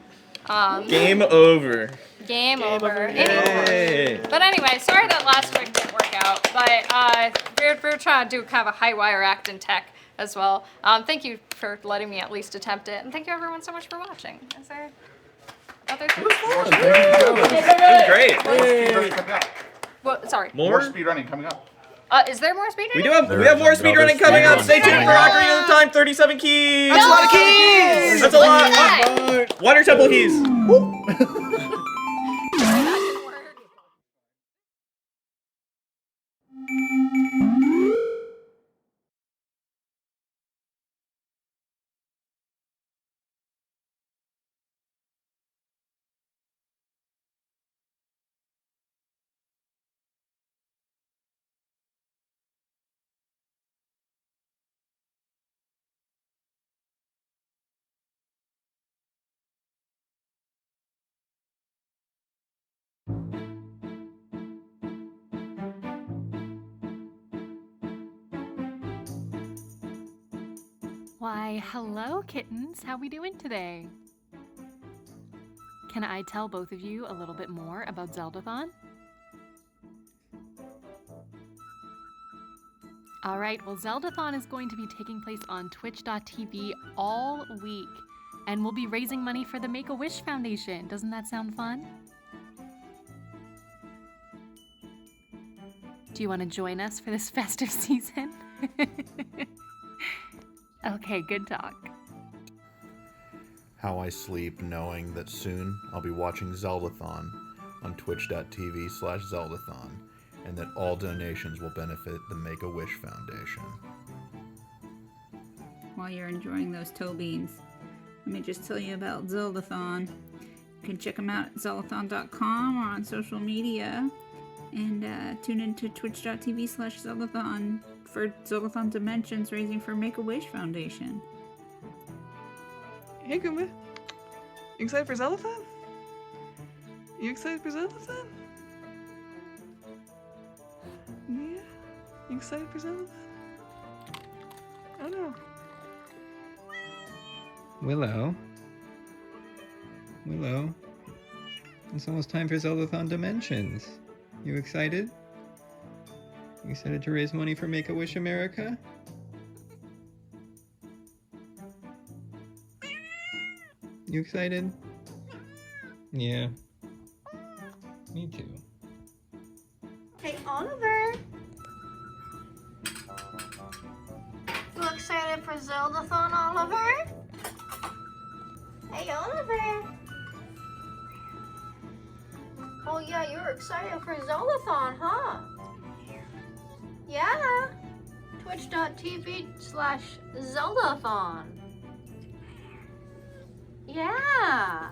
game over. Game over. Yay. But anyway, sorry that last trick didn't work out. But we're trying to do kind of a high wire act in tech as well. Thank you for letting me at least attempt it, and thank you everyone so much for watching. Is there other things? It was great. Speedrunning coming up. Well, sorry. More speedrunning coming up. Is there more speedrunning? We have more speedrunning coming up. Stay tuned for Ocarina of Time 37 keys. That's a lot of keys! That's a lot. Water temple keys. Why, hello kittens, how we doing today? Can I tell both of you a little bit more about Zeldathon? Alright, well Zeldathon is going to be taking place on twitch.tv all week, and we'll be raising money for the Make-A-Wish Foundation. Doesn't that sound fun? Do you want to join us for this festive season? Okay, good talk. How I sleep knowing that soon I'll be watching Zeldathon on twitch.tv/Zeldathon, and that all donations will benefit the Make-A-Wish Foundation. While you're enjoying those toe beans, let me just tell you about Zeldathon. You can check them out at zeldathon.com or on social media, and tune into twitch.tv/Zeldathon for Zeldathon Dimensions, raising for Make-A-Wish Foundation. Hey, Goomba. You excited for Zeldathon? You excited for Zeldathon? Yeah? You excited for Zeldathon? I don't know. Willow. It's almost time for Zeldathon Dimensions. You excited? You excited to raise money for Make-A-Wish America? You excited? Yeah. Me too. Hey, Oliver. You excited for Zeldathon, Oliver? Hey, Oliver. Oh yeah, you're excited for Zeldathon, huh? Yeah. twitch.tv/Zeldathon. Yeah.